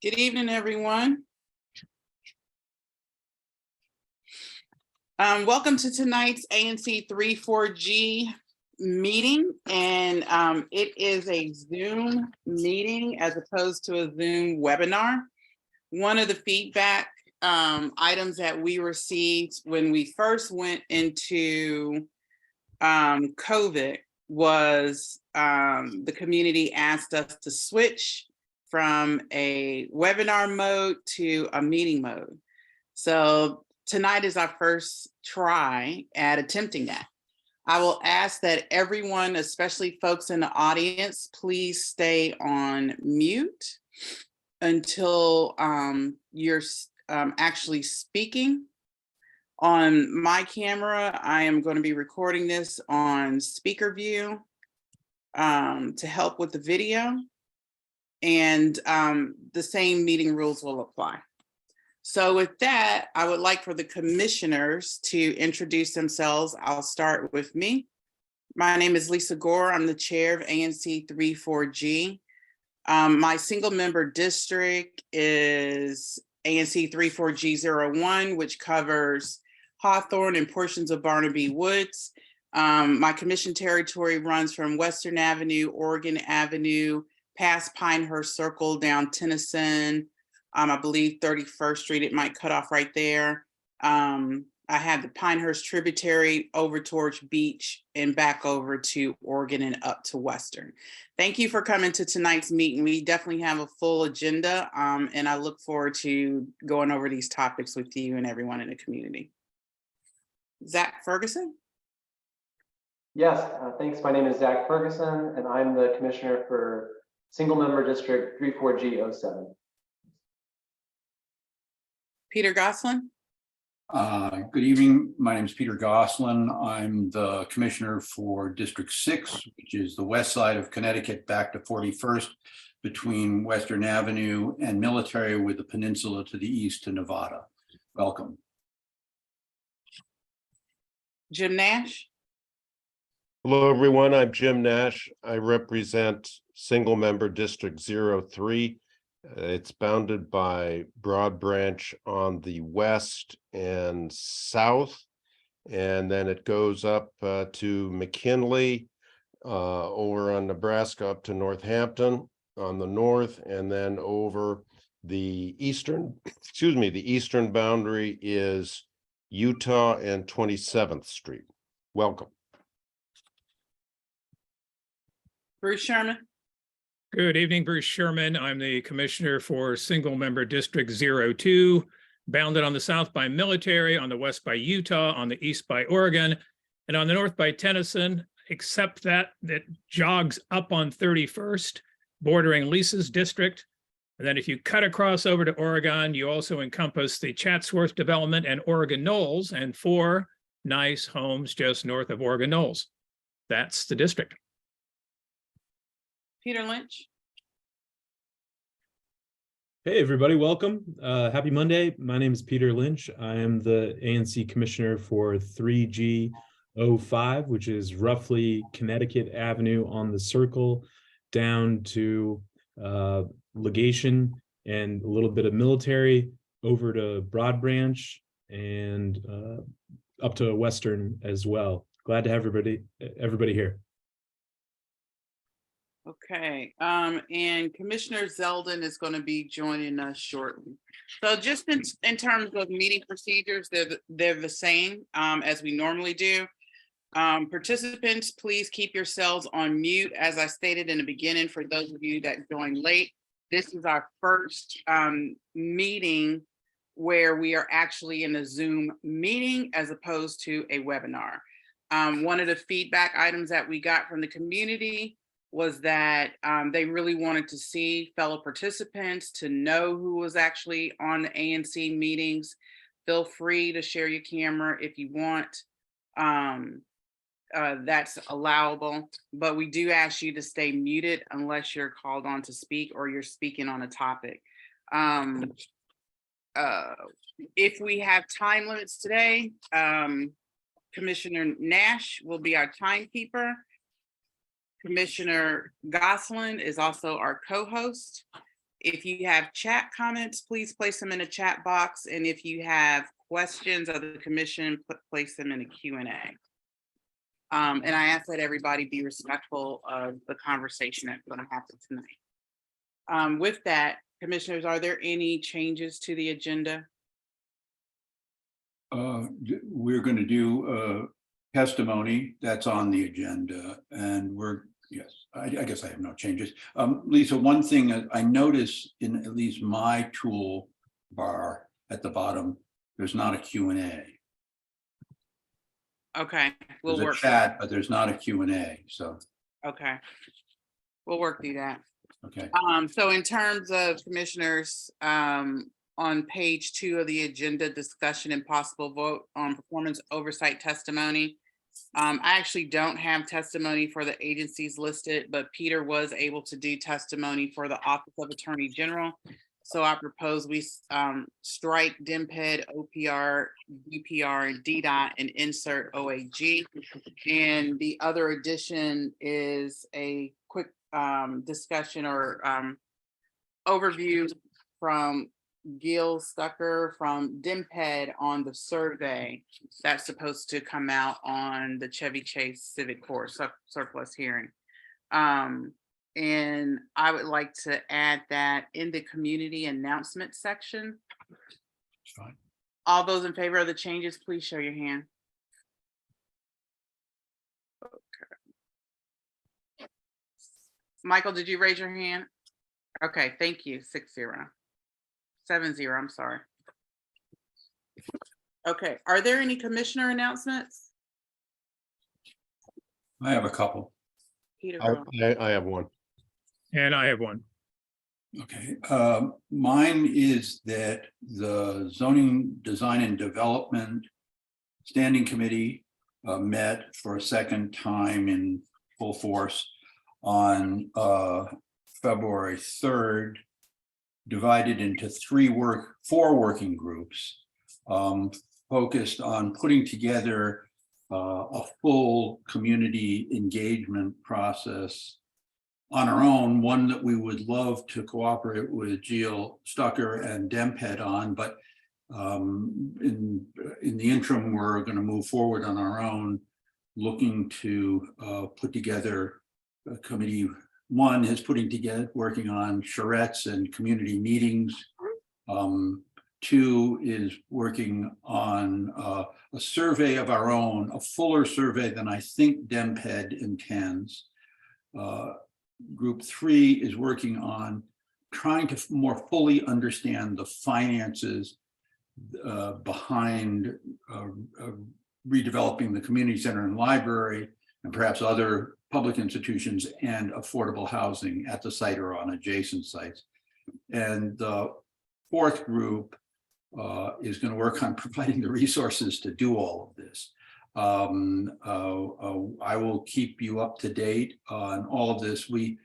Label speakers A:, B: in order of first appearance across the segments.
A: Good evening, everyone. Welcome to tonight's ANC 3-4G meeting, and it is a Zoom meeting as opposed to a Zoom webinar. One of the feedback items that we received when we first went into COVID was the community asked us to switch from a webinar mode to a meeting mode. So tonight is our first try at attempting that. I will ask that everyone, especially folks in the audience, please stay on mute until you're actually speaking. On my camera, I am going to be recording this on speaker view to help with the video. And the same meeting rules will apply. So with that, I would like for the commissioners to introduce themselves. I'll start with me. My name is Lisa Gore. I'm the chair of ANC 3-4G. My single member district is ANC 3-4G-01, which covers Hawthorne and portions of Barnaby Woods. My commission territory runs from Western Avenue, Oregon Avenue, past Pinehurst Circle, down Tennyson, I believe 31st Street, it might cut off right there. I had the Pinehurst tributary over towards Beach and back over to Oregon and up to Western. Thank you for coming to tonight's meeting. We definitely have a full agenda, and I look forward to going over these topics with you and everyone in the community. Zach Ferguson?
B: Yes, thanks. My name is Zach Ferguson, and I'm the commissioner for Single Member District 3-4G-07.
A: Peter Gosselin?
C: Good evening. My name is Peter Gosselin. I'm the commissioner for District 6, which is the west side of Connecticut back to 41st between Western Avenue and Military, with the peninsula to the east to Nevada. Welcome.
A: Jim Nash?
D: Hello, everyone. I'm Jim Nash. I represent Single Member District 03. It's bounded by Broad Branch on the west and south, and then it goes up to McKinley, over on Nebraska up to Northampton on the north, and then over the eastern, the eastern boundary is Utah and 27th Street. Welcome.
A: Bruce Sherman?
E: Good evening, Bruce Sherman. I'm the commissioner for Single Member District 02, bounded on the south by Military, on the west by Utah, on the east by Oregon, and on the north by Tennyson, except that jogs up on 31st, bordering Lisa's district. And then if you cut across over to Oregon, you also encompass the Chatsworth development and Oregon Knolls, and 4 nice homes just north of Oregon Knolls. That's the district.
A: Peter Lynch?
F: Hey, everybody, welcome. Happy Monday. My name is Peter Lynch. I am the ANC commissioner for 3G05, which is roughly Connecticut Avenue on the circle down to Legation and a little bit of Military over to Broad Branch and up to Western as well. Glad to have everybody here.
A: Okay, and Commissioner Zeldin is going to be joining us shortly. So just in terms of meeting procedures, they're the same as we normally do. Participants, please keep yourselves on mute. As I stated in the beginning, for those of you that joined late, this is our first meeting where we are actually in a Zoom meeting as opposed to a webinar. One of the feedback items that we got from the community was that they really wanted to see fellow participants, to know who was actually on the ANC meetings. Feel free to share your camera if you want. That's allowable, but we do ask you to stay muted unless you're called on to speak or you're speaking on a topic. If we have time limits today, Commissioner Nash will be our timekeeper. Commissioner Gosselin is also our co-host. If you have chat comments, please place them in a chat box. And if you have questions of the commission, place them in a Q&A. And I ask that everybody be respectful of the conversation that's going to happen tonight. With that, commissioners, are there any changes to the agenda?
C: We're going to do testimony that's on the agenda, and yes, I guess I have no changes. Lisa, one thing that I noticed in at least my toolbar at the bottom, there's not a Q&A.
A: Okay, we'll
C: There's a
A: work.
C: chat, but there's not a Q&A, so,
A: Okay, we'll work through that.
C: okay.
A: So in terms of commissioners, on page 2 of the agenda, discussion and possible vote on performance oversight testimony. I actually don't have testimony for the agencies listed, but Peter was able to do testimony for the Office of Attorney General. So I propose we strike DMPED, OPR, DPR, and DDOT and insert OAG. And the other addition is a quick discussion or overview from Gil Stucker from DMPED on the survey that's supposed to come out on the Chevy Chase Civic Corps surplus hearing. And I would like to add that in the community announcement section.
C: Fine.
A: All those in favor of the changes, please show your hand. Okay. Michael, did you raise your hand? Okay, thank you. 6-0. 7-0, I'm sorry. Okay, are there any commissioner announcements?
C: I have a couple.
A: Peter,
D: I have one.
E: And I have one.
C: Okay, mine is that the Zoning Design and Development Standing Committee met for a second time in full force on February 3rd, divided into 4 working groups, focused on putting together a full community engagement process on our own, one that we would love to cooperate with Gil Stucker and DMPED on, but in the interim, we're going to move forward on our own, looking to put together a committee. One is working on charrettes and community meetings. 2 is working on a survey of our own, a fuller survey than I think DMPED intends. Group 3 is working on trying to more fully understand the finances behind redeveloping the community center and library, and perhaps other public institutions and affordable housing at the site or on adjacent sites. And the 4th group is going to work on providing the resources to do all of this. I will keep you up to date on all of this. We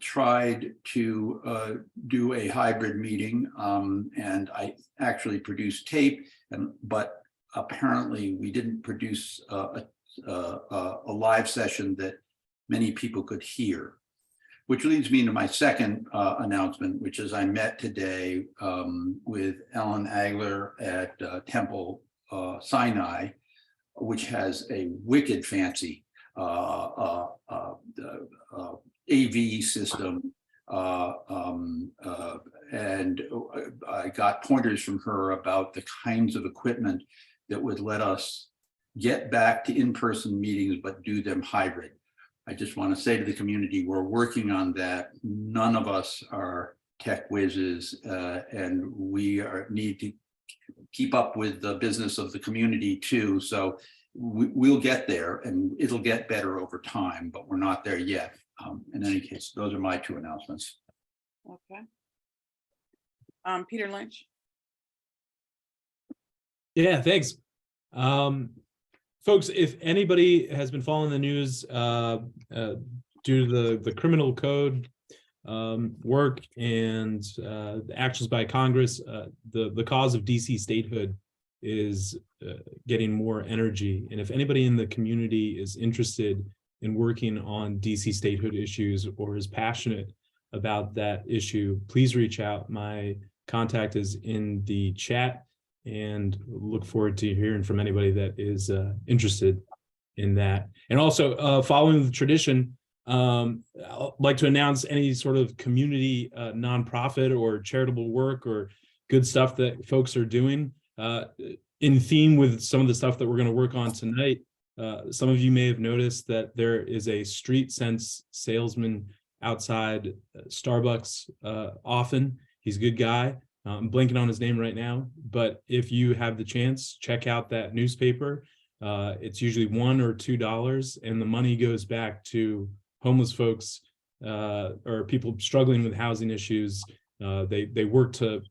C: tried to do a hybrid meeting, and I actually produced tape, but apparently we didn't produce a live session that many people could hear, which leads me to my second announcement, which is I met today with Ellen Agler at Temple Sinai, which has a wicked fancy AV system. And I got pointers from her about the kinds of equipment that would let us get back to in-person meetings, but do them hybrid. I just want to say to the community, we're working on that. None of us are tech whizzes, and we need to keep up with the business of the community too. So we'll get there, and it'll get better over time, but we're not there yet. In any case, those are my 2 announcements.
A: okay. Peter Lynch.
F: Yeah, thanks. Folks, if anybody has been following the news due to the criminal code work and the actions by Congress, the cause of DC statehood is getting more energy. And if anybody in the community is interested in working on DC statehood issues or is passionate about that issue, please reach out. My contact is in the chat, and look forward to hearing from anybody that is interested in that. And also, following the tradition, I'd like to announce any sort of community nonprofit or charitable work or good stuff that folks are doing in theme with some of the stuff that we're going to work on tonight. Some of you may have noticed that there is a street sense salesman outside Starbucks often. He's a good guy. I'm blanking on his name right now, but if you have the chance, check out that newspaper. It's usually $1 or $2, and the money goes back to homeless folks or people struggling with housing issues. They work to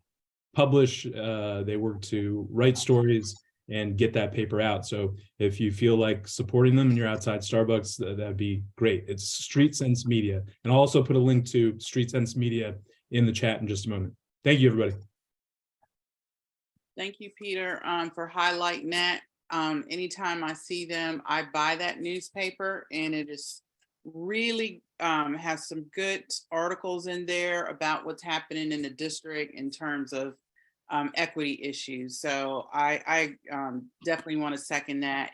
F: publish, they work to write stories and get that paper out. So if you feel like supporting them and you're outside Starbucks, that'd be great. It's Street Sense Media. And I'll also put a link to Street Sense Media in the chat in just a moment. Thank you, everybody.
A: Thank you, Peter, for highlighting that. Anytime I see them, I buy that newspaper, and it is really has some good articles in there about what's happening in the district in terms of equity issues. So I definitely want to second that.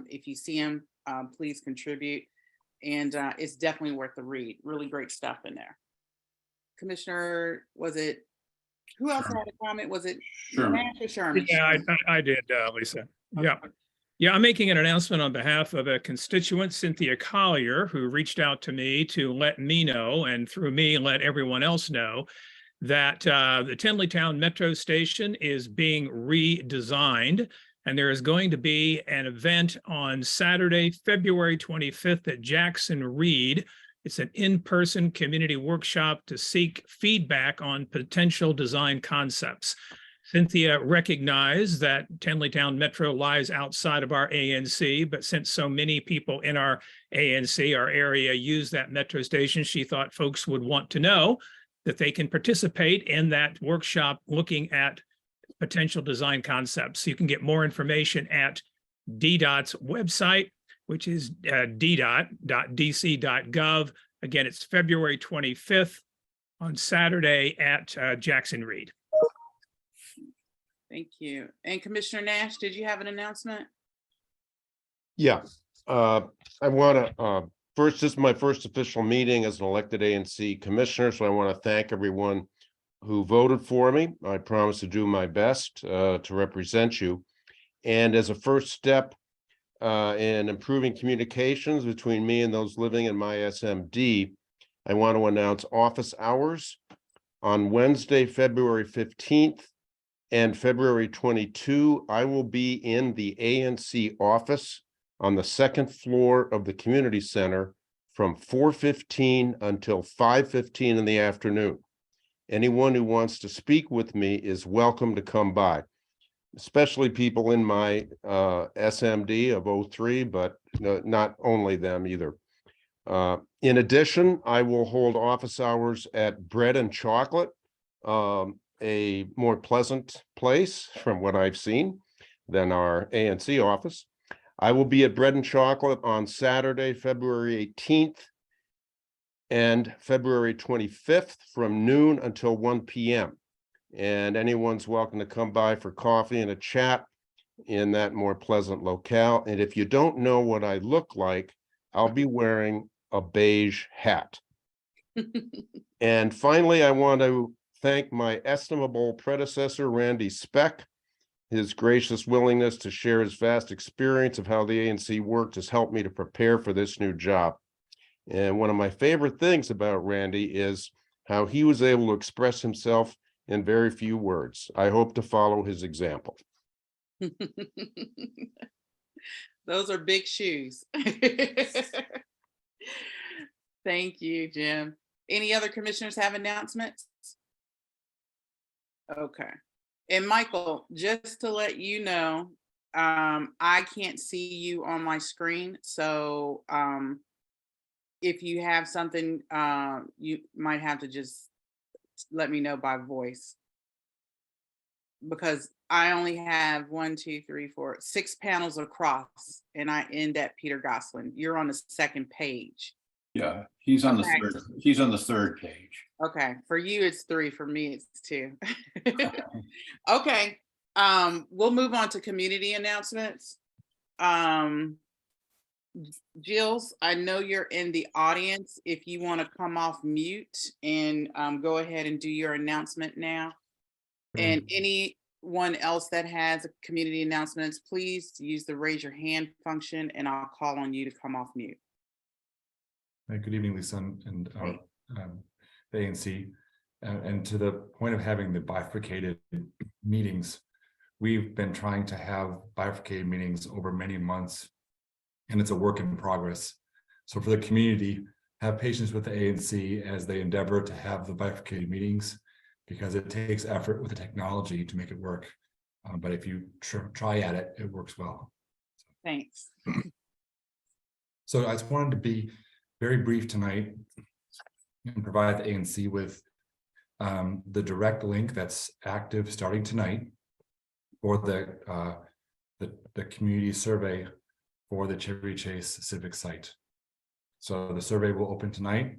A: If you see them, please contribute. And it's definitely worth the read. Really great stuff in there. Commissioner, who else had a comment? Was it
C: Sherman.
A: Nash or Sherman?
E: Yeah, I did, Lisa. Yeah. Yeah, I'm making an announcement on behalf of a constituent, Cynthia Collier, who reached out to me to let me know, and through me, let everyone else know, that the Tenleytown Metro Station is being redesigned, and there is going to be an event on Saturday, February 25th at Jackson Reed. It's an in-person community workshop to seek feedback on potential design concepts. Cynthia recognized that Tenleytown Metro lies outside of our ANC, but since so many people in our ANC, our area, use that metro station, she thought folks would want to know that they can participate in that workshop looking at potential design concepts. You can get more information at DDOT's website, which is ddot.dc.gov. Again, it's February 25th on Saturday at Jackson Reed.
A: Thank you. And Commissioner Nash, did you have an announcement?
D: Yeah, I want to, first, this is my first official meeting as an elected ANC commissioner, so I want to thank everyone who voted for me. I promise to do my best to represent you. And as a first step in improving communications between me and those living in my SMD, I want to announce office hours on Wednesday, February 15th and February 22. I will be in the ANC office on the second floor of the community center from 4:15 until 5:15 in the afternoon. Anyone who wants to speak with me is welcome to come by, especially people in my SMD of 03, but not only them either. In addition, I will hold office hours at Bread and Chocolate, a more pleasant place from what I've seen than our ANC office. I will be at Bread and Chocolate on Saturday, February 18th and February 25th from noon until 1 p.m. And anyone's welcome to come by for coffee and a chat in that more pleasant locale. And if you don't know what I look like, I'll be wearing a beige hat. And finally, I want to thank my estimable predecessor, Randy Speck. His gracious willingness to share his vast experience of how the ANC worked has helped me to prepare for this new job. And one of my favorite things about Randy is how he was able to express himself in very few words. I hope to follow his example.
A: Those are big shoes. Thank you, Jim. Any other commissioners have announcements? Okay. And Michael, just to let you know, I can't see you on my screen. So if you have something, you might have to just let me know by voice, because I only have 6 panels across, and I end at Peter Gosselin. You're on the second page.
C: Yeah, he's on the
A: Okay.
C: third, he's on the third page.
A: Okay, for you it's 3, for me it's 2. Okay, we'll move on to community announcements. Jills, I know you're in the audience. If you want to come off mute and go ahead and do your announcement now. And anyone else that has community announcements, please use the raise your hand function and I'll call on you to come off mute.
G: Hey, good evening, Lisa and
A: Hey.
G: the ANC. And to the point of having the bifurcated meetings, we've been trying to have bifurcated meetings over many months, and it's a work in progress. So for the community, have patience with the ANC as they endeavor to have the bifurcated meetings, because it takes effort with the technology to make it work. But if you try at it, it works well.
A: Thanks.
G: So I just wanted to be very brief tonight and provide the ANC with the direct link that's active starting tonight for the community survey for the Cherry Chase Civic Site. So the survey will open tonight.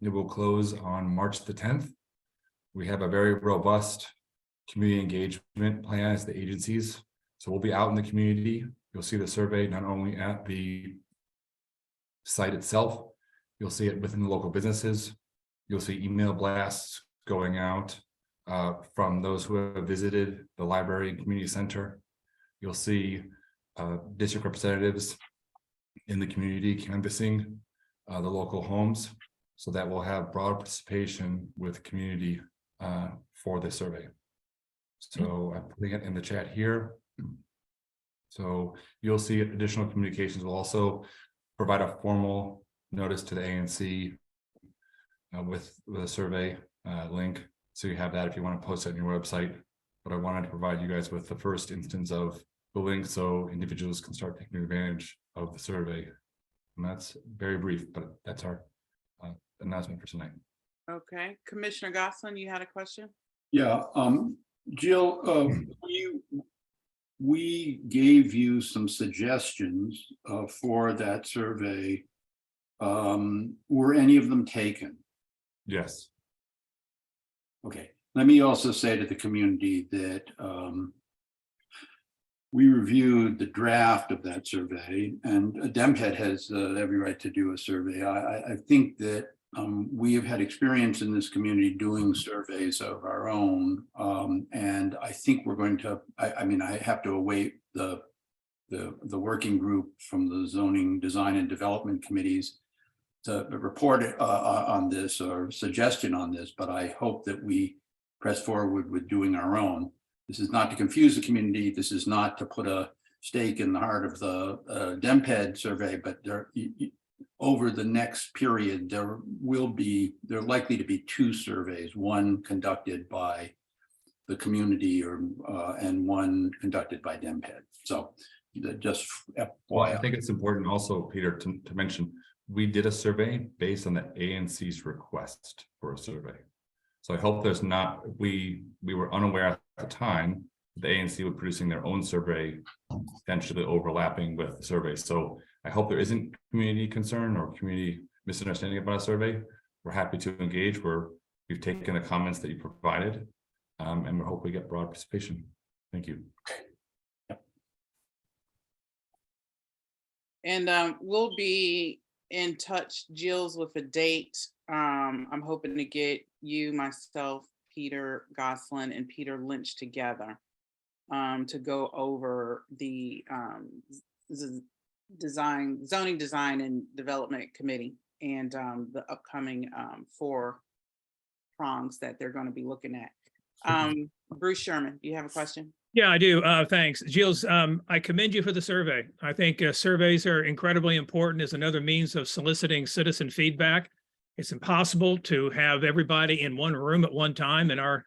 G: It will close on March the 10th. We have a very robust community engagement plan as the agencies. So we'll be out in the community. You'll see the survey not only at the site itself, you'll see it within the local businesses. You'll see email blasts going out from those who have visited the library and community center. You'll see district representatives in the community canvassing the local homes, so that we'll have broad participation with community for the survey. So I'm putting it in the chat here. So you'll see additional communications. Will also provide a formal notice to the ANC with a survey link. So you have that if you want to post it on your website. But I wanted to provide you guys with the first instance of the link so individuals can start taking advantage of the survey. And that's very brief, but that's our announcement for tonight.
A: Okay, Commissioner Gosselin, you had a question?
C: Yeah, Jill, we gave you some suggestions for that survey. Were any of them taken?
G: Yes.
C: Okay, let me also say to the community that we reviewed the draft of that survey, and DEMPED has every right to do a survey. I think that we have had experience in this community doing surveys of our own, and I think we're going to, I mean, I have to await the working group from the zoning design and development committees to report on this or suggestion on this, but I hope that we press forward with doing our own. This is not to confuse the community. This is not to put a stake in the heart of the DEMPED survey, but over the next period, there are likely to be 2 surveys, one conducted by the community and one conducted by DEMPED. So just FYI.
G: Well, I think it's important also, Peter, to mention, we did a survey based on the ANC's request for a survey. So I hope there's not, we were unaware at the time the ANC were producing their own survey, potentially overlapping with the survey. So I hope there isn't community concern or community misunderstanding about a survey. We're happy to engage. We've taken the comments that you provided, and we hope we get broad participation. Thank you.
C: Yep.
A: And we'll be in touch, Jills, with a date. I'm hoping to get you, myself, Peter Gosselin, and Peter Lynch together to go over the zoning design and development committee and the upcoming 4 prongs that they're going to be looking at. Bruce Sherman, do you have a question?
E: Yeah, I do. Thanks. Jills, I commend you for the survey. I think surveys are incredibly important as another means of soliciting citizen feedback. It's impossible to have everybody in one room at one time in our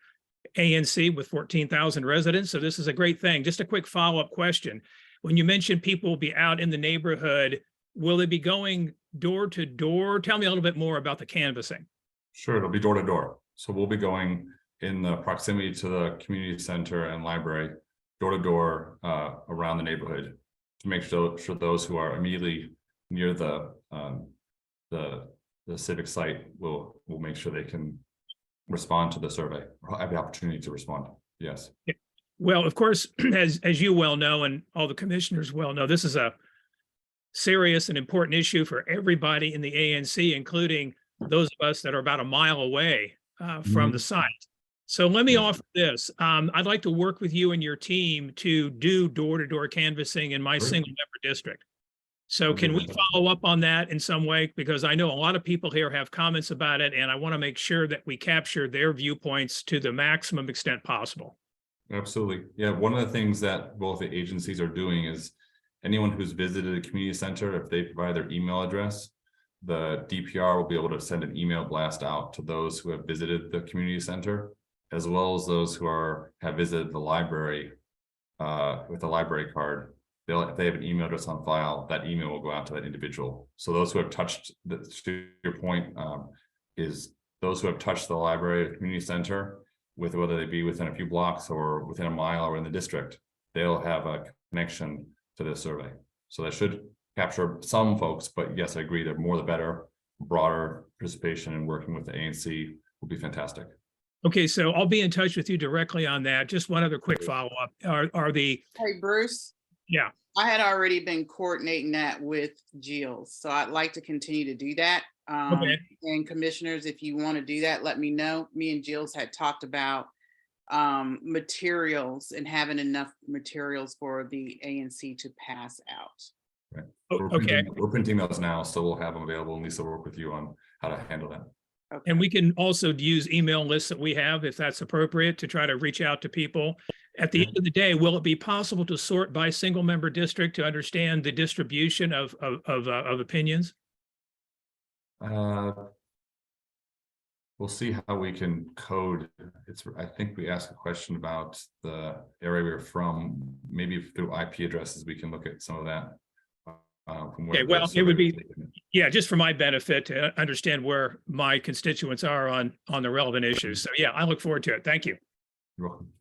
E: ANC with 14,000 residents. So this is a great thing. Just a quick follow-up question. When you mentioned people will be out in the neighborhood, will they be going door to door? Tell me a little bit more about the canvassing.
G: Sure, it'll be door to door. So we'll be going in the proximity to the community center and library, door to door around the neighborhood to make sure those who are immediately near the the civic site will make sure they can respond to the survey, or have the opportunity to respond. Yes.
E: Well, of course, as you well know, and all the commissioners well know, this is a serious and important issue for everybody in the ANC, including those of us that are about a mile away from the site. So let me offer this. I'd like to work with you and your team to do door-to-door canvassing in my
G: Great.
E: single member district. So can we follow up on that in some way? Because I know a lot of people here have comments about it, and I want to make sure that we capture their viewpoints to the maximum extent possible.
G: Absolutely. Yeah, one of the things that both the agencies are doing is anyone who's visited a community center, if they provide their email address, the DPR will be able to send an email blast out to those who have visited the community center, as well as those who have visited the library with a library card. If they have an email address on file, that email will go out to that individual. So those who have touched, to your point, is those who have touched the library or community center, with whether they be within a few blocks or within a mile or in the district, they'll have a connection to this survey. So that should capture some folks, but yes, I agree that more the better. Broader participation and working with the ANC will be fantastic.
E: Okay, so I'll be in touch with you directly on that. Just one other quick follow-up. Are the,
A: Hey, Bruce.
E: yeah,
A: I had already been coordinating that with Jill, so I'd like to continue to do that.
E: Okay.
A: And commissioners, if you want to do that, let me know. Me and Jill's had talked about materials and having enough materials for the ANC to pass out.
G: Right.
E: Okay.
G: We're printing those now, so we'll have them available, and Lisa will work with you on how to handle that.
A: Okay.
E: And we can also use email lists that we have, if that's appropriate, to try to reach out to people. At the end of the day, will it be possible to sort by single member district to understand the distribution of opinions?
G: We'll see how we can code. I think we asked a question about the area we're from. Maybe through IP addresses, we can look at some of that.
E: Okay, well, it would be, yeah, just for my benefit to understand where my constituents are on the relevant issues. So yeah, I look forward to it. Thank you.
G: You're welcome.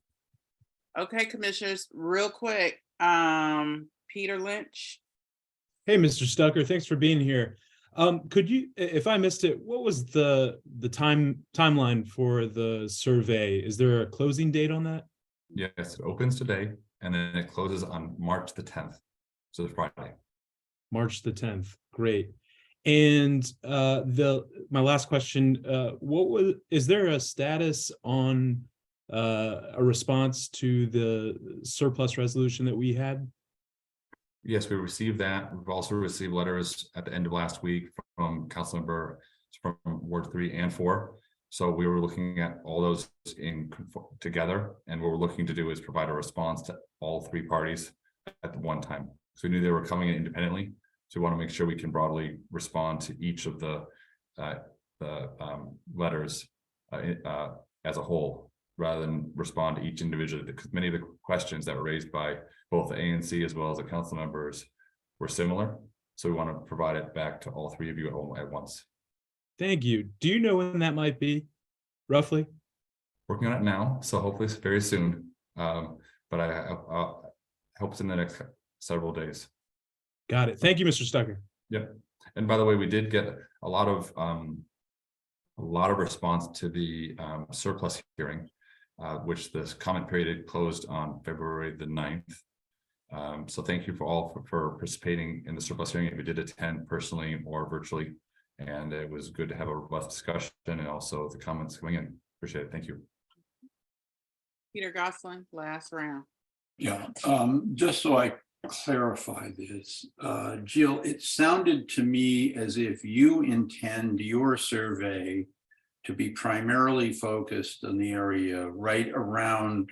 A: Okay, commissioners, real quick, Peter Lynch.
F: Hey, Mr. Stucker, thanks for being here. Could you, if I missed it, what was the timeline for the survey? Is there a closing date on that?
G: Yes, it opens today and then it closes on March the 10th. So it's Friday.
F: March the 10th. Great. And my last question, is there a status on a response to the surplus resolution that we had?
G: Yes, we received that. We've also received letters at the end of last week from council member from Ward 3 and 4. So we were looking at all those together, and what we're looking to do is provide a response to all three parties at the one time. So we knew they were coming in independently. So we want to make sure we can broadly respond to each of the letters as a whole, rather than respond to each individually, because many of the questions that were raised by both the ANC as well as the council members were similar. So we want to provide it back to all three of you at once. Thank
F: you. Do you know when that might be, roughly?
G: Working on it now, so hopefully it's very soon. But I hope it's in the next several days.
F: Got it. Thank you, Mr. Stucker.
G: Yep. And by the way, we did get a lot of response to the surplus hearing, which this comment period closed on February the 9th. So thank you for participating in the surplus hearing, if you did attend personally or virtually. And it was good to have a robust discussion and also the comments coming in. Appreciate it. Thank you.
A: Peter Gosselin, last round.
C: Yeah, just so I clarify this, Jill, it sounded to me as if you intend your survey to be primarily focused on the area right around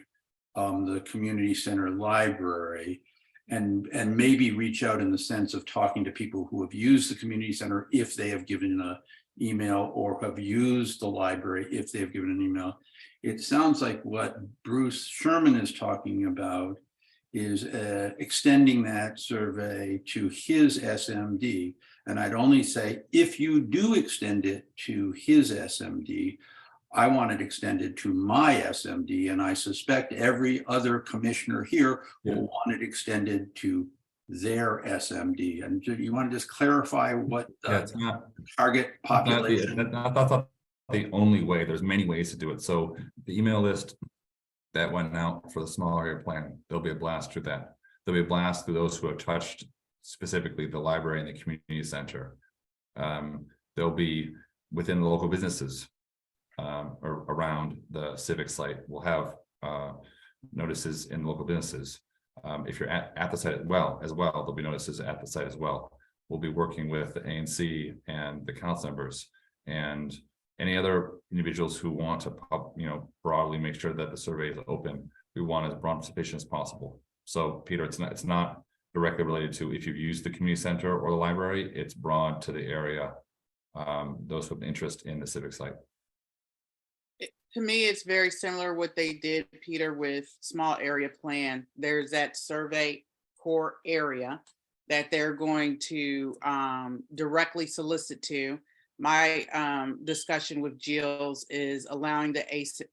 C: the community center library, and maybe reach out in the sense of talking to people who have used the community center if they have given an email, or have used the library if they've given an email. It sounds like what Bruce Sherman is talking about is extending that survey to his SMD. And I'd only say, if you do extend it to his SMD, I want it extended to my SMD, and I suspect every other commissioner here will want it extended to their SMD. And do you want to just clarify what
G: Yeah,
C: the
G: it's not,
C: target population?
G: that's not the only way. There's many ways to do it. So the email list that went out for the small area plan, there'll be a blast through that. There'll be a blast through those who have touched specifically the library and the community center. There'll be within the local businesses or around the civic site. We'll have notices in local businesses. If you're at the site as well, there'll be notices at the site as well. We'll be working with the ANC and the council members and any other individuals who want to, broadly make sure that the survey is open. We want as broad participation as possible. So, Peter, it's not directly related to if you've used the community center or the library. It's broad to the area. Those who have interest in the civic site.
A: To me, it's very similar what they did, Peter, with small area plan. There's that survey core area that they're going to directly solicit to. My discussion with Jill's is allowing the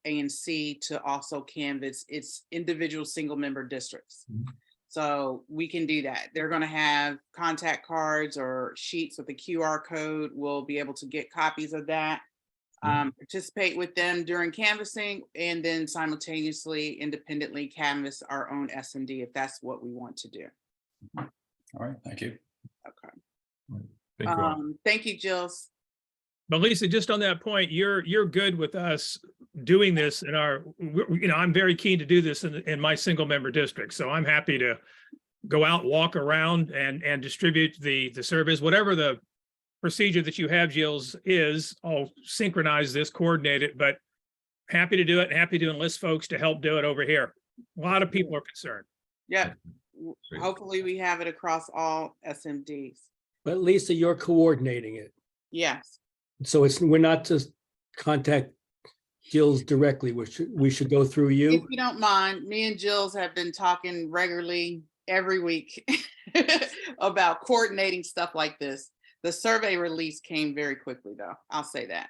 A: ANC to also canvass its individual single member districts. So we can do that. They're going to have contact cards or sheets with the QR code. We'll be able to get copies of that. Participate with them during canvassing, and then simultaneously, independently canvass our own SMD if that's what we want to do.
C: All right, thank you.
A: Okay.
G: Thank you all.
A: Thank you, Jills.
E: But Lisa, just on that point, you're good with us doing this in our, I'm very keen to do this in my single member district. So I'm happy to go out, walk around and distribute the surveys, whatever the procedure that you have, Jills, is. I'll synchronize this, coordinate it, but happy to do it. Happy to enlist folks to help do it over here. A lot of people are concerned.
A: Yeah.
G: Great.
A: Hopefully we have it across all SMDs.
H: But Lisa, you're coordinating it.
A: Yes.
H: So we're not to contact Jill's directly. We should go through
A: If
H: you.
A: you don't mind, me and Jills have been talking regularly every week about coordinating stuff like this. The survey release came very quickly, though. I'll say that.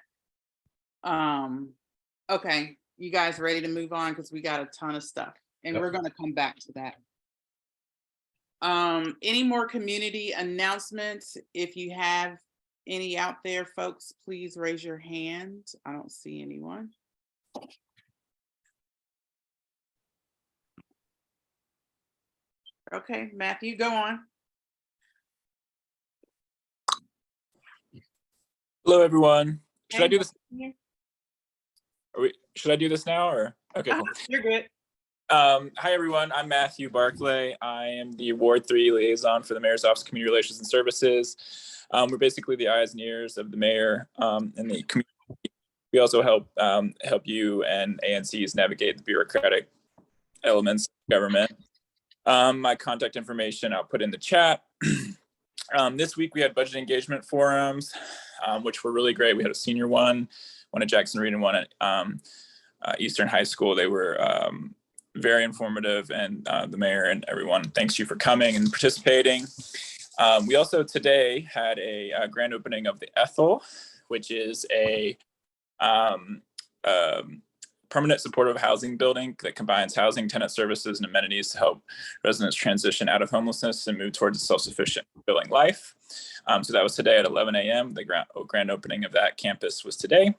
A: Okay, you guys ready to move on? Because we got a ton of stuff, and we're going to come back to that. Any more community announcements? If you have any out there, folks, please raise your hand. I don't see anyone. Okay, Matthew, go on.
I: Hello, everyone. Should I
A: Hey,
I: do this?
A: Matthew.
I: Should I do this now or? Okay, cool.
A: You're good.
I: Hi, everyone. I'm Matthew Barclay. I am the Ward 3 liaison for the Mayor's Office of Community Relations and Services. We're basically the eyes and ears of the mayor and the community. We also help you and ANCs navigate the bureaucratic elements of government. My contact information I'll put in the chat. This week we had budget engagement forums, which were really great. We had a senior one at Jackson Reed, and one at Eastern High School. They were very informative, and the mayor and everyone, thanks you for coming and participating. We also today had a grand opening of the Ethel, which is a permanent supportive housing building that combines housing, tenant services, and amenities to help residents transition out of homelessness and move towards a self-sufficient, fulfilling life. So that was today at 11 a.m. The grand opening of that campus was today.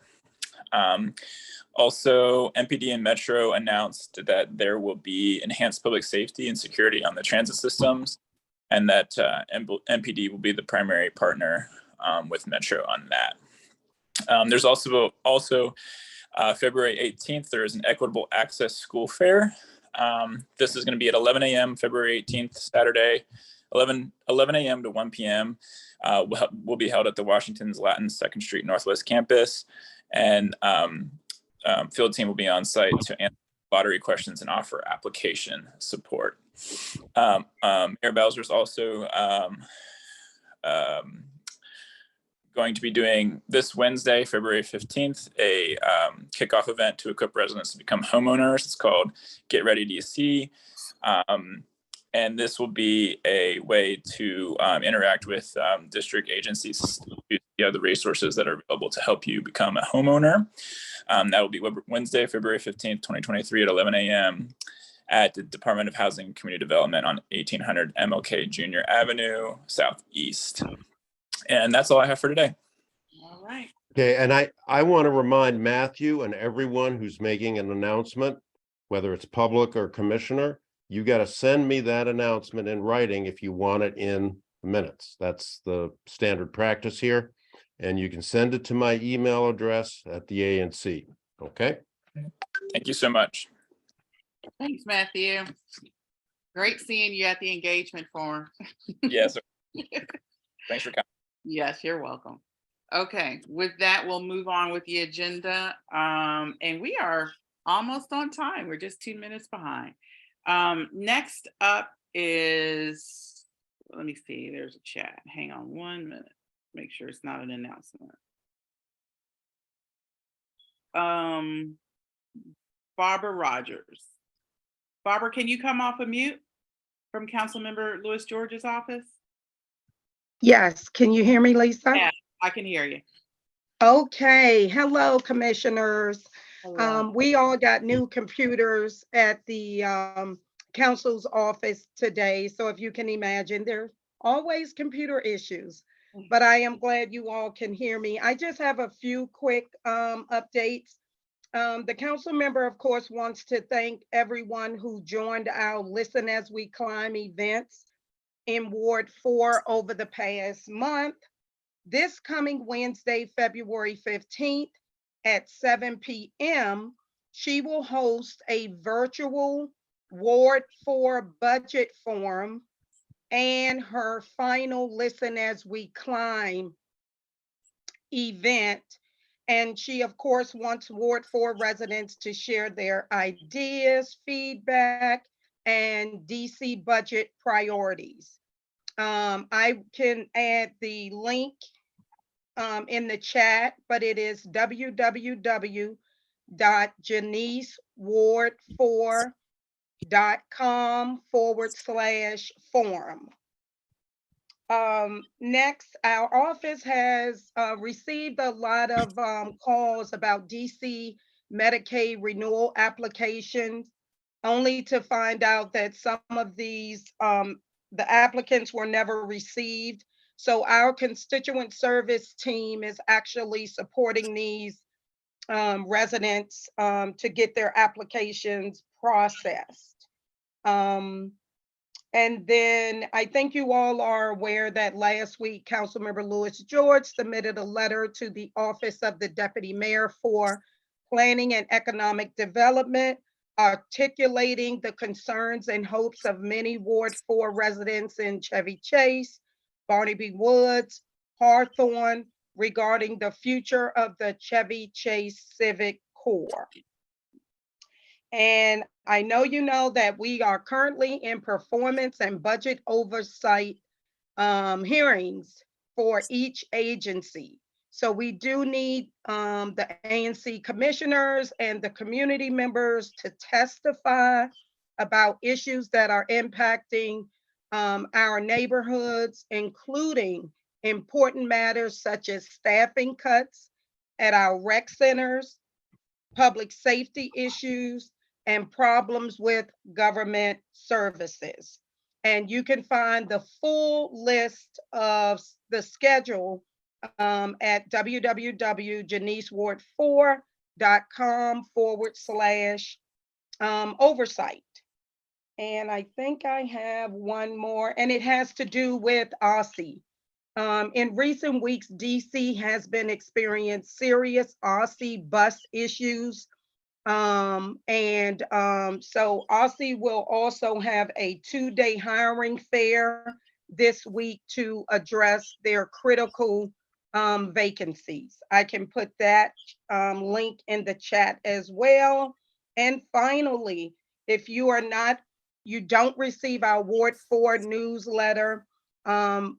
I: Also, MPD and Metro announced that there will be enhanced public safety and security on the transit systems, and that MPD will be the primary partner with Metro on that. There's also February 18th, there is an Equitable Access School Fair. This is going to be at 11 a.m. February 18th, Saturday, 11 a.m. to 1 p.m. Will be held at the Washington's Latin 2nd Street Northwest Campus, and field team will be on site to answer lottery questions and offer application support. Mayor Bowser is also going to be doing this Wednesday, February 15th, a kickoff event to equip residents to become homeowners. It's called Get Ready DC. And this will be a way to interact with district agencies to see the resources that are available to help you become a homeowner. That will be Wednesday, February 15th, 2023 at 11 a.m. at the Department of Housing and Community Development on 1800 MLK Junior Avenue, Southeast. And that's all I have for today.
A: All right.
D: Okay, and I want to remind Matthew and everyone who's making an announcement, whether it's public or commissioner, you got to send me that announcement in writing if you want it in minutes. That's the standard practice here. And you can send it to my email address at the ANC. Okay?
I: Thank you so much.
A: Thanks, Matthew. Great seeing you at the engagement forum.
I: Yes. Thanks for coming.
A: Yes, you're welcome. Okay, with that, we'll move on with the agenda. And we are almost on time. We're just 2 minutes behind. Next up is, let me see, there's a chat. Hang on 1 minute. Make sure it's not an announcement. Barbara Rogers. Barbara, can you come off of mute from Councilmember Louis George's office?
J: Yes, can you hear me, Lisa?
A: Yeah, I can hear you.
J: Okay, hello, commissioners.
A: Hello.
J: We all got new computers at the council's office today. So if you can imagine, there are always computer issues, but I am glad you all can hear me. I just have a few quick updates. The council member, of course, wants to thank everyone who joined our Listen as We Climb events in Ward 4 over the past month. This coming Wednesday, February 15th at 7 p.m., she will host a virtual Ward 4 budget forum and her final Listen as We Climb event. And she, of course, wants Ward 4 residents to share their ideas, feedback, and DC budget priorities. I can add the link in the chat, but it is www.janice4.com/forum. Next, our office has received a lot of calls about DC Medicaid renewal applications, only to find out that some of these, the applicants were never received. So our constituent service team is actually supporting these residents to get their applications processed. And then I think you all are aware that last week, Councilmember Louis George submitted a letter to the Office of the Deputy Mayor for Planning and Economic Development, articulating the concerns and hopes of many Ward 4 residents in Chevy Chase, Barnaby Woods, Hawthorne, regarding the future of the Chevy Chase Civic Corps. And I know you know that we are currently in performance and budget oversight hearings for each agency. So we do need the ANC commissioners and the community members to testify about issues that are impacting our neighborhoods, including important matters such as staffing cuts at our rec centers, public safety issues, and problems with government services. And you can find the full list of the schedule at www.janiceward4.com/oversight. And I think I have one more, and it has to do with OSSI. In recent weeks, DC has been experiencing serious OSSI bus issues. So OSSI will also have a 2-day hiring fair this week to address their critical vacancies. I can put that link in the chat as well. And finally, if you don't receive our Ward 4 newsletter,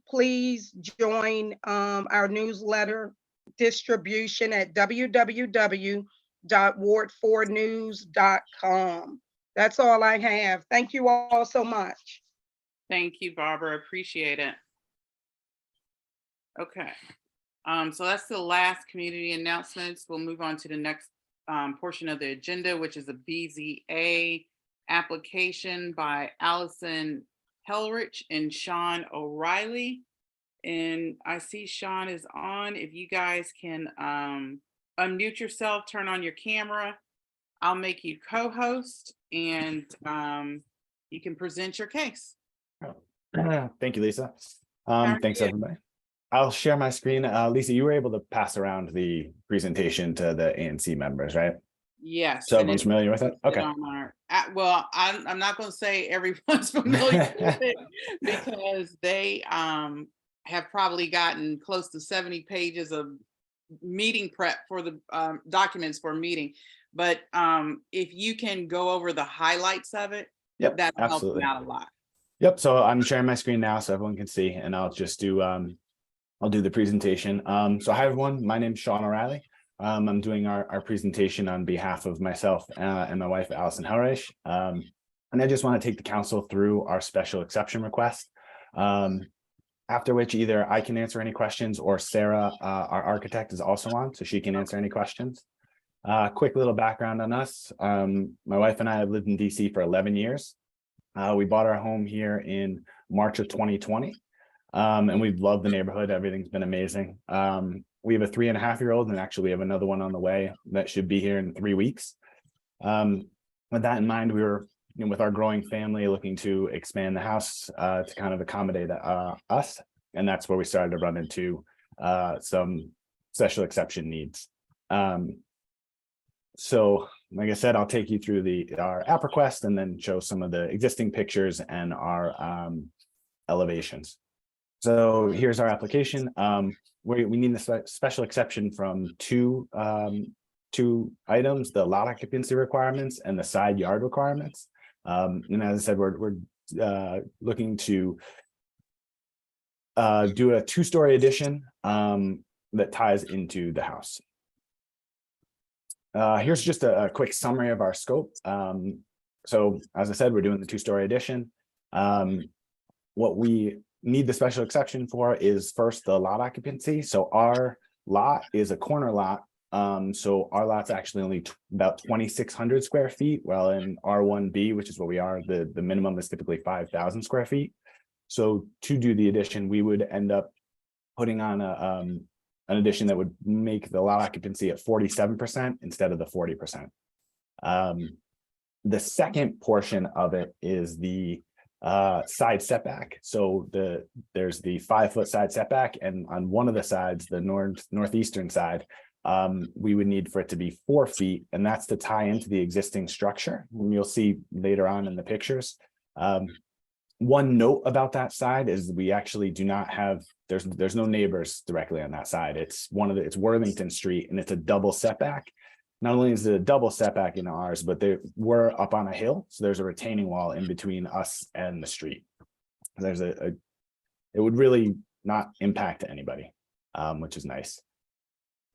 J: please join our newsletter distribution at www.ward4news.com. That's all I have. Thank you all so much.
A: Thank you, Barbara. Appreciate it. Okay. So that's the last community announcements. We'll move on to the next portion of the agenda, which is a BZA application by Allison Helrich and Sean O'Reilly. And I see Sean is on. If you guys can unmute yourself, turn on your camera. I'll make you co-host and you can present your case.
K: Thank you, Lisa.
A: How are
K: Thanks,
A: you?
K: everybody. I'll share my screen. Lisa, you were able to pass around the presentation to the ANC members, right?
A: Yes.
K: So
A: and
K: everyone's
A: it's
K: familiar with it?
A: posted
K: Okay.
A: on well, I'm not going to say everyone's familiar with it because they have probably gotten close to 70 pages of meeting prep for the documents for a meeting. But if you can go over the highlights of it,
K: Yep,
A: that helps
K: absolutely.
A: them out a lot.
K: Yep, so I'm sharing my screen now so everyone can see, and I'll just do I'll do the presentation. So hi everyone, my name is Sean O'Reilly. I'm doing our presentation on behalf of myself and my wife, Allison Helrich. And I just want to take the council through our special exception request. After which either I can answer any questions or Sarah, our architect, is also on, so she can answer any questions. Quick little background on us. My wife and I have lived in DC for 11 years. We bought our home here in March of 2020. And we've loved the neighborhood. Everything's been amazing. We have a 3.5-year-old, and actually we have another one on the way that should be here in 3 weeks. With that in mind, we were, with our growing family, looking to expand the house to kind of accommodate us. And that's where we started to run into some special exception needs. So like I said, I'll take you through our app request and then show some of the existing pictures and our elevations. So here's our application. We need a special exception from two items: the lot occupancy requirements and the side yard requirements. And as I said, we're looking to do a 2-story addition that ties into the house. Here's just a quick summary of our scope. So as I said, we're doing the 2-story addition. What we need the special exception for is first the lot occupancy. So our lot is a corner lot. So our lot's actually only about 2,600 square feet, while in R1B, which is what we are, the minimum is typically 5,000 square feet. So to do the addition, we would end up putting on an addition that would make the lot occupancy at 47% instead of the 40%. The second portion of it is the side setback. So there's the 5-foot side setback, and on one of the sides, the northeastern side, we would need for it to be 4 feet, and that's to tie into the existing structure. And you'll see later on in the pictures. One note about that side is we actually do not have, there's no neighbors directly on that side. It's it's Worthington Street, and it's a double setback. Not only is it a double setback in ours, but we're up on a hill, so there's a retaining wall in between us and the street. There's it would really not impact anybody, which is nice.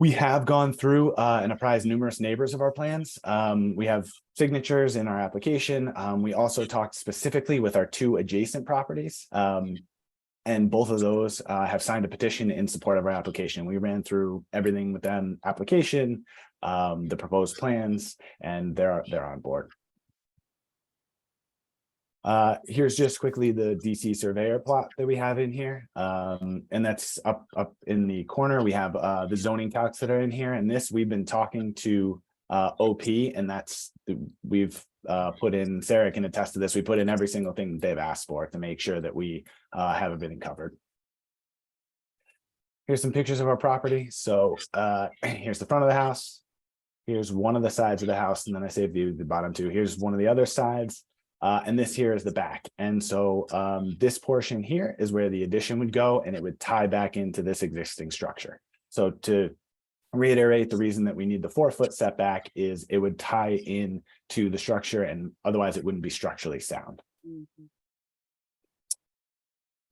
K: We have gone through and apprised numerous neighbors of our plans. We have signatures in our application. We also talked specifically with our 2 adjacent properties. And both of those have signed a petition in support of our application. We ran through everything with them, application, the proposed plans, and they're on board. Here's just quickly the DC surveyor plot that we have in here. And that's up in the corner. We have the zoning calcs that are in here, and this we've been talking to OP, and we've put in, Sarah can attest to this, we put in every single thing that they've asked for to make sure that we have everything covered. Here's some pictures of our property. So here's the front of the house. Here's one of the sides of the house, and then I saved the bottom 2. Here's one of the other sides. And this here is the back. And so this portion here is where the addition would go, and it would tie back into this existing structure. So to reiterate, the reason that we need the 4-foot setback is it would tie in to the structure, and otherwise it wouldn't be structurally sound. Mm-hmm.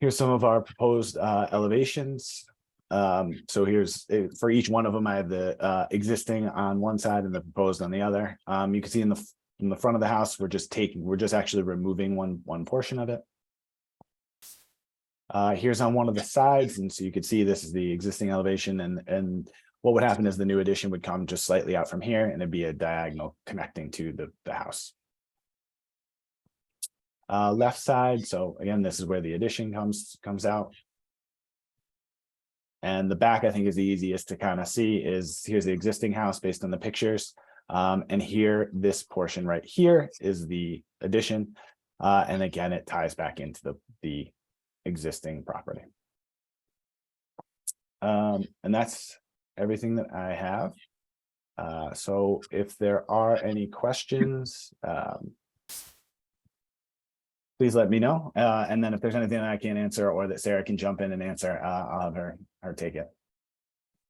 K: Here's some of our proposed elevations. So here's, for each one of them, I have the existing on one side and the proposed on the other. You can see in the front of the house, we're just actually removing one portion of it. Here's on one of the sides, and so you can see this is the existing elevation, and what would happen is the new addition would come just slightly out from here, and it'd be a diagonal connecting to the house. left side. So again, this is where the addition comes out. And the back, I think, is the easiest to kind of see. Is here's the existing house based on the pictures. And here, this portion right here is the addition. And again, it ties back into the existing property. And that's everything that I have. So if there are any questions, please let me know. And then if there's anything that I can't answer or that Sarah can jump in and answer, I'll have her take it.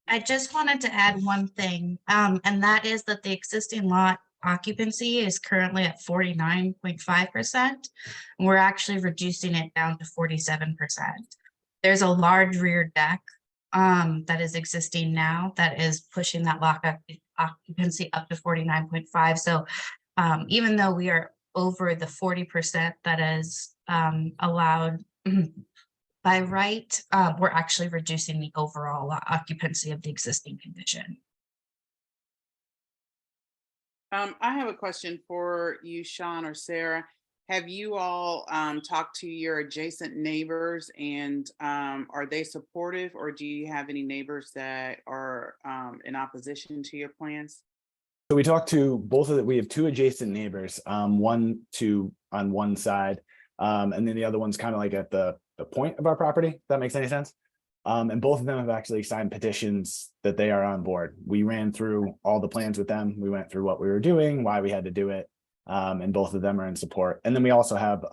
L: I just wanted to add one thing, and that is that the existing lot occupancy is currently at 49.5%. We're actually reducing it down to 47%. There's a large rear deck that is existing now that is pushing that lot occupancy up to 49.5. So even though we are over the 40% that is allowed by right, we're actually reducing the overall occupancy of the existing condition.
A: I have a question for you, Sean or Sarah. Have you all talked to your adjacent neighbors, and are they supportive, or do you have any neighbors that are in opposition to your plans?
K: So we talked to both of the, we have two adjacent neighbors, on one side, and then the other one's kind of like at the point of our property, if that makes any sense. And both of them have actually signed petitions that they are on board. We ran through all the plans with them. We went through what we were doing, why we had to do it. And both of them are in support. And then we also have,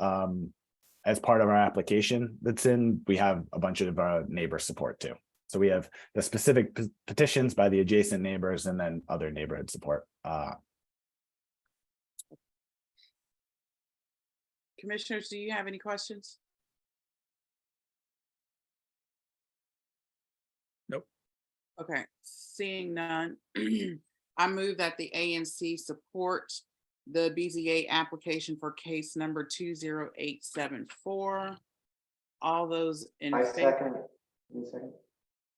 K: as part of our application that's in, we have a bunch of neighbor support too. So we have the specific petitions by the adjacent neighbors and then other neighborhood support.
A: Commissioners, do you have any questions?
E: Nope.
A: Okay, seeing none, I move that the ANC support the BZA application for case number 20874. All those in
B: I
A: favor?
B: second. You second?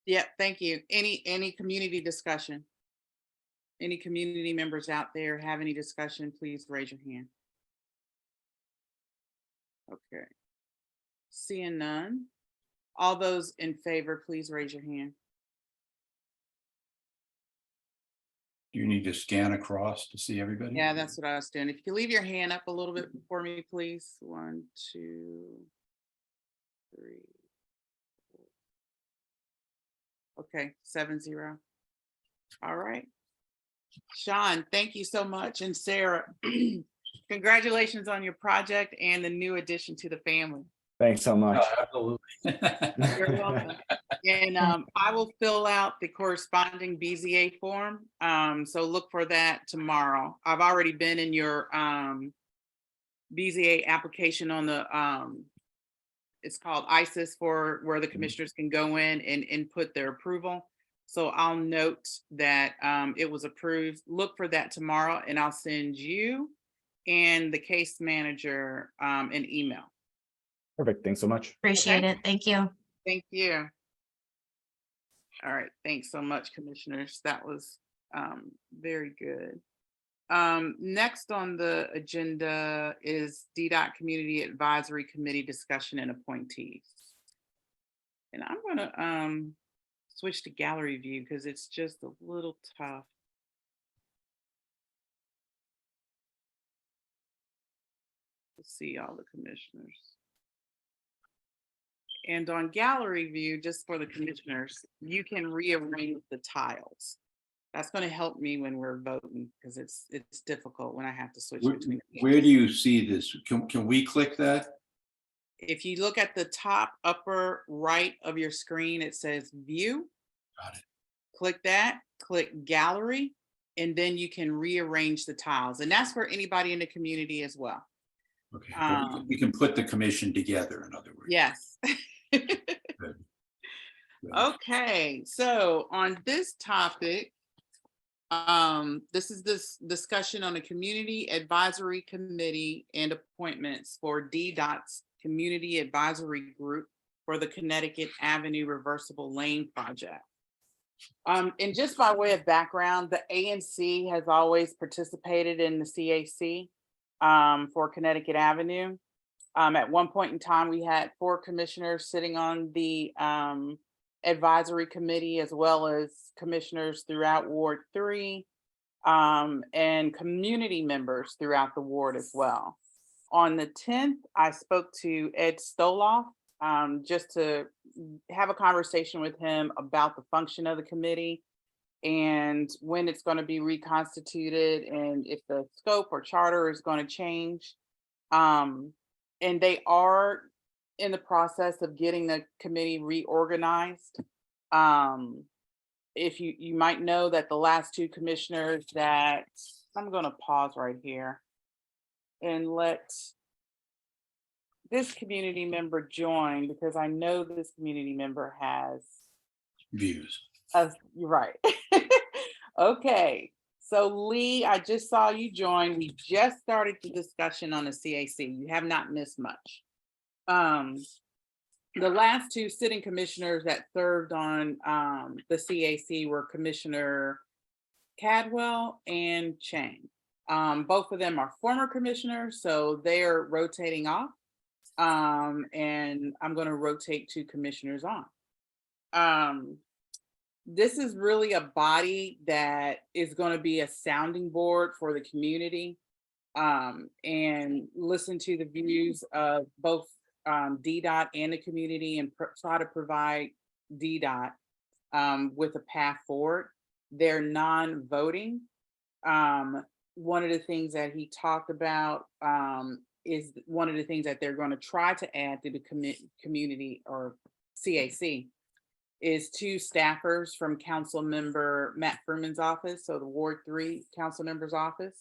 A: Yeah, thank you. Any community discussion? Any community members out there have any discussion, please raise your hand. Okay. Seeing none. All those in favor, please raise your hand.
C: Do you need to scan across to see everybody?
A: Yeah, that's what I was doing. If you could leave your hand up a little bit for me, please. 1, 2, 3. Okay, 7-0. All right. Sean, thank you so much. And Sarah, congratulations on your project and the new addition to the family.
K: Thanks so much.
C: Absolutely.
A: You're welcome. And I will fill out the corresponding BZA form. So look for that tomorrow. I've already been in your BZA application on the, it's called ISIS, for where the commissioners can go in and input their approval. So I'll note that it was approved. Look for that tomorrow, and I'll send you and the case manager an email.
K: Perfect. Thanks so much.
L: Appreciate it. Thank you.
A: Thank you. All right. Thanks so much, commissioners. That was very good. Next on the agenda is DDOT Community Advisory Committee discussion and appointees. And I'm going to switch to gallery view because it's just a little tough. To see all the commissioners. And on gallery view, just for the commissioners, you can rearrange the tiles. That's going to help me when we're voting because it's difficult when I have to switch between.
C: Where do you see this? Can we click that?
A: If you look at the top upper right of your screen, it says view.
C: Got it.
A: Click that, click gallery, and then you can rearrange the tiles. And that's for anybody in the community as well.
C: Okay. We can put the commission together, in other words.
A: Yes.
C: Good. Good.
A: Okay, so on this topic, this is this discussion on a community advisory committee and appointments for DDOT's Community Advisory Group for the Connecticut Avenue Reversible Lane Project. And just by way of background, the ANC has always participated in the CAC for Connecticut Avenue. At one point in time, we had 4 commissioners sitting on the advisory committee, as well as commissioners throughout Ward 3, and community members throughout the ward as well. On the 10th, I spoke to Ed Stoloff, just to have a conversation with him about the function of the committee and when it's going to be reconstituted and if the scope or charter is going to change. And they are in the process of getting the committee reorganized. If you might know that the last 2 commissioners that, I'm going to pause right here and let this community member join, because I know this community member has
C: Views.
A: you're right. Okay, so Lee, I just saw you join. We just started the discussion on the CAC. You have not missed much. The last 2 sitting commissioners that served on the CAC were Commissioner Cadwell and Chang. Both of them are former commissioners, so they are rotating off. And I'm going to rotate 2 commissioners on. This is really a body that is going to be a sounding board for the community, and listen to the views of both DDOT and the community, and try to provide DDOT with a path forward. They're non-voting. One of the things that he talked about is one of the things that they're going to try to add to the community or CAC is 2 staffers from Council Member Matt Furman's office, so the Ward 3 Council Member's office.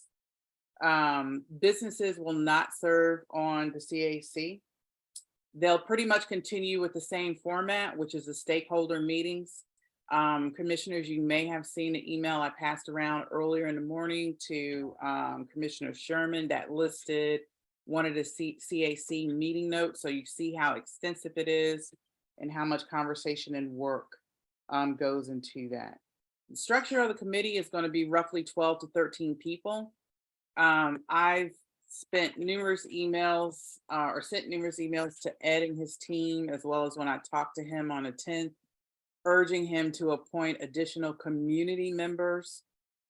A: Businesses will not serve on the CAC. They'll pretty much continue with the same format, which is the stakeholder meetings. Commissioners, you may have seen the email I passed around earlier in the morning to Commissioner Sherman that listed one of the CAC meeting notes. So you see how extensive it is and how much conversation and work goes into that. The structure of the committee is going to be roughly 12 to 13 people. I've spent numerous emails or sent numerous emails to Ed and his team, as well as when I talked to him on the 10th, urging him to appoint additional community members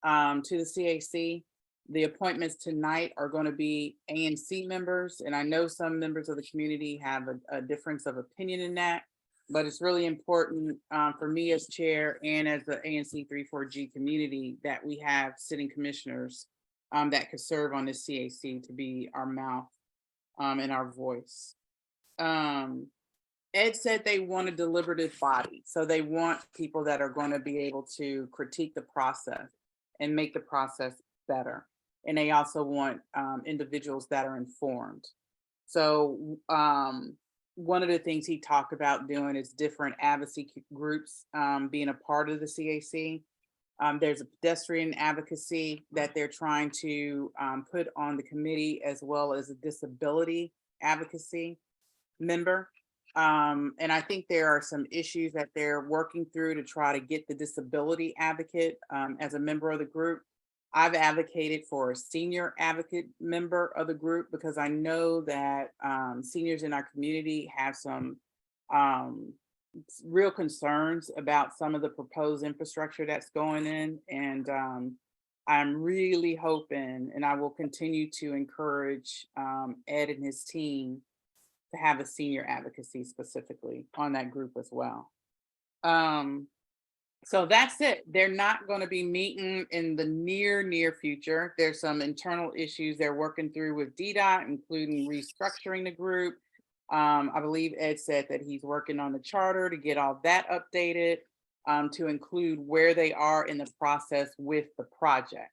A: to the CAC. The appointments tonight are going to be ANC members, and I know some members of the community have a difference of opinion in that, but it's really important for me as chair and as the ANC 34G community that we have sitting commissioners that could serve on this CAC to be our mouth and our voice. Ed said they want a deliberative body, so they want people that are going to be able to critique the process and make the process better. And they also want individuals that are informed. So one of the things he talked about doing is different advocacy groups being a part of the CAC. There's a pedestrian advocacy that they're trying to put on the committee, as well as a disability advocacy member. And I think there are some issues that they're working through to try to get the disability advocate as a member of the group. I've advocated for a senior advocate member of the group because I know that seniors in our community have some real concerns about some of the proposed infrastructure that's going in. And I'm really hoping, and I will continue to encourage Ed and his team to have a senior advocacy specifically on that group as well. So that's it. They're not going to be meeting in the near future. There's some internal issues they're working through with DDOT, including restructuring the group. I believe Ed said that he's working on the charter to get all that updated to include where they are in the process with the project.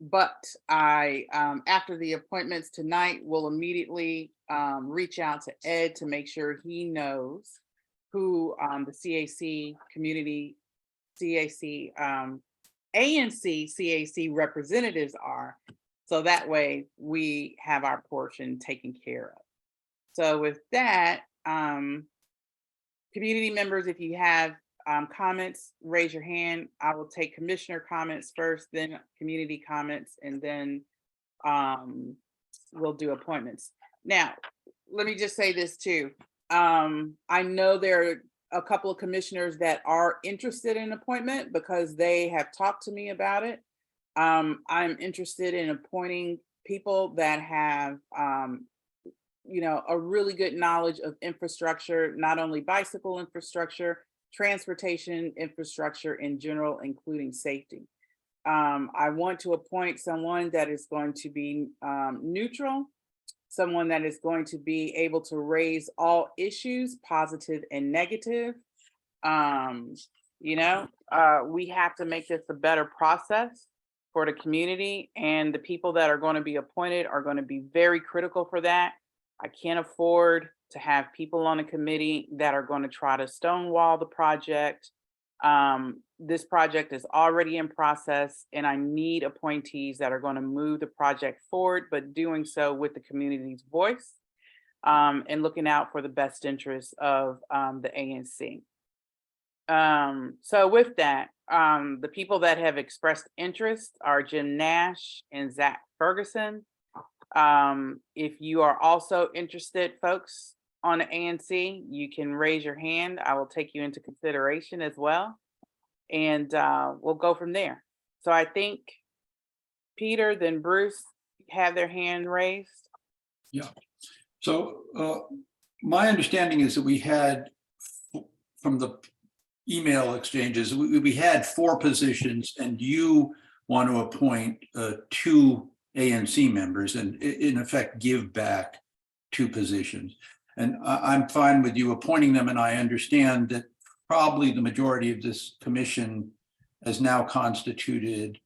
A: But I, after the appointments tonight, will immediately reach out to Ed to make sure he knows who the CAC community, CAC, ANC CAC representatives are. So that way we have our portion taken care of. So with that, community members, if you have comments, raise your hand. I will take commissioner comments first, then community comments, and then we'll do appointments. Now, let me just say this too. I know there are a couple of commissioners that are interested in appointment because they have talked to me about it. I'm interested in appointing people that have, a really good knowledge of infrastructure, not only bicycle infrastructure, transportation infrastructure in general, including safety. I want to appoint someone that is going to be neutral, someone that is going to be able to raise all issues, positive and negative. We have to make this a better process for the community, and the people that are going to be appointed are going to be very critical for that. I can't afford to have people on a committee that are going to try to stonewall the project. This project is already in process, and I need appointees that are going to move the project forward, but doing so with the community's voice, and looking out for the best interests of the ANC. So with that, the people that have expressed interest are Jim Nash and Zach Ferguson. If you are also interested, folks, on the ANC, you can raise your hand. I will take you into consideration as well. And we'll go from there. So I think Peter, then Bruce have their hand raised.
C: Yeah. So my understanding is that we had, from the email exchanges, we had 4 positions, and you want to appoint 2 ANC members and in effect give back 2 positions. And I'm fine with you appointing them, and I understand that probably the majority of this commission, as now constituted,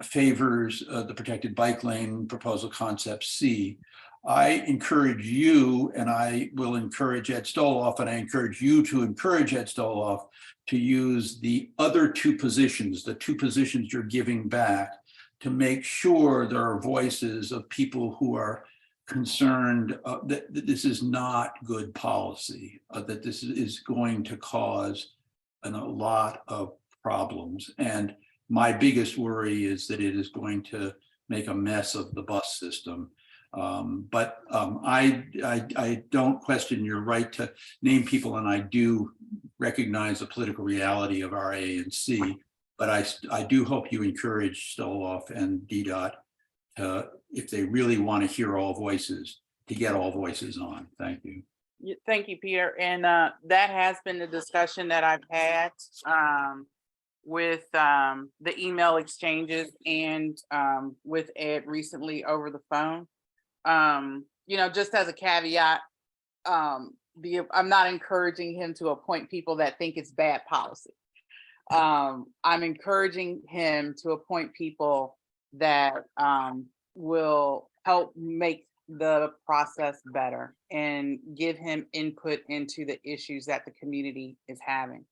C: favors the protected bike lane proposal concept C. I encourage you, and I will encourage Ed Stoloff, and I encourage you to encourage Ed Stoloff to use the other 2 positions, the 2 positions you're giving back, to make sure there are voices of people who are concerned that this is not good policy, that this is going to cause a lot of problems. And my biggest worry is that it is going to make a mess of the bus system. But I don't question your right to name people, and I do recognize the political reality of our ANC. But I do hope you encourage Stoloff and DDOT to, if they really want to hear all voices, to get all voices on. Thank you.
A: Thank you, Peter. And that has been the discussion that I've had with the email exchanges and with Ed recently over the phone. Just as a caveat, I'm not encouraging him to appoint people that think it's bad policy. I'm encouraging him to appoint people that will help make the process better and give him input into the issues that the community is having.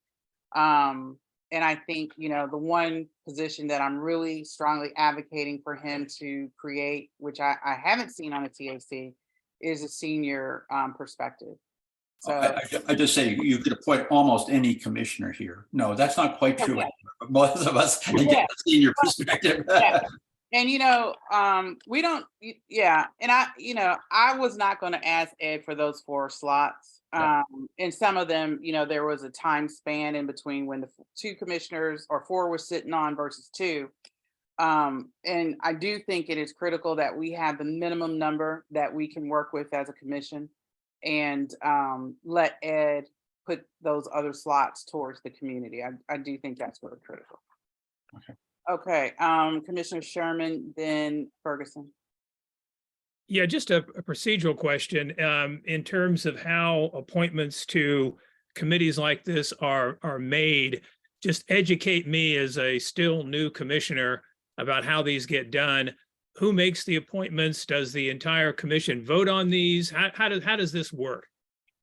A: And I think, the one position that I'm really strongly advocating for him to create, which I haven't seen on a TAC, is a senior perspective. So
C: I just say you could appoint almost any commissioner here. No, that's not quite true.
A: Okay.
C: Most of us get a senior perspective.
A: Yeah. And we don't, and I was not going to ask Ed for those 4 slots. And some of them, there was a time span in between when the 2 commissioners or 4 were sitting on versus 2. And I do think it is critical that we have the minimum number that we can work with as a commission, and let Ed put those other slots towards the community. I do think that's really critical. Okay, Commissioner Sherman, then Ferguson.
E: Yeah, just a procedural question. In terms of how appointments to committees like this are made, just educate me as a still new commissioner about how these get done. Who makes the appointments? Does the entire commission vote on these? How does this work?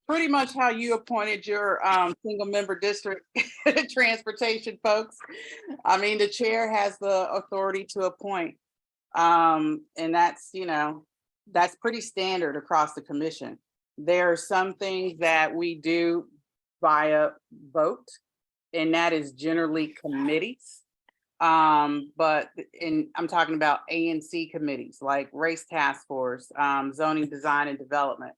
A: Pretty much how you appointed your single member district transportation folks. I mean, the chair has the authority to appoint. And that's pretty standard across the commission. There are some things that we do via vote, and that is generally committees. But I'm talking about ANC committees like Race Task Force, Zoning Design and Development.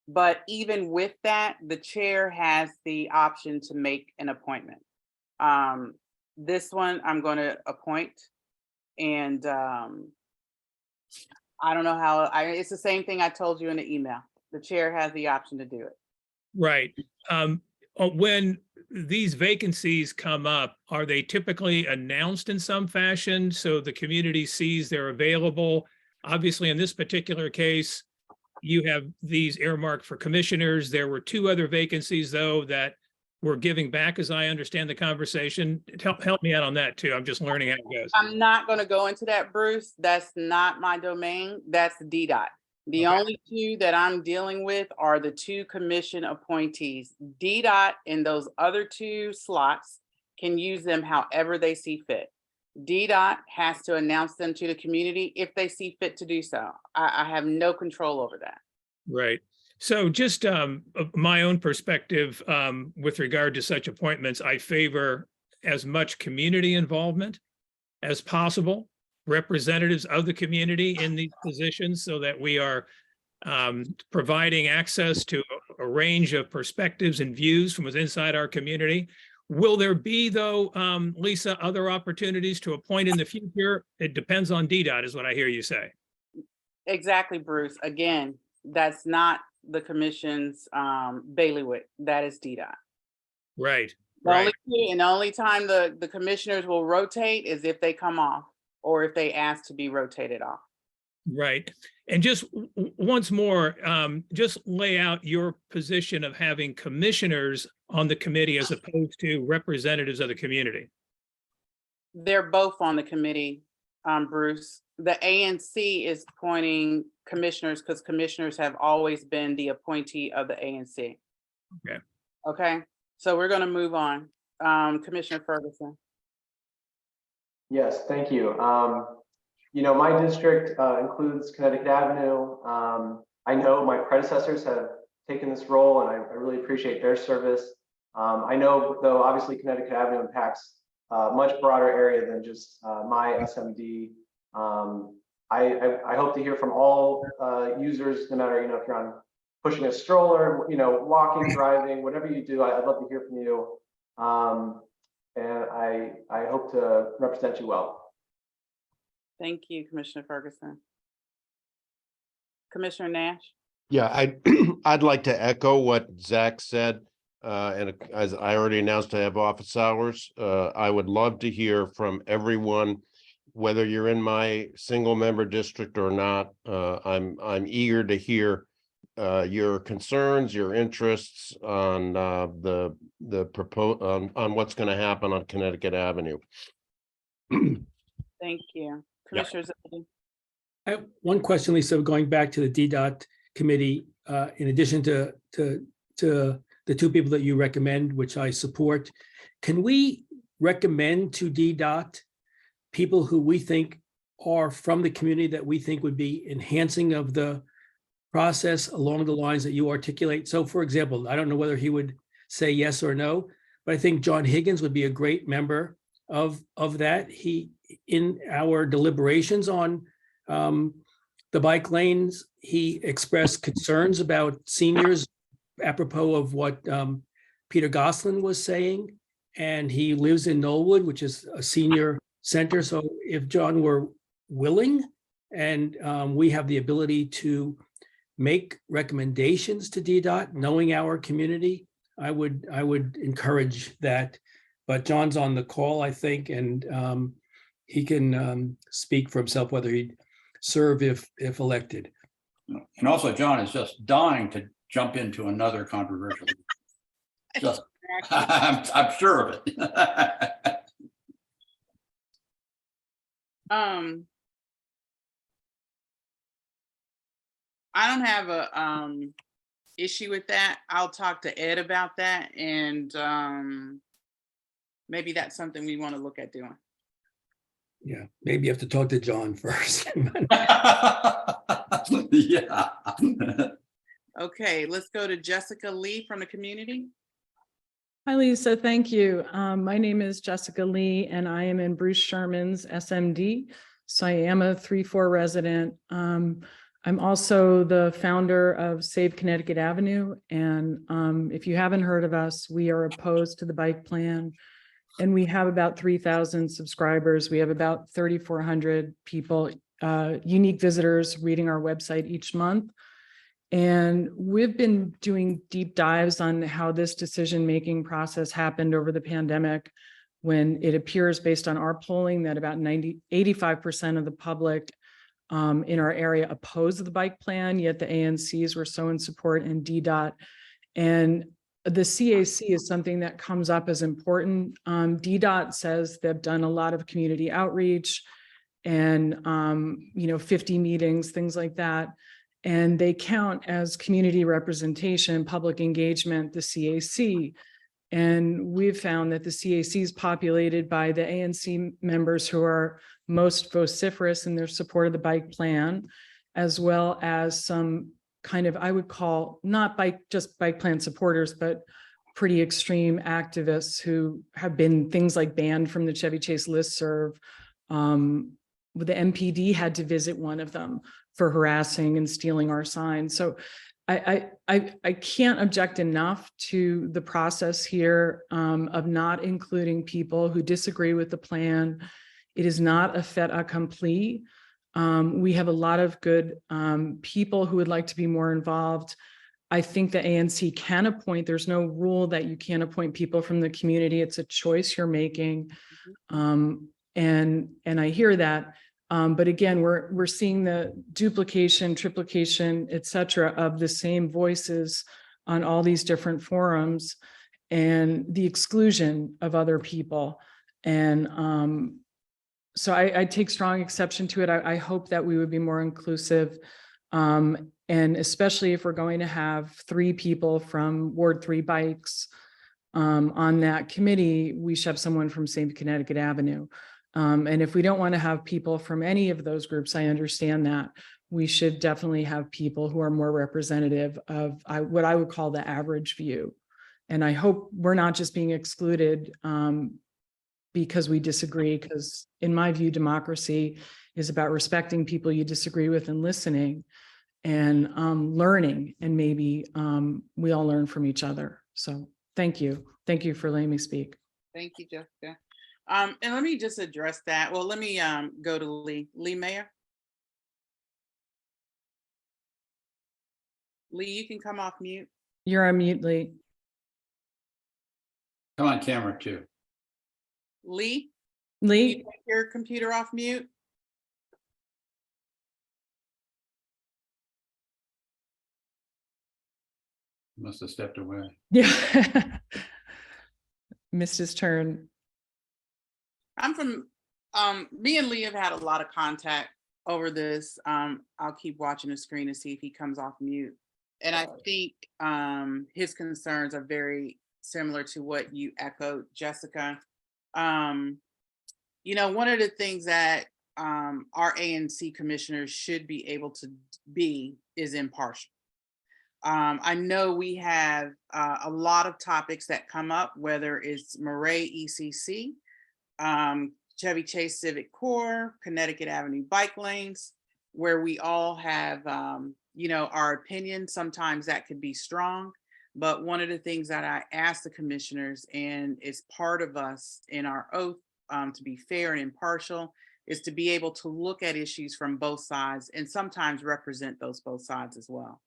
A: But even with that, the chair has the option to make an appointment. This one I'm going to appoint, and I don't know how, it's the same thing I told you in the email. The chair has the option to do it.
E: Right. When these vacancies come up, are they typically announced in some fashion so the community sees they're available? Obviously, in this particular case, you have these earmarked for commissioners. There were 2 other vacancies, though, that we're giving back, as I understand the conversation. Help me out on that, too. I'm just learning how it goes.
A: I'm not going to go into that, Bruce. That's not my domain. That's DDOT. The
E: Okay.
A: only 2 that I'm dealing with are the 2 commission appointees. DDOT and those other 2 slots can use them however they see fit. DDOT has to announce them to the community if they see fit to do so. I have no control over that.
E: Right. So just my own perspective with regard to such appointments, I favor as much community involvement as possible, representatives of the community in these positions, so that we are providing access to a range of perspectives and views from within inside our community. Will there be, though, Lisa, other opportunities to appoint in the future? It depends on DDOT, is what I hear you say.
A: Exactly, Bruce. Again, that's not the commission's bailiwick. That is DDOT.
E: Right.
A: The only time the commissioners will rotate is if they come off or if they ask to be rotated off.
E: Right. And just once more, just lay out your position of having commissioners on the committee as opposed to representatives of the community.
A: They're both on the committee, Bruce. The ANC is appointing commissioners because commissioners have always been the appointee of the ANC.
E: Okay.
A: Okay, so we're going to move on. Commissioner Ferguson.
B: Yes, thank you. You know, my district includes Connecticut Avenue. I know my predecessors have taken this role, and I really appreciate their service. I know, though, obviously Connecticut Avenue impacts a much broader area than just my SMD. I hope to hear from all users, no matter, you know, if you're on pushing a stroller, you know, walking, driving, whatever you do, I'd love to hear from you. And I hope to represent you well.
A: Thank you, Commissioner Ferguson. Commissioner Nash.
D: Yeah, I'd like to echo what Zach said. And as I already announced, I have office hours. I would love to hear from everyone, whether you're in my single member district or not. I'm eager to hear your concerns, your interests on on what's going to happen on Connecticut Avenue.
A: Thank you. Commissioner Zephyr.
H: I have one question, Lisa, going back to the DDOT committee, in addition to the 2 people that you recommend, which I support, can we recommend to DDOT people who we think are from the community that we think would be enhancing of the process along the lines that you articulate? So, for example, I don't know whether he would say yes or no, but I think John Higgins would be a great member of that. He, in our deliberations on the bike lanes, he expressed concerns about seniors apropos of what Peter Goslin was saying. And he lives in Knollwood, which is a senior center. So if John were willing and we have the ability to make recommendations to DDOT, knowing our community, I would encourage that. But John's on the call, I think, and he can speak for himself whether he'd serve if elected.
C: And also, John is just dying to jump into another controversial. Just, I'm sure of it.
A: I don't have a issue with that. I'll talk to Ed about that, and maybe that's something we want to look at doing.
H: Yeah, maybe you have to talk to John first.
C: Yeah.
A: Okay, let's go to Jessica Lee from the community.
M: Hi, Lisa. Thank you. My name is Jessica Lee, and I am in Bruce Sherman's SMD. So I am a 3-4 resident. I'm also the founder of Save Connecticut Avenue. And if you haven't heard of us, we are opposed to the bike plan. And we have about 3,000 subscribers. We have about 3,400 people, unique visitors reading our website each month. And we've been doing deep dives on how this decision-making process happened over the pandemic, when it appears based on our polling that about 85% of the public in our area opposed the bike plan, yet the ANCs were so in support, and DDOT. And the CAC is something that comes up as important. DDOT says they've done a lot of community outreach and 50 meetings, things like that. And they count as community representation, public engagement, the CAC. And we've found that the CAC is populated by the ANC members who are most vociferous in their support of the bike plan, as well as some kind of, I would call, not just bike plan supporters, but pretty extreme activists who have been things like banned from the Chevy Chase listserv. The MPD had to visit one of them for harassing and stealing our signs. So I can't object enough to the process here of not including people who disagree with the plan. It is not a fait accompli. We have a lot of good people who would like to be more involved. I think the ANC can appoint. There's no rule that you can't appoint people from the community. It's a choice you're making. And I hear that. But again, we're seeing the duplication, triplication, et cetera, of the same voices on all these different forums, and the exclusion of other people. And so I take strong exception to it. I hope that we would be more inclusive. And especially if we're going to have 3 people from Ward 3 bikes on that committee, we should have someone from Save Connecticut Avenue. And if we don't want to have people from any of those groups, I understand that. We should definitely have people who are more representative of what I would call the average view. And I hope we're not just being excluded because we disagree, because in my view, democracy is about respecting people you disagree with and listening and learning, and maybe we all learn from each other. So thank you. Thank you for letting me speak.
A: Thank you, Jessica. And let me just address that. Well, let me go to Lee. Lee Mayer. Lee, you can come off mute.
M: You're on mute, Lee.
C: Come on camera too.
A: Lee,
M: Lee,
A: can you take your computer off mute?
C: Must have stepped away.
M: yeah. Missed his turn.
A: I'm from, me and Lee have had a lot of contact over this. I'll keep watching the screen to see if he comes off mute. And I think his concerns are very similar to what you echoed, Jessica. One of the things that our ANC commissioners should be able to be is impartial. I know we have a lot of topics that come up, whether it's Maret ECC, Chevy Chase Civic Core, Connecticut Avenue bike lanes, where we all have, our opinion. Sometimes that could be strong, but one of the things that I ask the commissioners, and it's part of us in our oath to be fair and impartial, is to be able to look at issues from both sides and sometimes represent those both sides as well.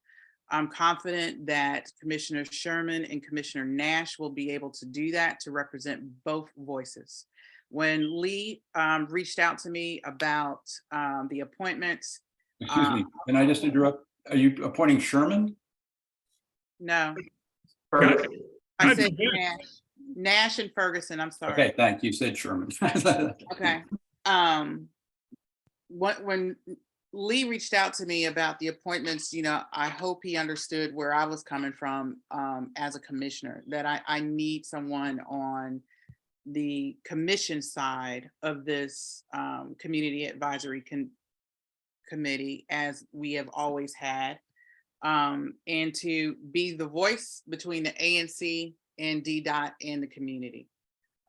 A: I'm confident that Commissioner Sherman and Commissioner Nash will be able to do that, to represent both voices. When Lee reached out to me about the appointments.
C: Excuse me, can I just interrupt? Are you appointing Sherman?
A: No,
E: God
A: I said
E: forbid.
A: Nash and Ferguson, I'm sorry.
C: Okay, thank you. You said Sherman.
A: Okay. When Lee reached out to me about the appointments, I hope he understood where I was coming from as a commissioner, that I need someone on the commission side of this Community Advisory Committee, as we have always had, and to be the voice between the ANC and DDOT and the community.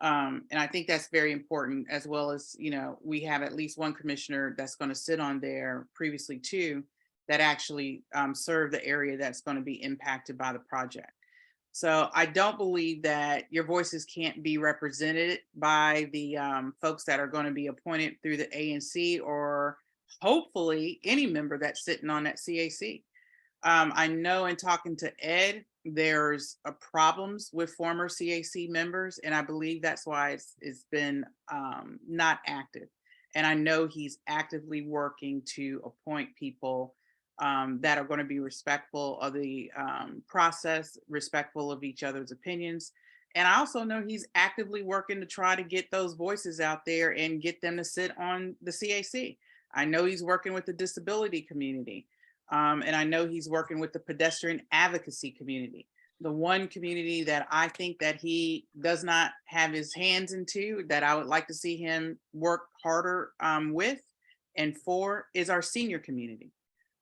A: And I think that's very important, as well as, we have at least one commissioner that's going to sit on there, previously too, that actually serve the area that's going to be impacted by the project. So I don't believe that your voices can't be represented by the folks that are going to be appointed through the ANC, or hopefully any member that's sitting on that CAC. I know in talking to Ed, there's problems with former CAC members, and I believe that's why it's been not active. And I know he's actively working to appoint people that are going to be respectful of the process, respectful of each other's opinions. And I also know he's actively working to try to get those voices out there and get them to sit on the CAC. I know he's working with the disability community. And I know he's working with the pedestrian advocacy community. The one community that I think that he does not have his hands into, that I would like to see him work harder with and for, is our senior community.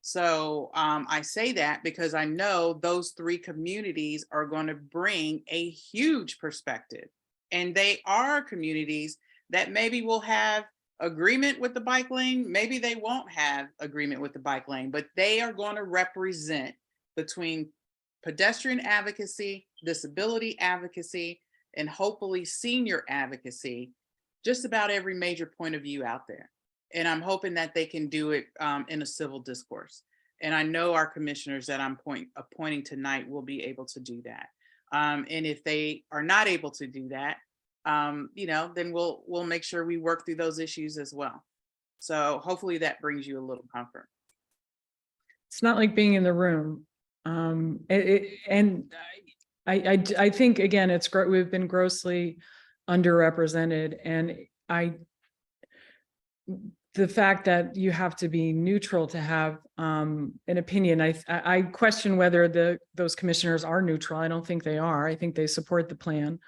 A: So I say that because I know those three communities are going to bring a huge perspective. And they are communities that maybe will have agreement with the bike lane, maybe they won't have agreement with the bike lane, but they are going to represent between pedestrian advocacy, disability advocacy, and hopefully senior advocacy, just about every major point of view out there. And I'm hoping that they can do it in a civil discourse. And I know our commissioners that I'm appointing tonight will be able to do that. And if they are not able to do that, then we'll make sure we work through those issues as well. So hopefully that brings you a little comfort.
M: It's not like being in the room. And I think, again, we've been grossly underrepresented, and the fact that you have to be neutral to have an opinion, I question whether those commissioners are neutral. I don't think they are. I think they support the plan.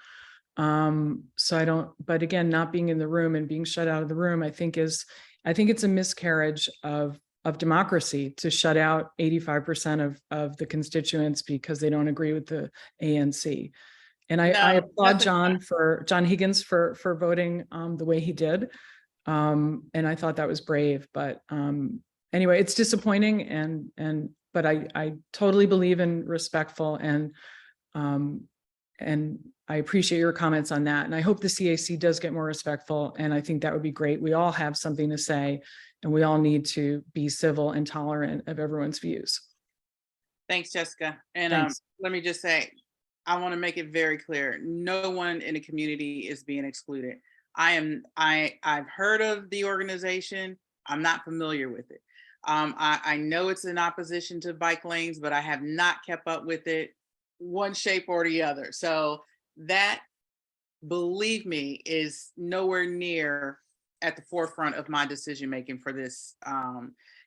M: But again, not being in the room and being shut out of the room, I think it's a miscarriage of democracy to shut out 85% of the constituents because they don't agree with the ANC. And I applaud John Higgins for voting the way he did. And I thought that was brave, but anyway, it's disappointing, but I totally believe in respectful, and I appreciate your comments on that. And I hope the CAC does get more respectful. And I think that would be great. We all have something to say, and we all need to be civil and tolerant of everyone's views.
A: Thanks, Jessica. And
M: Thanks.
A: Let me just say, I want to make it very clear. No one in the community is being excluded. I've heard of the organization. I'm not familiar with it. I know it's in opposition to bike lanes, but I have not kept up with it one shape or the other. So that, believe me, is nowhere near at the forefront of my decision making for this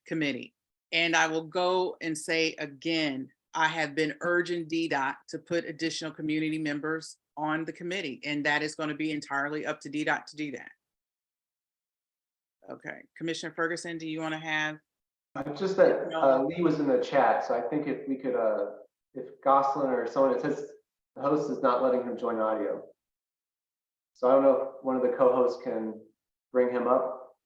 A: committee. And I will go and say again, I have been urging DDOT to put additional community members on the committee, and that is going to be entirely up to DDOT to do that. Okay, Commissioner Ferguson, do you want to have?
B: Just that Lee was in the chat, so I think if we could, if Goslin or someone, it says the host is not letting him join audio. So I don't know if one of the co-hosts can bring him up.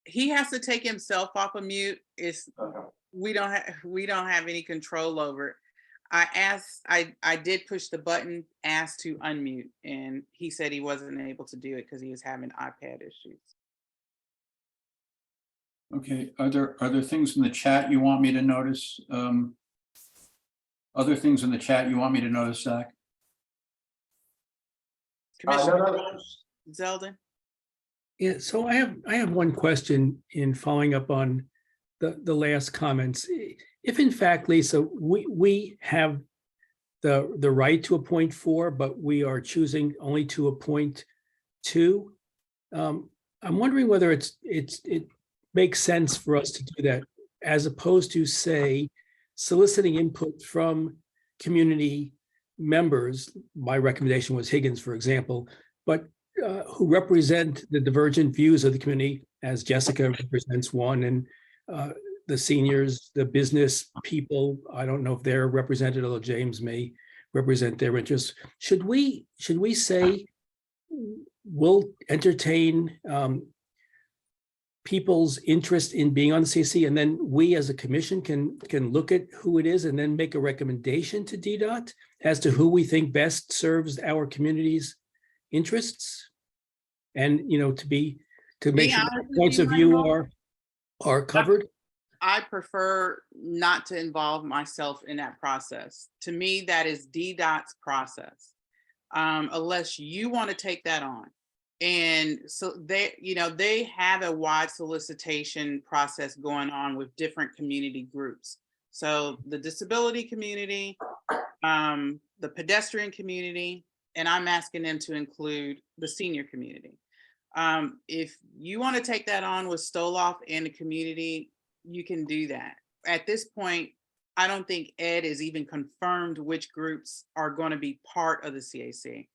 A: He has to take himself off of mute.
B: Okay.
A: We don't have any control over it. I did push the button, asked to unmute, and he said he wasn't able to do it because he was having iPad issues.
C: Okay, are there things in the chat you want me to notice? Other things in the chat you want me to notice, Zach?
A: Commissioner Zeldin?
H: Yeah, so I have one question in following up on the last comments. If in fact, Lisa, we have the right to appoint 4, but we are choosing only to appoint 2, I'm wondering whether it makes sense for us to do that, as opposed to, say, soliciting input from community members. My recommendation was Higgins, for example, but who represent the divergent views of the community, as Jessica represents one, and the seniors, the business people. I don't know if they're represented, although James may represent their interests. Should we say we'll entertain people's interest in being on the CAC, and then we as a commission can look at who it is and then make a recommendation to DDOT as to who we think best serves our community's interests. And, to make sure
A: honest with
H: points
A: you,
H: of view
A: Michael,
H: are covered.
A: I prefer not to involve myself in that process. To me, that is DDOT's process. Unless you want to take that on. And so they have a wide solicitation process going on with different community groups. So the disability community, the pedestrian community, and I'm asking them to include the senior community. If you want to take that on with Stoloff and the community, you can do that. At this point, I don't think Ed is even confirmed which groups are going to be part of the CAC.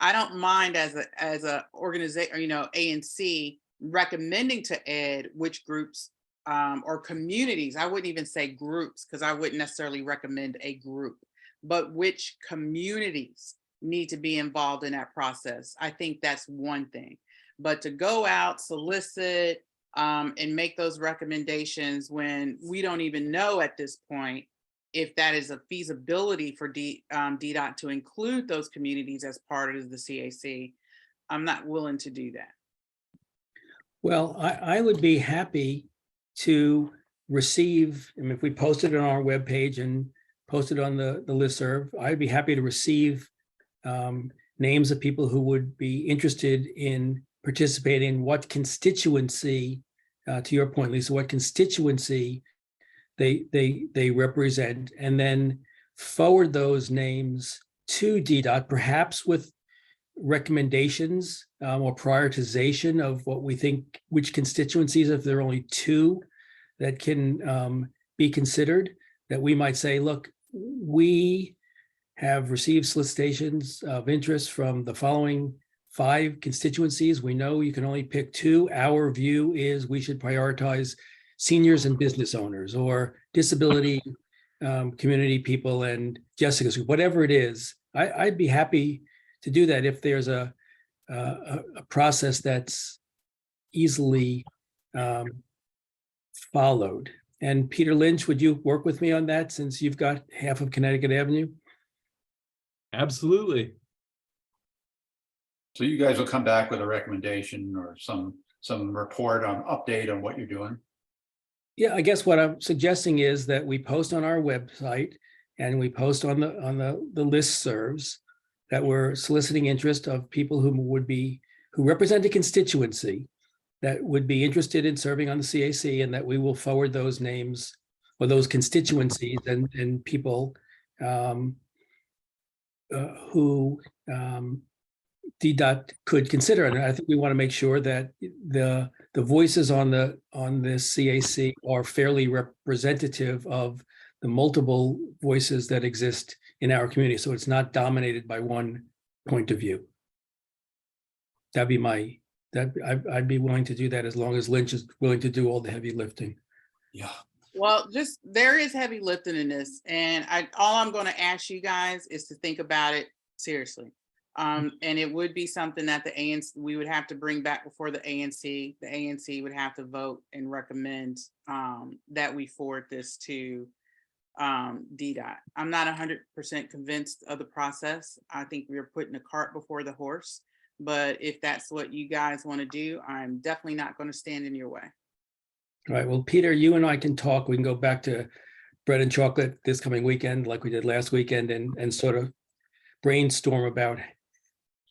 A: I don't mind as a organization, ANC recommending to Ed which groups or communities. I wouldn't even say groups because I wouldn't necessarily recommend a group, but which communities need to be involved in that process. I think that's one thing. But to go out, solicit, and make those recommendations when we don't even know at this point if that is a feasibility for DDOT to include those communities as part of the CAC, I'm not willing to do that.
H: Well, I would be happy to receive, if we post it on our webpage and post it on the listserv, I'd be happy to receive names of people who would be interested in participating, what constituency, to your point, Lisa, what constituency they represent, and then forward those names to DDOT, perhaps with recommendations or prioritization of what we think, which constituencies, if there are only two that can be considered, that we might say, look, we have received solicitations of interest from the following 5 constituencies. We know you can only pick 2. Our view is we should prioritize seniors and business owners, or disability community people and Jessica's, whatever it is. I'd be happy to do that if there's a process that's easily followed. And Peter Lynch, would you work with me on that since you've got half of Connecticut Avenue?
F: Absolutely.
C: So you guys will come back with a recommendation or some report on update on what you're doing?
H: Yeah, I guess what I'm suggesting is that we post on our website and we post on the listservs that we're soliciting interest of people who represent a constituency that would be interested in serving on the CAC, and that we will forward those names or those constituencies and people who DDOT could consider. And I think we want to make sure that the voices on this CAC are fairly representative of the multiple voices that exist in our community. So it's not dominated by one point of view. I'd be willing to do that as long as Lynch is willing to do all the heavy lifting.
C: Yeah.
A: Well, there is heavy lifting in this, and all I'm going to ask you guys is to think about it seriously. And it would be something that the ANC, we would have to bring back before the ANC. The ANC would have to vote and recommend that we forward this to DDOT. I'm not 100% convinced of the process. I think we're putting the cart before the horse. But if that's what you guys want to do, I'm definitely not going to stand in your way.
H: All right. Well, Peter, you and I can talk. We can go back to bread and chocolate this coming weekend, like we did last weekend, and sort of brainstorm about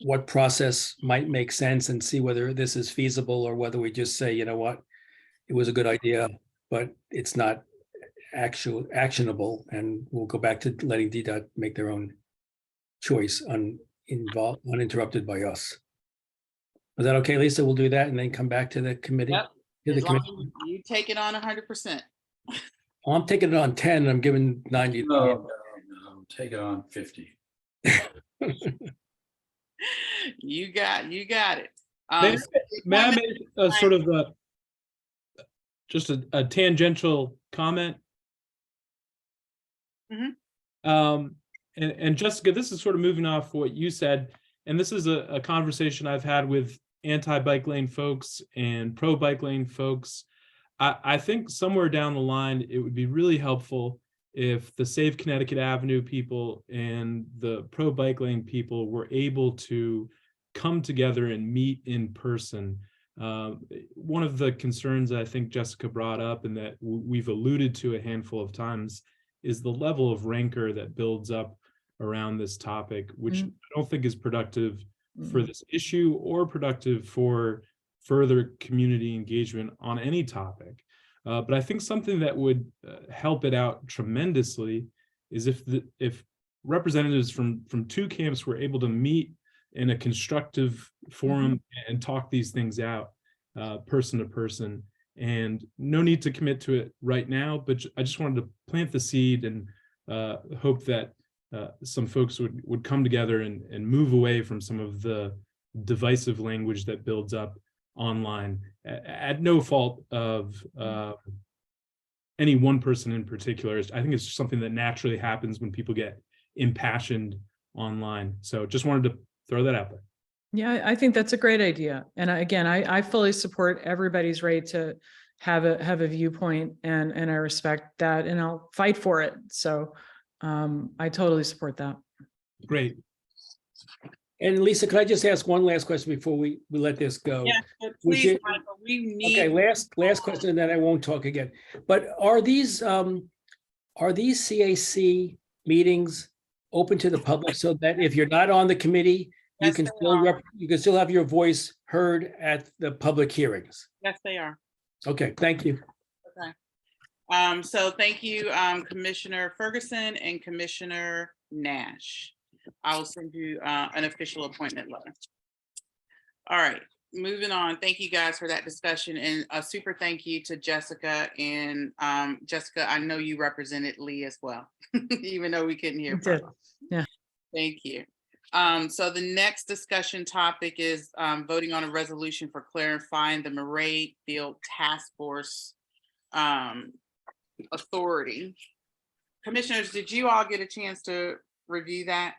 H: what process might make sense and see whether this is feasible or whether we just say, you know what, it was a good idea, but it's not actionable. And we'll go back to letting DDOT make their own choice uninterrupted by us. Is that okay, Lisa? We'll do that and then come back to the committee.
A: Yep.
H: To the
A: As long
H: committee.
A: as you take it on 100%.
H: Well, I'm taking it on 10. I'm giving 90.
C: No, take it on 50.
A: You got it.
F: May I make a sort of just a tangential comment? And Jessica, this is sort of moving off what you said, and this is a conversation I've had with anti-bike lane folks and pro-bike lane folks. I think somewhere down the line, it would be really helpful if the Save Connecticut Avenue people and the pro-bike lane people were able to come together and meet in person. One of the concerns I think Jessica brought up and that we've alluded to a handful of times is the level of rancor that builds up around this topic, which I don't think is productive for this issue or productive for further community engagement on any topic. But I think something that would help it out tremendously is if representatives from two camps were able to meet in a constructive forum and talk these things out person to person. And no need to commit to it right now, but I just wanted to plant the seed and hope that some folks would come together and move away from some of the divisive language that builds up online at no fault of any one person in particular. I think it's just something that naturally happens when people get impassioned online. So just wanted to throw that out there.
M: Yeah, I think that's a great idea. And again, I fully support everybody's right to have a viewpoint, and I respect that, and I'll fight for it. So I totally support that.
F: Great.
H: And Lisa, could I just ask one last question before we let this go?
A: Yeah, but
H: Which
A: please,
H: is-
A: Michael, we need.
H: Okay, last question, and then I won't talk again. But are these CAC meetings open to the public so that if you're not on the committee, you
A: Yes,
H: can
A: they
H: still
A: are.
H: you can still have your voice heard at the public hearings?
A: Yes, they are.
H: Okay, thank you.
A: Okay. So thank you, Commissioner Ferguson and Commissioner Nash. I will send you an official appointment letter. All right, moving on. Thank you guys for that discussion, and a super thank you to Jessica. And Jessica, I know you represented Lee as well, even though we couldn't hear from her.
M: Yeah.
A: Thank you. So the next discussion topic is voting on a resolution for clarifying the Maret Field Task Force authority. Commissioners, did you all get a chance to review that?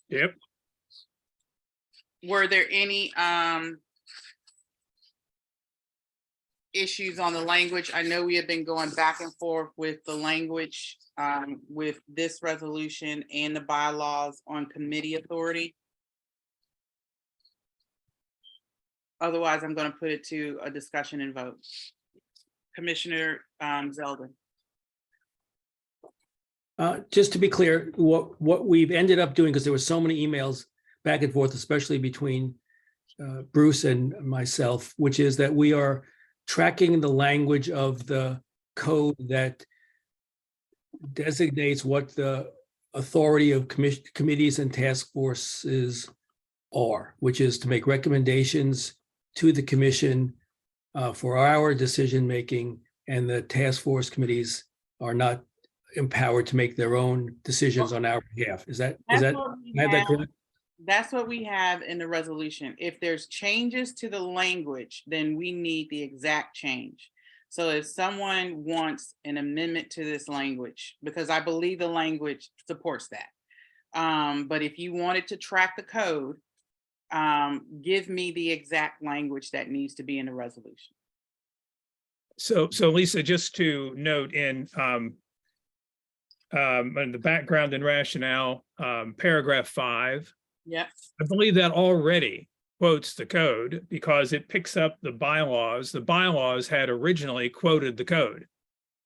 E: Yep.
A: Were there any issues on the language? I know we have been going back and forth with the language with this resolution and the bylaws on committee authority. Otherwise, I'm going to put it to a discussion and vote. Commissioner Zeldin.
H: Just to be clear, what we've ended up doing, because there were so many emails back and forth, especially between Bruce and myself, which is that we are tracking the language of the code that designates what the authority of committees and task forces are, which is to make recommendations to the commission for our decision-making, and the task force committees are not empowered to make their own decisions on our behalf. Is that I have that correct?
A: That's what we have in the resolution. If there's changes to the language, then we need the exact change. So if someone wants an amendment to this language, because I believe the language supports that. But if you wanted to track the code, give me the exact language that needs to be in the resolution.
E: So Lisa, just to note in the background and rationale, paragraph 5.
A: Yep.
E: I believe that already quotes the code because it picks up the bylaws. The bylaws had originally quoted the code.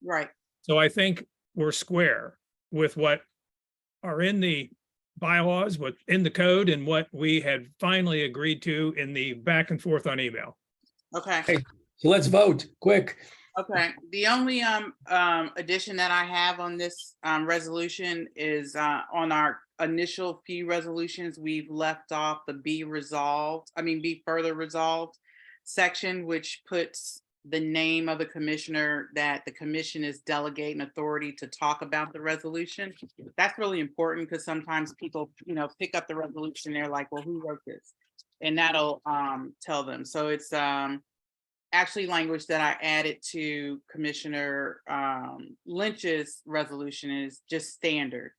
A: Right.
E: So I think we're square with what are in the bylaws, what's in the code, and what we had finally agreed to in the back and forth on email.
A: Okay.
H: Hey, so let's vote quick.
A: Okay, the only addition that I have on this resolution is on our initial few resolutions, we've left off the be further resolved section, which puts the name of the commissioner that the commission is delegating authority to talk about the resolution. That's really important because sometimes people, pick up the resolution, they're like, well, who wrote this? And that'll tell them. So it's actually language that I added to Commissioner Lynch's resolution is just standard.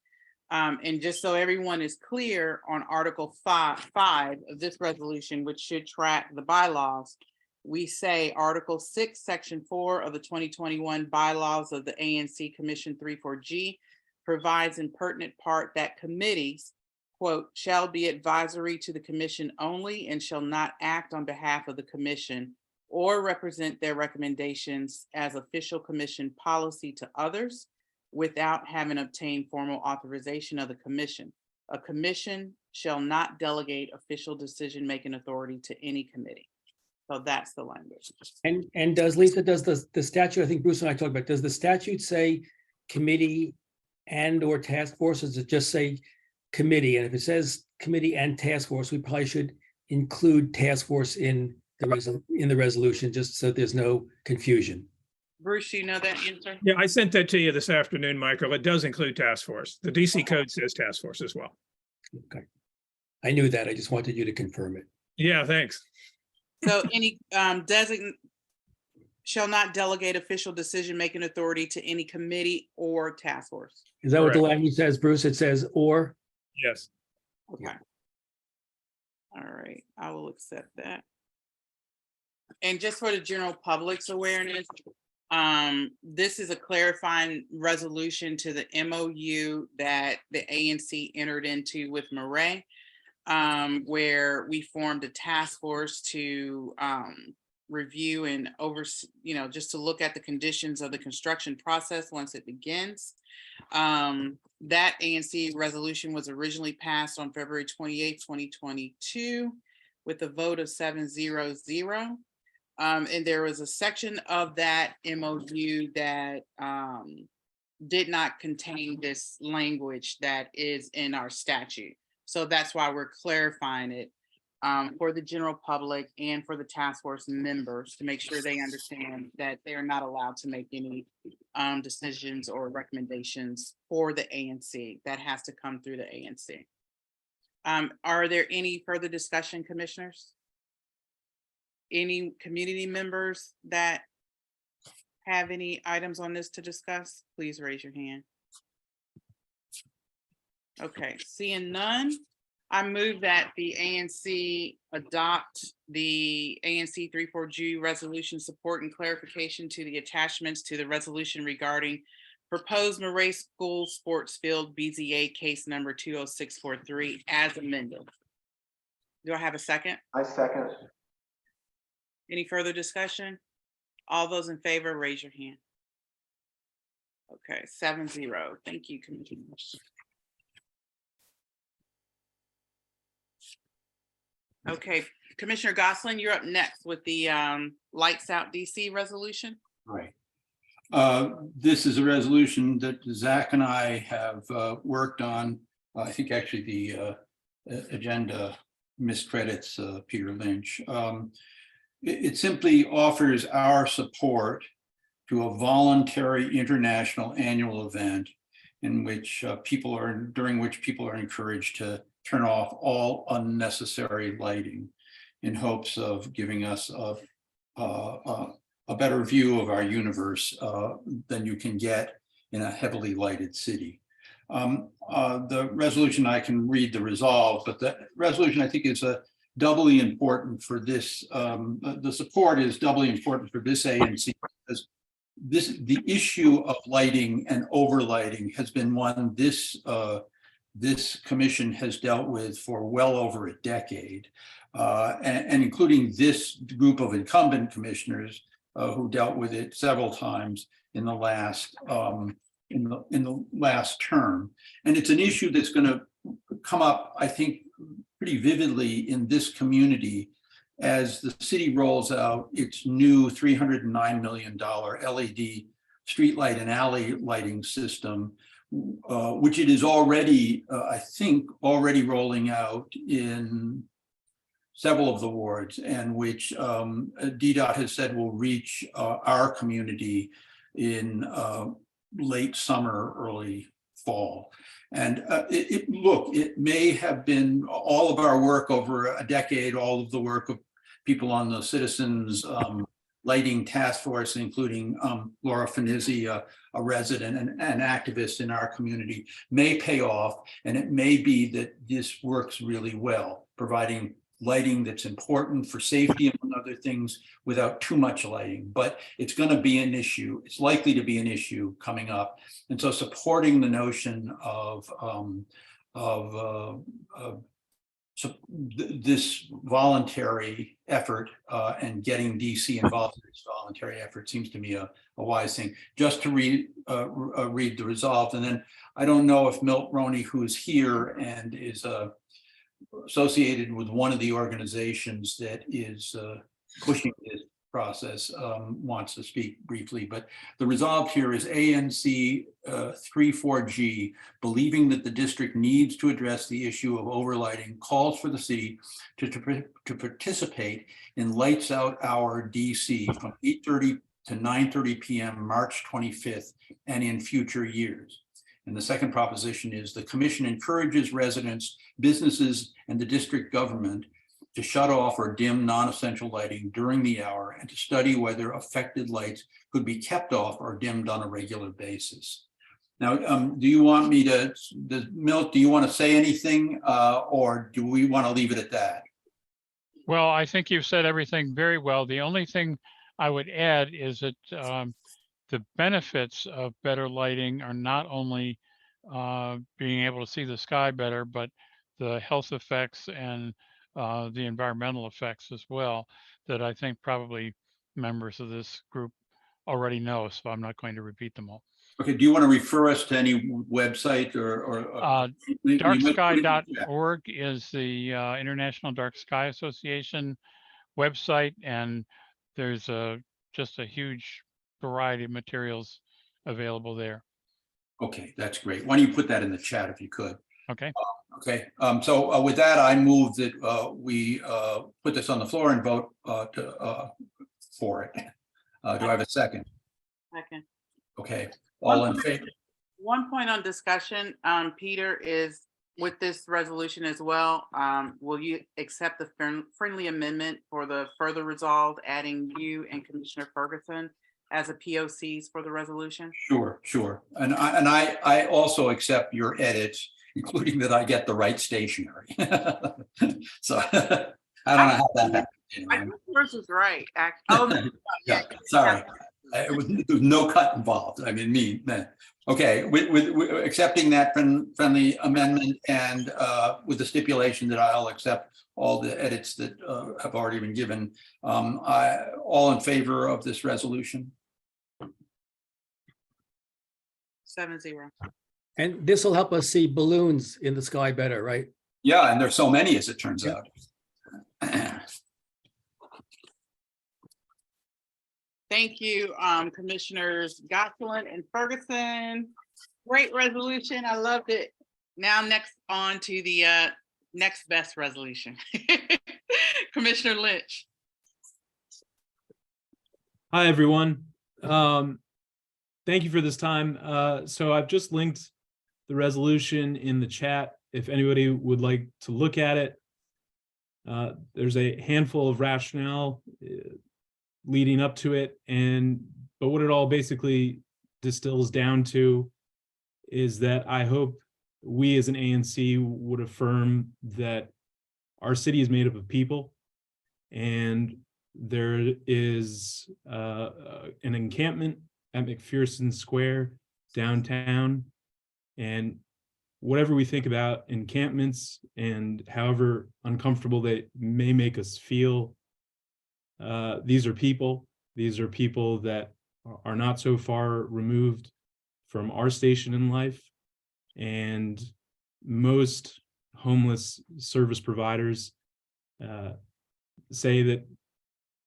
A: And just so everyone is clear on Article 5 of this resolution, which should track the bylaws, we say Article 6, Section 4 of the 2021 bylaws of the ANC Commission 34G provides in pertinent part that committees, quote, shall be advisory to the commission only and shall not act on behalf of the commission or represent their recommendations as official commission policy to others without having obtained formal authorization of the commission. A commission shall not delegate official decision-making authority to any committee. So that's the language.
H: And does Lisa, does the statute, I think Bruce and I talked about, does the statute say committee and or task force, or does it just say committee? And if it says committee and task force, we probably should include task force in the resolution, just so there's no confusion.
A: Bruce, you know that answer?
E: Yeah, I sent that to you this afternoon, Michael. It does include task force. The DC code says task force as well.
H: Okay. I knew that. I just wanted you to confirm it.
E: Yeah, thanks.
A: So any shall not delegate official decision-making authority to any committee or task force.
H: Is that what the
E: Correct.
H: language says, Bruce? It says or?
E: Yes.
A: Okay. All right, I will accept that. And just for the general public's awareness, this is a clarifying resolution to the MOU that the ANC entered into with Maret, where we formed a task force to review and oversee, just to look at the conditions of the construction process once it begins. That ANC resolution was originally passed on February 28, 2022 with a vote of 7-0-0. And there was a section of that MOU that did not contain this language that is in our statute. So that's why we're clarifying it for the general public and for the task force members to make sure they understand that they are not allowed to make any decisions or recommendations for the ANC. That has to come through the ANC. Are there any further discussion, commissioners? Any community members that have any items on this to discuss? Please raise your hand. Okay, seeing none, I move that the ANC adopt the ANC 34G resolution support and clarification to the attachments to the resolution regarding proposed Maret School Sports Field BZA case number 20643 as amended. Do I have a second?
B: I second.
A: Any further discussion? All those in favor, raise your hand. Okay, 7-0. Thank you, commissioners. Okay, Commissioner Gosselin, you're up next with the Lights Out DC resolution.
C: Right. This is a resolution that Zach and I have worked on. I think actually the agenda miscredits Peter Lynch. It simply offers our support to a voluntary international annual event in which during which people are encouraged to turn off all unnecessary lighting in hopes of giving us a better view of our universe than you can get in a heavily lighted city. The resolution, I can read the resolve, but the resolution I think is doubly important for this. The support is doubly important for this ANC because the issue of lighting and overlighting has been one this commission has dealt with for well over a decade, and including this group of incumbent commissioners who dealt with it several times in the last term. And it's an issue that's going to come up, I think, pretty vividly in this community as the city rolls out its new $309 million LED streetlight and alley lighting system, which it is already, I think, already rolling out in several of the wards, and which DDOT has said will reach our community in late summer, early fall. And it may have been all of our work over a decade, all of the work of people on the citizens lighting task force, including Laura Finizzi, a resident and activist in our community, may pay off. And it may be that this works really well, providing lighting that's important for safety, among other things, without too much lighting. But it's going to be an issue. It's likely to be an issue coming up. And so supporting the notion of this voluntary effort and getting DC involved in this voluntary effort seems to me a wise thing. Just to read the resolved, and then I don't know if Milt Roney, who's here and is associated with one of the organizations that is pushing this process, wants to speak briefly. But the resolve here is ANC 34G, believing that the district needs to address the issue of overlighting, calls for the city to participate in Lights Out Hour DC from 8:30 to 9:30 p.m. March 25th and in future years. And the second proposition is the commission encourages residents, businesses, and the district government to shut off or dim non-essential lighting during the hour and to study whether affected lights could be kept off or dimmed on a regular basis. Now, do you want me to, Milt, do you want to say anything or do we want to leave it at that?
N: Well, I think you've said everything very well. The only thing I would add is that the benefits of better lighting are not only being able to see the sky better, but the health effects and the environmental effects as well, that I think probably members of this group already know, so I'm not going to repeat them all.
C: Okay, do you want to refer us to any website or
N: Darksky.org is the International Dark Sky Association website, and there's just a huge variety of materials available there.
C: Okay, that's great. Why don't you put that in the chat if you could?
N: Okay.
C: Okay, so with that, I move that we put this on the floor and vote for it. Do I have a second?
A: Second.
C: Okay, all in favor?
A: One point on discussion, Peter, is with this resolution as well, will you accept the friendly amendment for the further resolved, adding you and Commissioner Ferguson as a POCs for the resolution?
C: Sure. And I also accept your edits, including that I get the right stationery. So I don't know how that happened.
A: I think yours was right. Oh,
C: yeah, sorry. There was no cut involved. I mean, man. Okay, with accepting that friendly amendment and with the stipulation that I'll accept all the edits that have already been given. All in favor of this resolution?
A: 7-0.
H: And this will help us see balloons in the sky better, right?
C: Yeah, and there's so many, as it turns out.
A: Thank you, Commissioners Gosselin and Ferguson. Great resolution. I loved it. Now next on to the next best resolution. Commissioner Lynch.
F: Hi, everyone. Thank you for this time. So I've just linked the resolution in the chat if anybody would like to look at it. There's a handful of rationale leading up to it, but what it all basically distills down to is that I hope we as an ANC would affirm that our city is made up of people, and there is an encampment at McPhearson Square downtown, and whatever we think about encampments and however uncomfortable they may make us feel, these are people that are not so far removed from our station in life, and most homeless service providers say that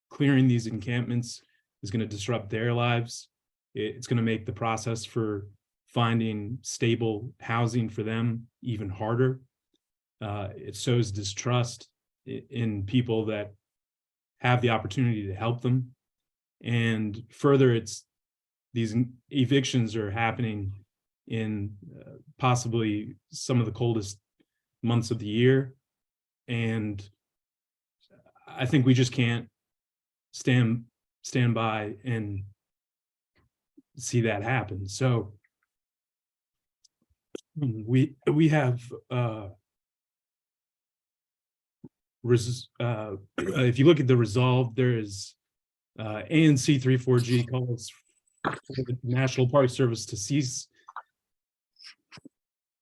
F: clearing these encampments is going to disrupt their lives. It's going to make the process for finding stable housing for them even harder. It sows distrust in people that have the opportunity to help them. And further, these evictions are happening in possibly some of the coldest months of the year. And I think we just can't stand stand by and see that happen. So we have if you look at the resolve, there is ANC 34G calls for the National Park Service to cease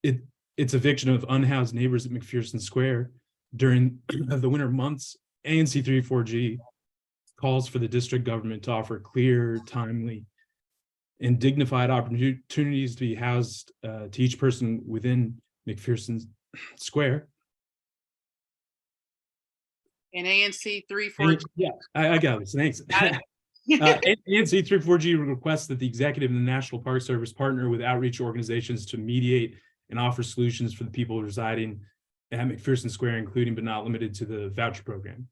F: its eviction of unhoused neighbors at McPhearson Square during the winter months. ANC 34G calls for the district government to offer clear, timely, and dignified opportunities to be housed to each person within McPhearson Square.
A: And ANC 34G.
F: Yeah, I got it. Thanks. ANC 34G requests that the executive and the National Park Service partner with outreach organizations to mediate and offer solutions for the people residing at McPhearson Square, including but not limited to the voucher program.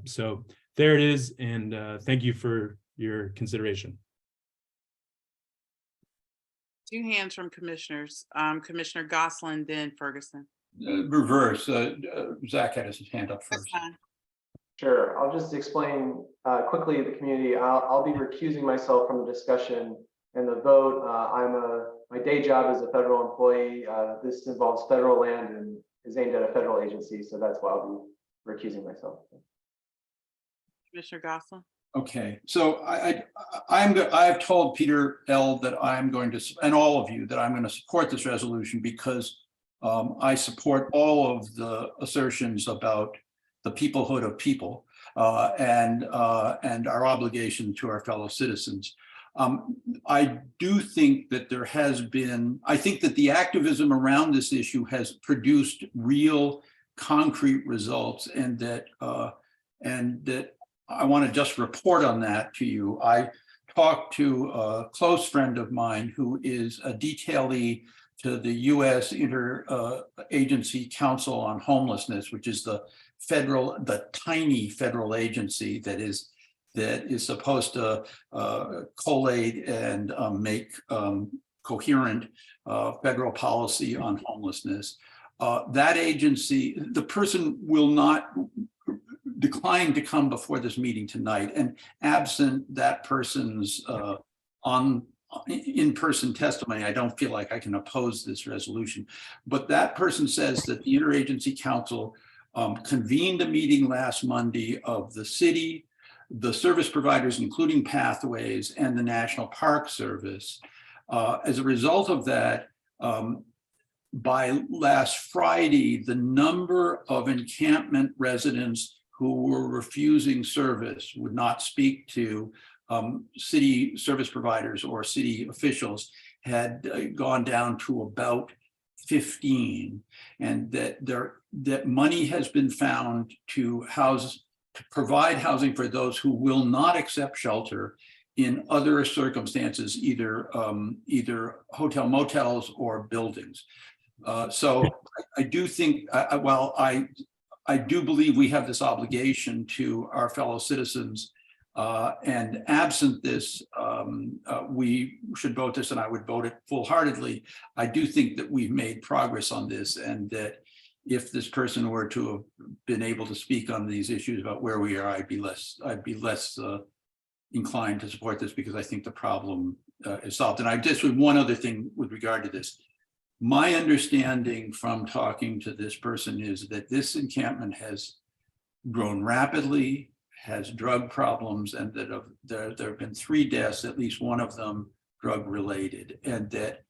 F: So there it is, and thank you for your consideration.
A: Two hands from commissioners. Commissioner Gosselin, then Ferguson.
C: Reverse. Zach had his hand up
A: That's
C: first.
A: fine.
B: Sure, I'll just explain quickly to the community. I'll be recusing myself from the discussion and the vote. My day job is a federal employee. This involves federal land and is aimed at a federal agency, so that's why I'll be recusing myself.
A: Commissioner Gosselin.
C: Okay, so I've told Peter L. that I'm going to, and all of you, that I'm going to support this resolution because I support all of the assertions about the peoplehood of people and our obligation to our fellow citizens. I do think that there has been, I think that the activism around this issue has produced real concrete results, and that I want to just report on that to you. I talked to a close friend of mine who is a detailee to the U.S. Interagency Council on Homelessness, which is the tiny federal agency that is supposed to collate and make coherent federal policy on homelessness. That agency, the person will not decline to come before this meeting tonight, and absent that person's in-person testimony, I don't feel like I can oppose this resolution. But that person says that the Interagency Council convened a meeting last Monday of the city, the service providers, including Pathways, and the National Park Service. As a result of that, by last Friday, the number of encampment residents who were refusing service, would not speak to city service providers or city officials, had gone down to about 15, and that money has been found to provide housing for those who will not accept shelter in other circumstances, either hotel motels or buildings. So I do think, I do believe we have this obligation to our fellow citizens, and absent this, we should vote this, and I would vote it full-heartedly. I do think that we've made progress on this, and that if this person were to have been able to speak on these issues about where we are, I'd be less inclined to support this, because I think the problem is solved. And I just, with one other thing with regard to this, my understanding from talking to this person is that this encampment has grown rapidly, has drug problems, and that there have been 3 deaths, at least one of them drug related, and that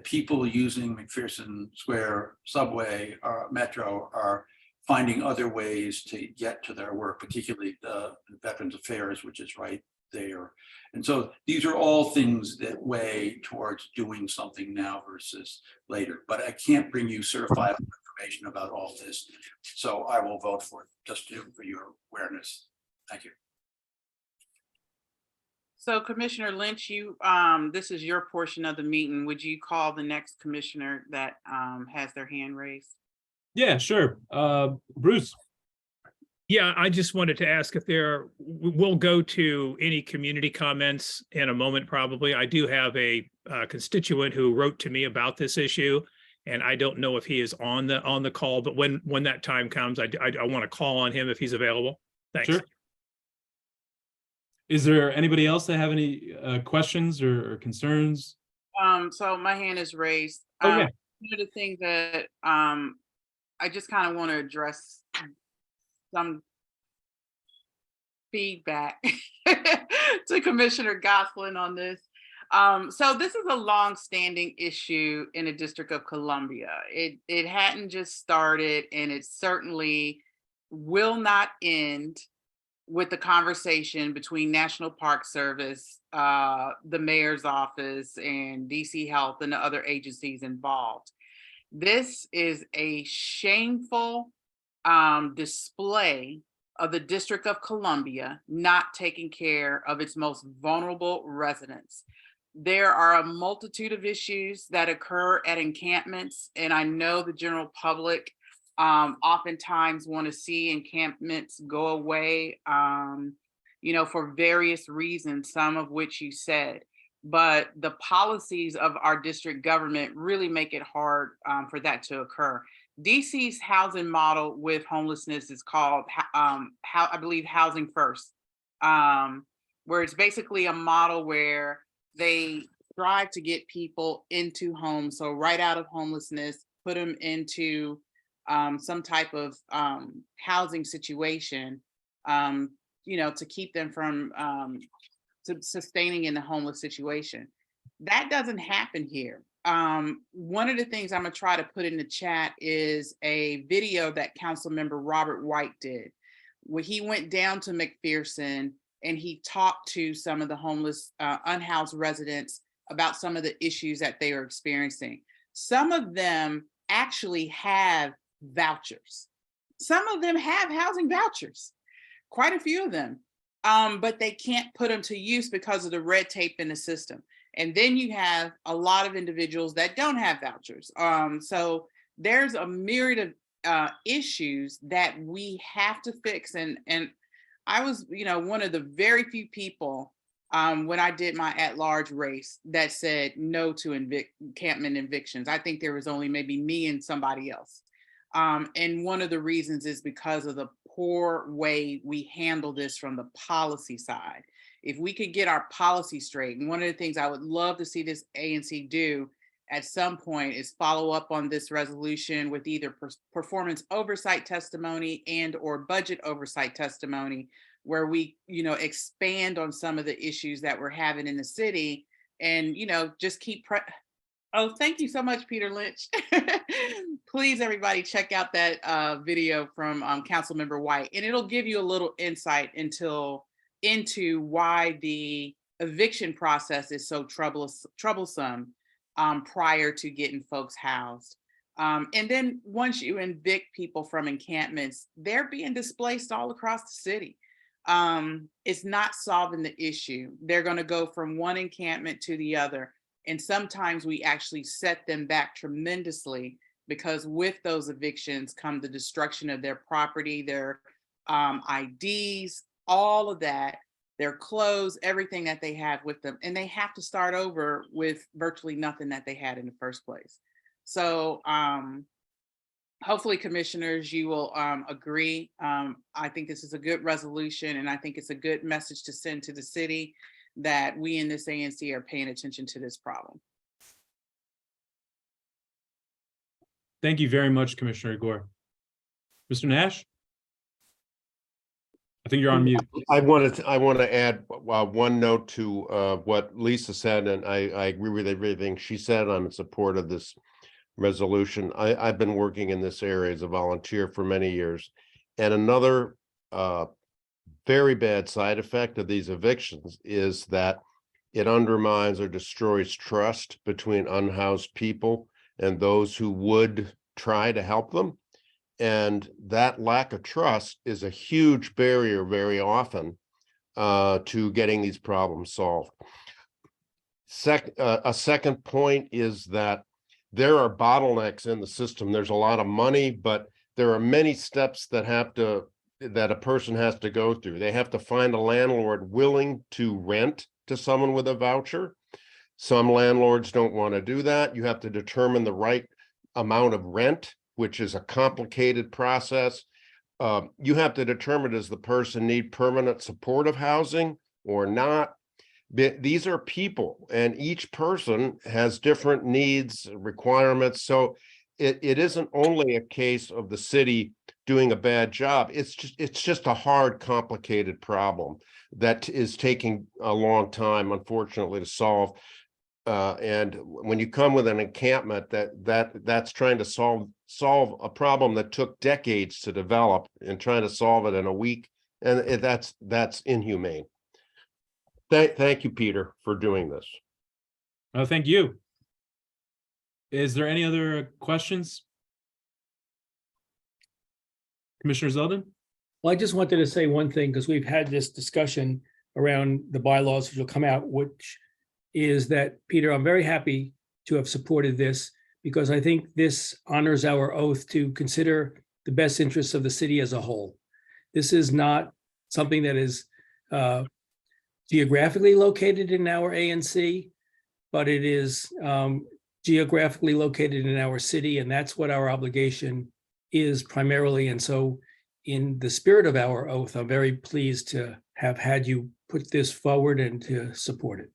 C: people using McPhearson Square subway or metro are finding other ways to get to their work, particularly the Veterans Affairs, which is right there. And so these are all things that weigh towards doing something now versus later. But I can't bring you certifiable information about all this, so I will vote for it, just for your awareness. Thank you.
A: So Commissioner Lynch, this is your portion of the meeting. Would you call the next commissioner that has their hand raised?
F: Yeah, sure. Bruce.
E: Yeah, I just wanted to ask if we'll go to any community comments in a moment, probably. I do have a constituent who wrote to me about this issue, and I don't know if he is on the call, but when that time comes, I want to call on him if he's available. Thanks.
F: Sure. Is there anybody else that have any questions or concerns?
A: So my hand is raised.
F: Oh, yeah.
A: One of the things that I just kind of want to address some feedback to Commissioner Gosselin on this. So this is a long-standing issue in the District of Columbia. It hadn't just started, and it certainly will not end with the conversation between National Park Service, the mayor's office, and DC Health and the other agencies involved. This is a shameful display of the District of Columbia not taking care of its most vulnerable residents. There are a multitude of issues that occur at encampments, and I know the general public oftentimes want to see encampments go away, for various reasons, some of which you said. But the policies of our district government really make it hard for that to occur. DC's housing model with homelessness is called, I believe, Housing First, where it's basically a model where they strive to get people into homes. So right out of homelessness, put them into some type of housing situation, to keep them from sustaining in the homeless situation. That doesn't happen here. One of the things I'm gonna try to put in the chat is a video that Councilmember Robert White did, where he went down to McPhearson and he talked to some of the homeless, unhoused residents about some of the issues that they are experiencing. Some of them actually have vouchers. Some of them have housing vouchers, quite a few of them, but they can't put them to use because of the red tape in the system. And then you have a lot of individuals that don't have vouchers. So there's a myriad of issues that we have to fix. And I was, one of the very few people when I did my at-large race that said no to encampment evictions. I think there was only maybe me and somebody else. And one of the reasons is because of the poor way we handle this from the policy side. If we could get our policy straight, and one of the things I would love to see this ANC do at some point is follow up on this resolution with either performance oversight testimony and or budget oversight testimony, where we, expand on some of the issues that we're having in the city and, just keep Oh, thank you so much, Peter Lynch. Please, everybody, check out that video from Councilmember White, and it'll give you a little insight into why the eviction process is so troublesome prior to getting folks housed. And then once you evict people from encampments, they're being displaced all across the city. It's not solving the issue. They're going to go from one encampment to the other. And sometimes we actually set them back tremendously because with those evictions come the destruction of their property, their IDs, all of that, their clothes, everything that they have with them. And they have to start over with virtually nothing that they had in the first place. So hopefully, commissioners, you will agree. I think this is a good resolution, and I think it's a good message to send to the city that we in this ANC are paying attention to this problem.
F: Thank you very much, Commissioner Gore. Mr. Nash? I think you're on mute.
D: I want to add one note to what Lisa said, and I agree with everything she said. I'm in support of this resolution. I've been working in this area as a volunteer for many years, and another very bad side effect of these evictions is that it undermines or destroys trust between unhoused people and those who would try to help them. And that lack of trust is a huge barrier very often to getting these problems solved. A second point is that there are bottlenecks in the system. There's a lot of money, but there are many steps that a person has to go through. They have to find a landlord willing to rent to someone with a voucher. Some landlords don't want to do that. You have to determine the right amount of rent, which is a complicated process. You have to determine, does the person need permanent supportive housing or not. These are people, and each person has different needs, requirements. So it isn't only a case of the city doing a bad job. It's just a hard, complicated problem that is taking a long time, unfortunately, to solve. And when you come with an encampment that's trying to solve a problem that took decades to develop and trying to solve it in a week, and that's inhumane. Thank you, Peter, for doing this.
F: Oh, thank you. Is there any other questions? Commissioner Zeldin?
H: Well, I just wanted to say one thing, because we've had this discussion around the bylaws which will come out, which is that, Peter, I'm very happy to have supported this, because I think this honors our oath to consider the best interests of the city as a whole. This is not something that is geographically located in our ANC, but it is geographically located in our city, and that's what our obligation is primarily. And so in the spirit of our oath, I'm very pleased to have had you put this forward and to support it.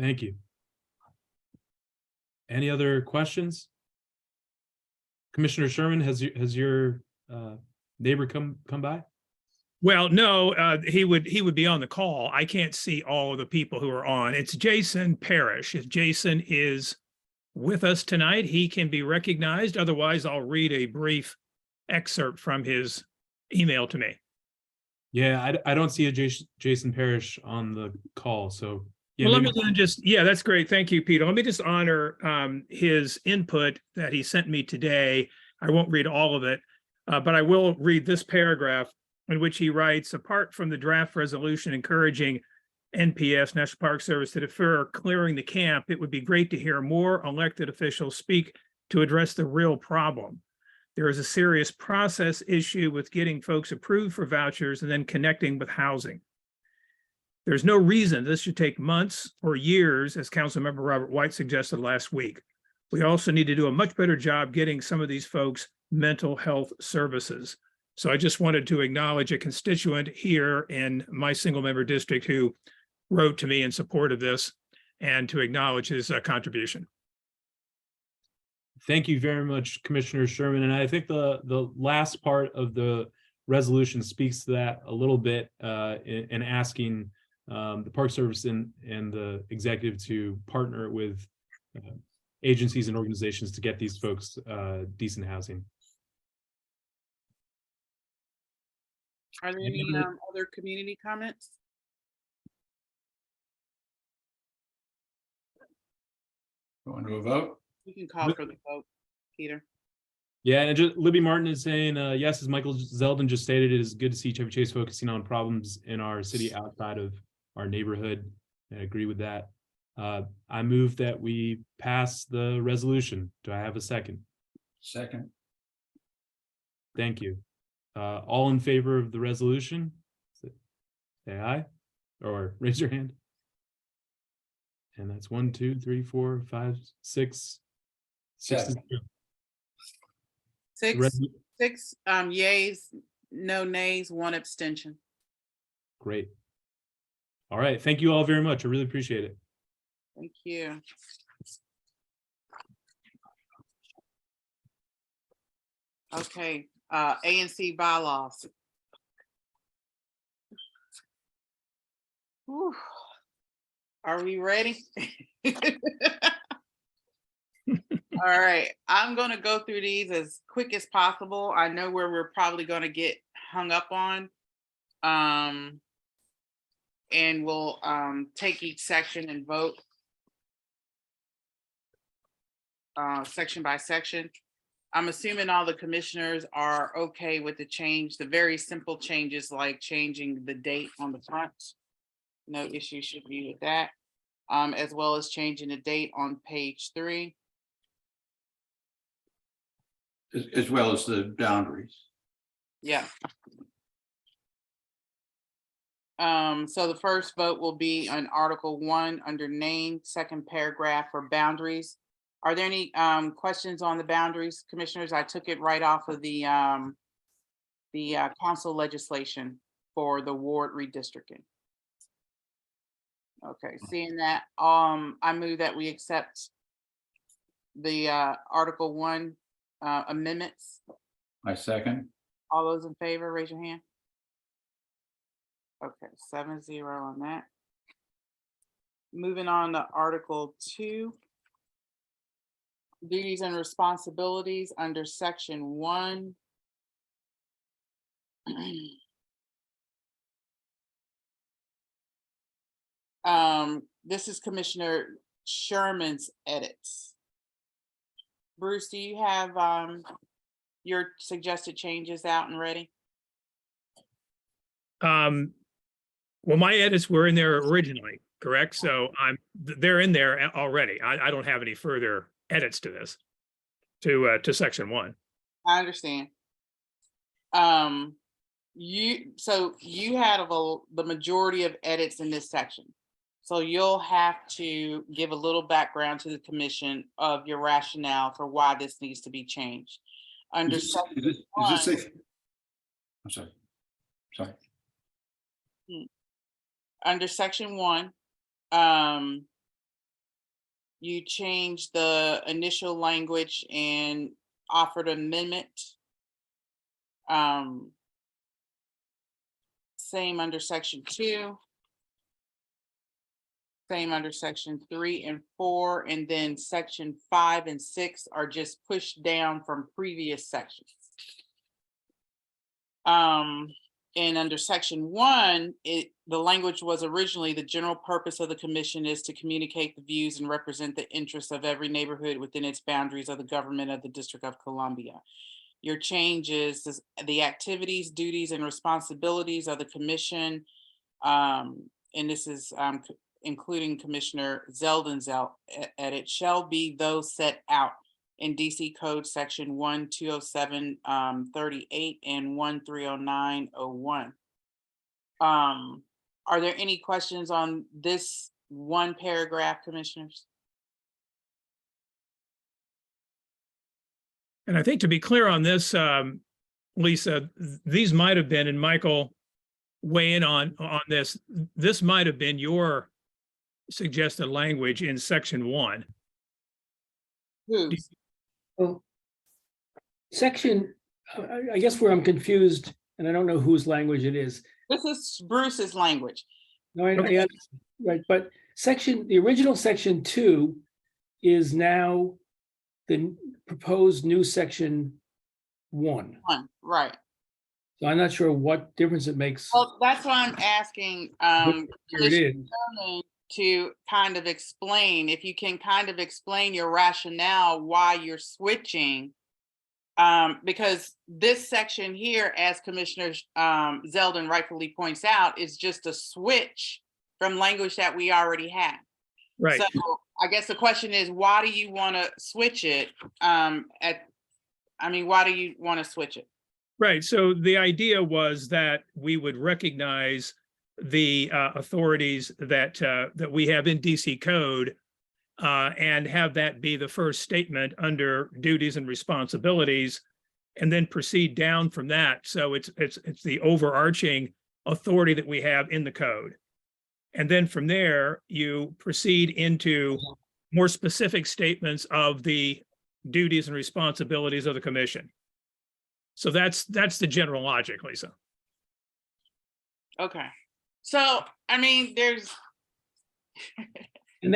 F: Thank you. Any other questions? Commissioner Sherman, has your neighbor come by?
E: Well, no, he would be on the call. I can't see all of the people who are on. It's Jason Parrish. If Jason is with us tonight, he can be recognized. Otherwise, I'll read a brief excerpt from his email to me.
F: Yeah, I don't see a Jason Parrish on the call, so. Yeah,
E: well, let me then that's great. Thank you, Peter. Let me just honor his input that he sent me today. I won't read all of it, but I will read this paragraph in which he writes, apart from the draft resolution encouraging NPS, National Park Service, to defer clearing the camp, it would be great to hear more elected officials speak to address the real problem. There is a serious process issue with getting folks approved for vouchers and then connecting with housing. There's no reason this should take months or years, as Councilmember Robert White suggested last week. We also need to do a much better job getting some of these folks mental health services. So I just wanted to acknowledge a constituent here in my single member district who wrote to me in support of this, and to acknowledge his contribution.
F: Thank you very much, Commissioner Sherman. And I think the last part of the resolution speaks to that a little bit in asking the Park Service and the executive to partner with agencies and organizations to get these folks decent housing.
A: Are there any other community comments?
C: Going to a vote?
A: You can call for the vote, Peter.
F: Yeah, and just Libby Martin is saying, yes, as Michael Zeldin just stated, it is good to see Chevy Chase focusing on problems in our city outside of our neighborhood. I agree with that. I move that we pass the resolution. Do I have a second?
C: Second.
F: Thank you. All in favor of the resolution, say aye, or raise your hand. And that's 1, 2, 3, 4, 5, 6. 6
A: Six yays, no nays, 1 abstention.
F: Great. All right. Thank you all very much. I really appreciate it.
A: Thank you. Okay, ANC bylaws. Whew. Are we ready? All right, I'm going to go through these as quick as possible. I know where we're probably going to get hung up on. And we'll take each section and vote section by section. I'm assuming all the commissioners are okay with the change, the very simple changes like changing the date on the front. No issue should be with that, as well as changing the date on page 3.
C: As well as the boundaries.
A: Yeah. So the first vote will be on Article 1 under name, second paragraph for boundaries. Are there any questions on the boundaries, commissioners? I took it right off of the council legislation for the ward redistricting. Okay, seeing that, I move that we accept the Article 1 amendments.
C: I second.
A: All those in favor, raise your hand. Okay, 7-0 on that. Moving on to Article 2. Duties and responsibilities under Section 1. This is Commissioner Sherman's edits. Bruce, do you have your suggested changes out and ready?
E: Well, my edits were in there originally, correct? So they're in there already. I don't have any further edits to this, to Section 1.
A: I understand. You had the majority of edits in this section. So you'll have to give a little background to the commission of your rationale for why this needs to be changed. Under Section 1,
C: I'm sorry. Sorry.
A: Under Section 1, you changed the initial language and offered amendment. Same under Section 2. Same under Section 3 and 4, and then Section 5 and 6 are just pushed down from previous sections. And under Section 1, the language was originally the general purpose of the commission is to communicate the views and represent the interests of every neighborhood within its boundaries of the government of the District of Columbia. Your change is the activities, duties, and responsibilities of the commission, and this is including Commissioner Zeldin's edit, shall be those set out in DC Code Section 1207-38 and 1309-01. Are there any questions on this one paragraph, commissioners?
E: And I think to be clear on this, Lisa, these might have been, and Michael, weigh in on this. This might have been your suggested language in Section 1.
A: Whose?
H: Well, I guess where I'm confused, and I don't know whose language it is.
A: This is Bruce's language.
H: No, right, but the original Section 2 is now the proposed new Section 1.
A: Right.
H: So I'm not sure what difference it makes.
A: Well, that's why I'm asking to kind of explain, if you can kind of explain your rationale why you're switching, because this section here, as Commissioner Zeldin rightfully points out, is just a switch from language that we already had.
E: Right.
A: So I guess the question is, why do you want to switch it? Why do you want to switch it?
E: Right. So the idea was that we would recognize the authorities that we have in DC Code and have that be the first statement under duties and responsibilities, and then proceed down from that. So it's the overarching authority that we have in the code. And then from there, you proceed into more specific statements of the duties and responsibilities of the commission. So that's the general logic, Lisa.
A: Okay. So, there's.
H: And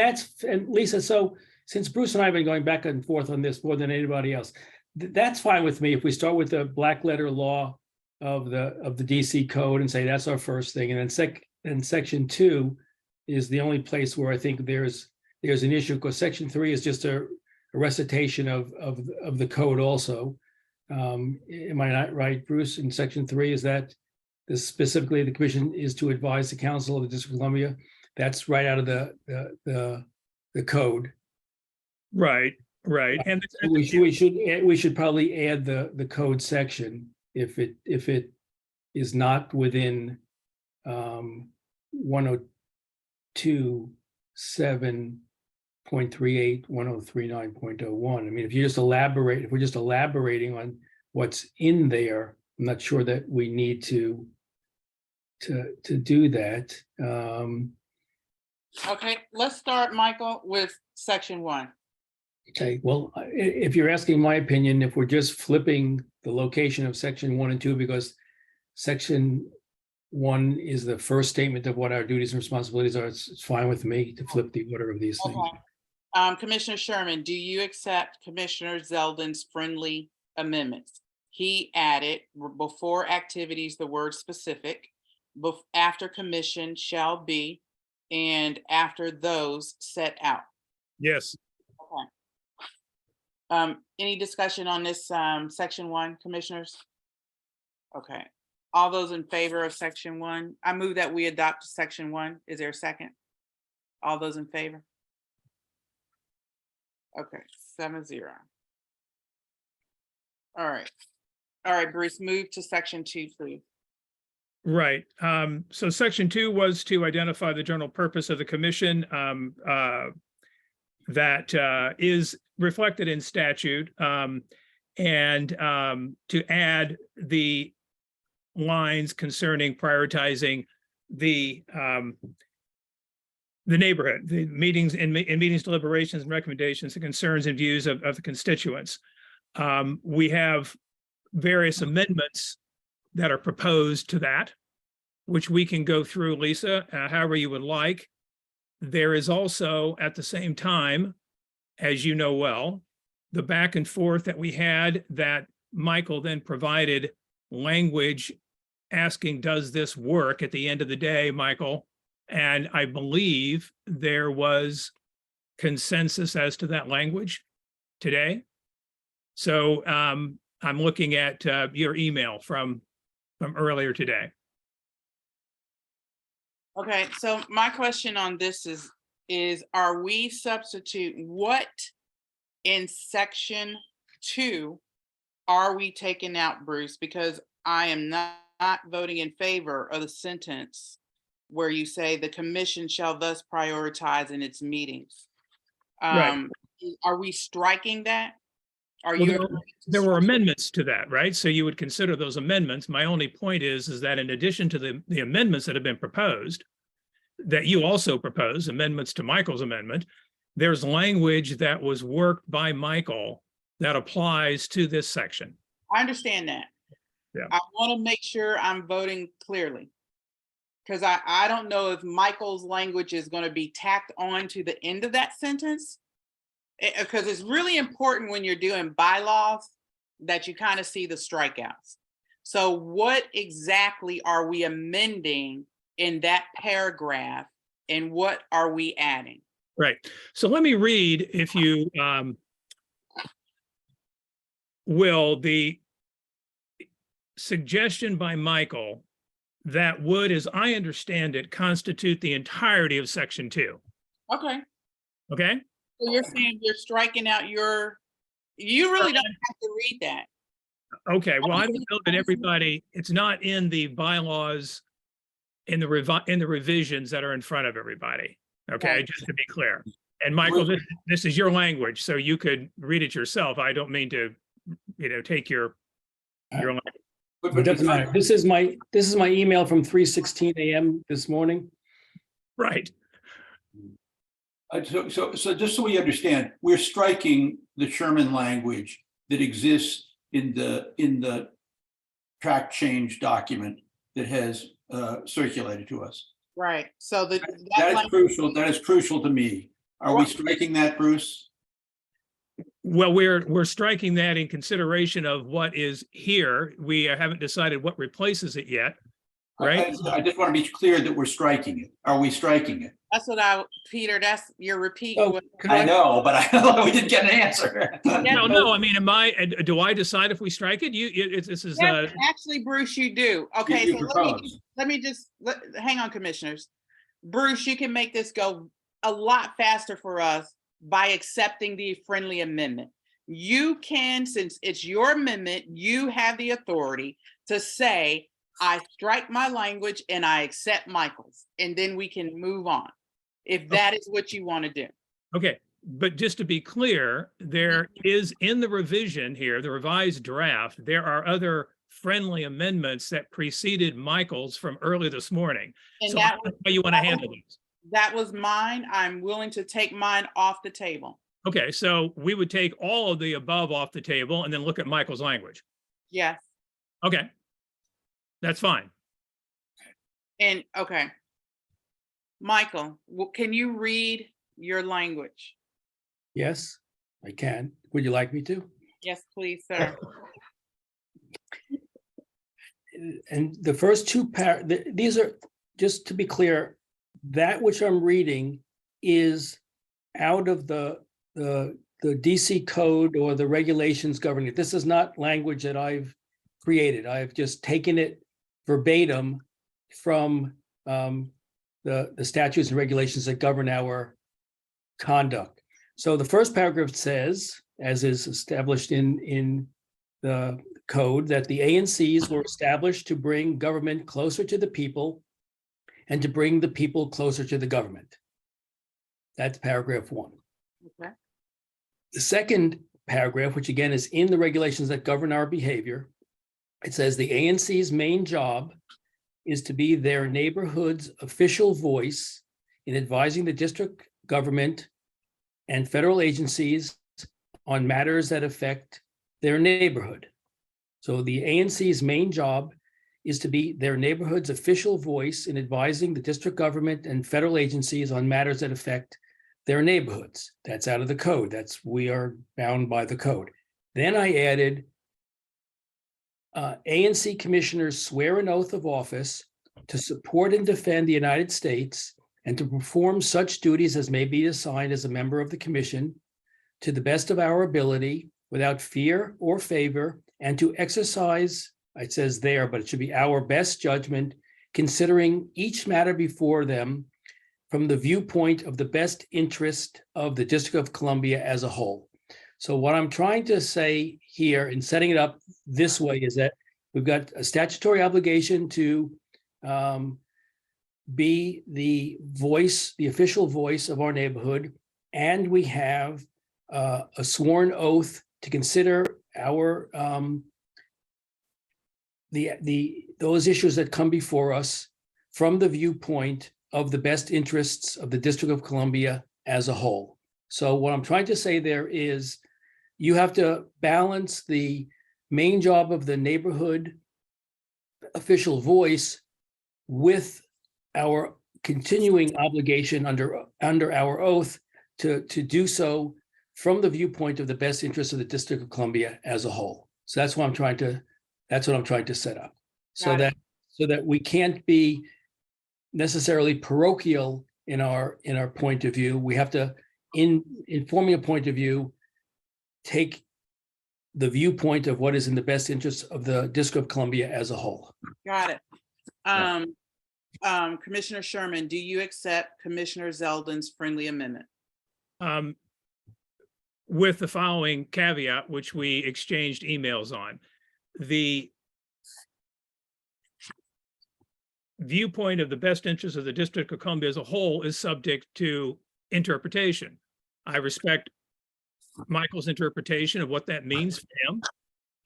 H: Lisa, so since Bruce and I have been going back and forth on this more than anybody else, that's fine with me if we start with the black letter law of the DC Code and say that's our first thing, and then Section 2 is the only place where I think there's an issue, because Section 3 is just a recitation of the code also. Am I not right, Bruce? In Section 3, is that this specifically the commission is to advise the council of the District of Columbia? That's right out of the code.
E: Right. And
H: we should probably add the code section if it is not within 102.7.38, 1039.01. If we're just elaborating on what's in there, I'm not sure that we need to do that.
A: Okay, let's start, Michael, with section 1.
H: Okay, well, if you're asking my opinion, if we're just flipping the location of section 1 and 2, because section 1 is the first statement of what our duties and responsibilities are, it's fine with me to flip the order of these things.
A: Okay. Commissioner Sherman, do you accept Commissioner Zeldin's friendly amendments? He added before activities, the word specific, after commission shall be, and after those set out.
E: Yes.
A: Okay. Any discussion on this section 1, commissioners? Okay. All those in favor of section 1? I move that we adopt section 1. Is there a second? All those in favor? Okay, 7-0. All right, Bruce, move to section 2, please.
E: Right. So section 2 was to identify the general purpose of the commission that is reflected in statute, and to add the lines concerning prioritizing the neighborhood, the meetings and meetings, deliberations and recommendations, the concerns and views of the constituents. We have various amendments that are proposed to that, which we can go through, Lisa, however you would like. There is also, at the same time, as you know well, the back and forth that we had that Michael then provided language asking, does this work at the end of the day, Michael? And I believe there was consensus as to that language today. So I'm looking at your email from earlier today.
A: Okay, so my question on this is are we substituting what in section 2 are we taking out, Bruce? Because I am not voting in favor of the sentence where you say the commission shall thus prioritize in its meetings.
E: Right.
A: Are we striking that?
E: There were amendments to that, right? So you would consider those amendments. My only point is that in addition to the amendments that have been proposed, that you also proposed, amendments to Michael's amendment, there's language that was worked by Michael that applies to this section.
A: I understand that.
E: Yeah.
A: I want to make sure I'm voting clearly, because I don't know if Michael's language is going to be tacked on to the end of that sentence, because it's really important when you're doing bylaws that you kind of see the strikeouts. So what exactly are we amending in that paragraph, and what are we adding?
E: Right. So let me read, if you will, the suggestion by Michael that would, as I understand it, constitute the entirety of section 2.
A: Okay.
E: Okay.
A: So you're saying you're striking out you really don't have to read that.
E: Okay. Well, I don't know that everybody, it's not in the bylaws in the revisions that are in front of everybody. Okay,
A: Right.
E: just to be clear. And Michael, this is your language, so you could read it yourself. I don't mean to, take your language.
H: It doesn't matter. This is my email from 3:16 a.m. this morning.
E: Right.
C: So just so we understand, we're striking the Sherman language that exists in the track change document that has circulated to us.
A: Right. So
C: That is crucial. That is crucial to me. Are we striking that, Bruce?
E: Well, we're striking that in consideration of what is here. We haven't decided what replaces it yet, right?
C: I just want to be clear that we're striking it. Are we striking it?
A: That's what Peter, that's your repeat.
H: Oh,
C: I know, but I know we didn't get an answer.
E: No, I mean, do I decide if we strike it? This is
A: Yes, actually, Bruce, you do. Okay,
C: You
A: so
C: propose.
A: let me just hang on, commissioners. Bruce, you can make this go a lot faster for us by accepting the friendly amendment. You can, since it's your amendment, you have the authority to say, I strike my language and I accept Michael's, and then we can move on, if that is what you want to do.
E: okay. But just to be clear, there is in the revision here, the revised draft, there are other friendly amendments that preceded Michael's from early this morning.
A: And
E: So
A: that
E: how you want to handle these?
A: That was mine. I'm willing to take mine off the table.
E: Okay, so we would take all of the above off the table and then look at Michael's language.
A: Yes.
E: Okay. That's fine.
A: And, okay. Michael, can you read your language?
H: Yes, I can. Would you like me to?
A: Yes, please, sir.
H: And the first two these are, just to be clear, that which I'm reading is out of the DC code or the regulations governing it. This is not language that I've created. I've just taken it verbatim from the statutes and regulations that govern our conduct. So the first paragraph says, as is established in the code, that the ANCs were established to bring government closer to the people and to bring the people closer to the government. That's paragraph 1.
A: Okay.
H: The second paragraph, which again is in the regulations that govern our behavior, it says the ANC's main job is to be their neighborhood's official voice in advising the district government and federal agencies on matters that affect their neighborhood. So the ANC's main job is to be their neighborhood's official voice in advising the district government and federal agencies on matters that affect their neighborhoods. That's out of the code. We are bound by the code. Then I added ANC commissioners swear an oath of office to support and defend the United States and to perform such duties as may be assigned as a member of the commission to the best of our ability without fear or favor, and to exercise, it says there, but it should be our best judgment, considering each matter before them from the viewpoint of the best interest of the District of Columbia as a whole. So what I'm trying to say here in setting it up this way is that we've got a statutory obligation to be the voice, the official voice of our neighborhood, and we have a sworn oath to consider our those issues that come before us from the viewpoint of the best interests of the District of Columbia as a whole. So what I'm trying to say there is you have to balance the main job of the neighborhood official voice with our continuing obligation under our oath to do so from the viewpoint of the best interest of the District of Columbia as a whole. So that's what I'm trying to set up. So that we can't be necessarily parochial in our point of view. We have to, in forming a point of view, take the viewpoint of what is in the best interest of the District of Columbia as a whole.
A: Got it. Commissioner Sherman, do you accept Commissioner Zeldin's friendly amendment?
E: With the following caveat, which we exchanged emails on. The viewpoint of the best interest of the District of Columbia as a whole is subject to interpretation. I respect Michael's interpretation of what that means for him,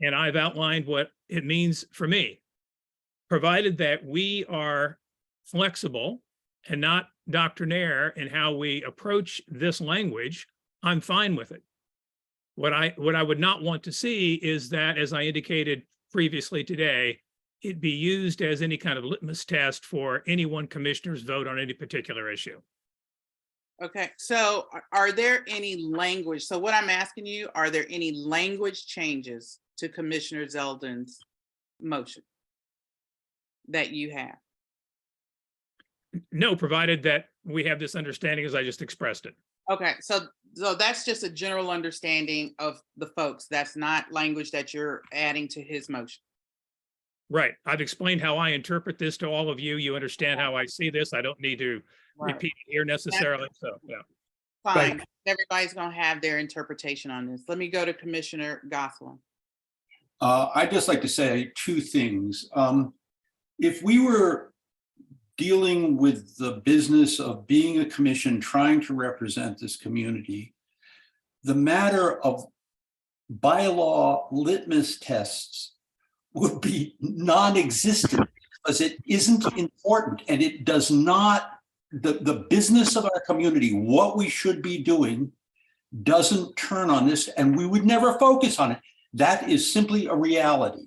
E: and I've outlined what it means for me, provided that we are flexible and not doctrinaire in how we approach this language. I'm fine with it. What I would not want to see is that, as I indicated previously today, it be used as any kind of litmus test for any one commissioner's vote on any particular issue.
A: Okay, so are there any language? So what I'm asking you, are there any language changes to Commissioner Zeldin's motion that you have?
E: No, provided that we have this understanding as I just expressed it.
A: Okay, so that's just a general understanding of the folks. That's not language that you're adding to his motion.
E: Right. I've explained how I interpret this to all of you. You understand how I see this. I don't need to repeat it here necessarily. So, yeah.
A: Fine. Right. Everybody's going to have their interpretation on this. Let me go to Commissioner Gosselin.
C: I'd just like to say two things. If we were dealing with the business of being a commission trying to represent this community, the matter of bylaw litmus tests would be non-existent because it isn't important and it does not the business of our community, what we should be doing, doesn't turn on this, and we would never focus on it. That is simply a reality.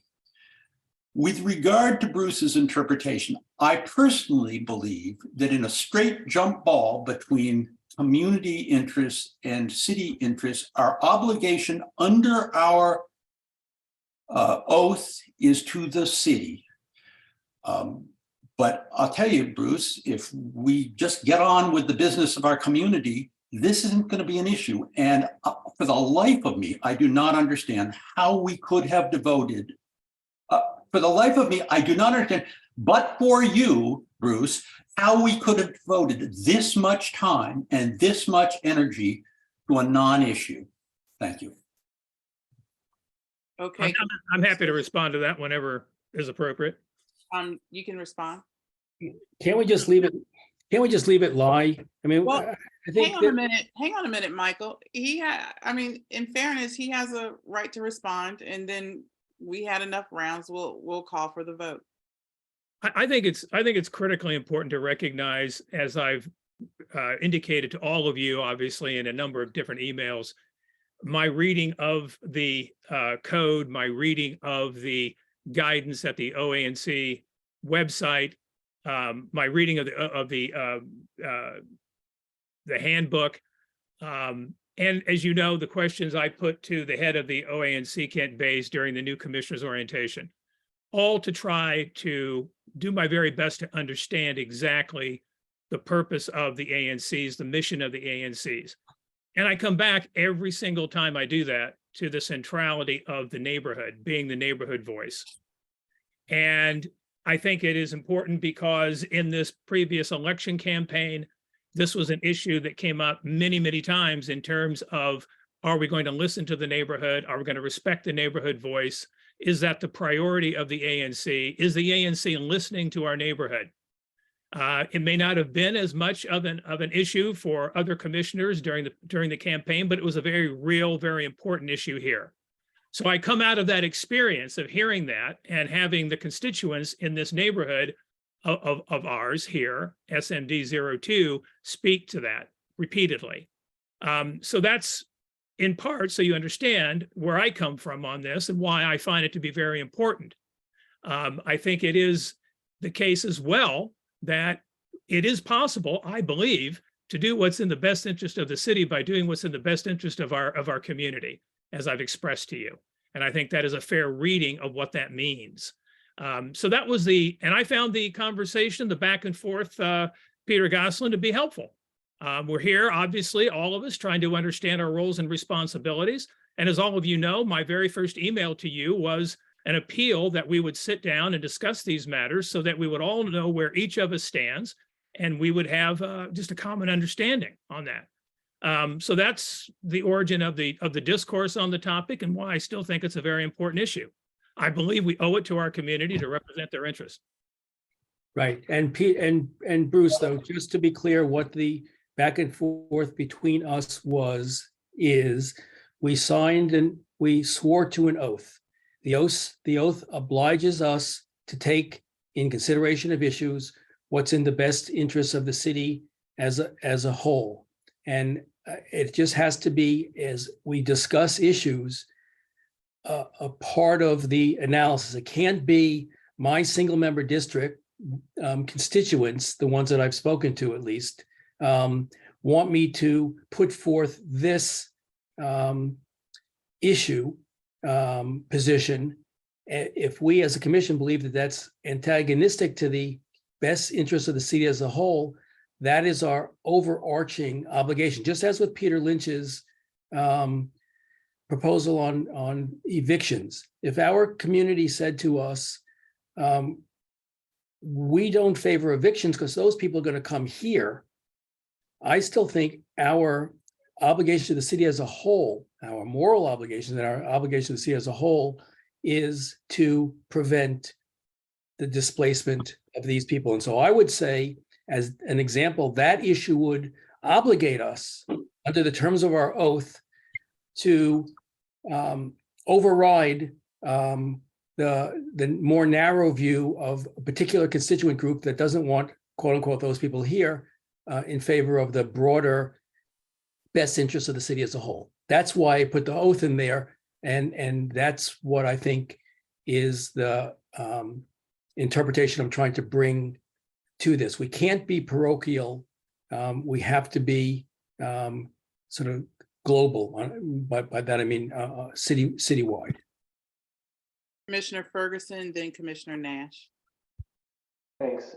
C: With regard to Bruce's interpretation, I personally believe that in a straight jump ball between community interests and city interests, our obligation under our oath is to the city. But I'll tell you, Bruce, if we just get on with the business of our community, this isn't going to be an issue. And for the life of me, I do not understand how we could have devoted, for the life of me, I do not understand, but for you, Bruce, how we could have devoted this much time and this much energy to a non-issue. Thank you.
A: Okay.
E: I'm happy to respond to that whenever is appropriate.
A: You can respond.
H: Can't we just leave it? Can't we just leave it lie? I mean,
A: Well,
H: I think
A: hang on a minute, Michael. I mean, in fairness, he has a right to respond, and then we had enough rounds. We'll call for the vote.
E: I think it's critically important to recognize, as I've indicated to all of you, obviously, in a number of different emails, my reading of the code, my reading of the guidance at the OANC website, my reading of the handbook, and as you know, the questions I put to the head of the OANC, Kent Bays, during the new commissioner's orientation, all to try to do my very best to understand exactly the purpose of the ANCs, the mission of the ANCs. And I come back every single time I do that to the centrality of the neighborhood, being the neighborhood voice. And I think it is important because in this previous election campaign, this was an issue that came up many, many times in terms of, are we going to listen to the neighborhood? Are we going to respect the neighborhood voice? Is that the priority of the ANC? Is the ANC listening to our neighborhood? It may not have been as much of an issue for other commissioners during the campaign, but it was a very real, very important issue here. So I come out of that experience of hearing that and having the constituents in this neighborhood of ours here, SMD 02, speak to that repeatedly. So that's in part so you understand where I come from on this and why I find it to be very important. I think it is the case as well that it is possible, I believe, to do what's in the best interest of the city by doing what's in the best interest of our community, as I've expressed to you. And I think that is a fair reading of what that means. So that was and I found the conversation, the back and forth, Peter Gosselin, to be helpful. We're here, obviously, all of us trying to understand our roles and responsibilities. And as all of you know, my very first email to you was an appeal that we would sit down and discuss these matters so that we would all know where each of us stands and we would have just a common understanding on that. So that's the origin of the discourse on the topic and why I still think it's a very important issue. I believe we owe it to our community to represent their interests.
H: right. And Pete and Bruce, though, just to be clear, what the back and forth between us is we signed and we swore to an oath. The oath obliges us to take in consideration of issues what's in the best interests of the city as a whole. And it just has to be, as we discuss issues, a part of the analysis. It can't be my single member district constituents, the ones that I've spoken to at least, want me to put forth this issue position. If we as a commission believe that that's antagonistic to the best interest of the city as a whole, that is our overarching obligation, just as with Peter Lynch's proposal on evictions. If our community said to us, we don't favor evictions because those people are going to come here, I still think our obligation to the city as a whole, our moral obligation and our obligation to the city as a whole is to prevent the displacement of these people. And so I would say, as an example, that issue would obligate us under the terms of our oath to override the more narrow view of a particular constituent group that doesn't want, quote unquote, those people here. in favor of the broader best interest of the city as a whole. That's why I put the oath in there, and that's what I think is the interpretation I'm trying to bring to this. We can't be parochial. We have to be sort of global. By that I mean citywide.
A: Commissioner Ferguson, then Commissioner Nash.
B: Thanks.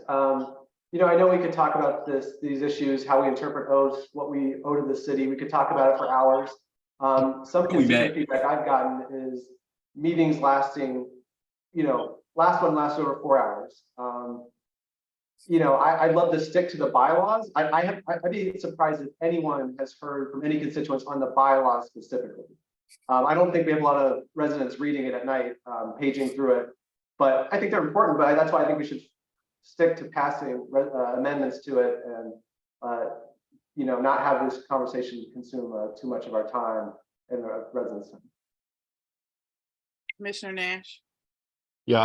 B: You know, I know we could talk about these issues, how we interpret oaths, what we owe to the city. We could talk about it for hours. Some consistent feedback I've gotten is meetings lasting, you know, last one lasts over 4 hours. You know, I'd love to stick to the bylaws. I'd be surprised if anyone has heard from any constituents on the bylaws specifically. I don't think we have a lot of residents reading it at night, paging through it, but I think they're important. But that's why I think we should stick to passing amendments to it, and you know, not have this conversation consume too much of our time and the residents' time.
A: Commissioner Nash.
D: Yeah,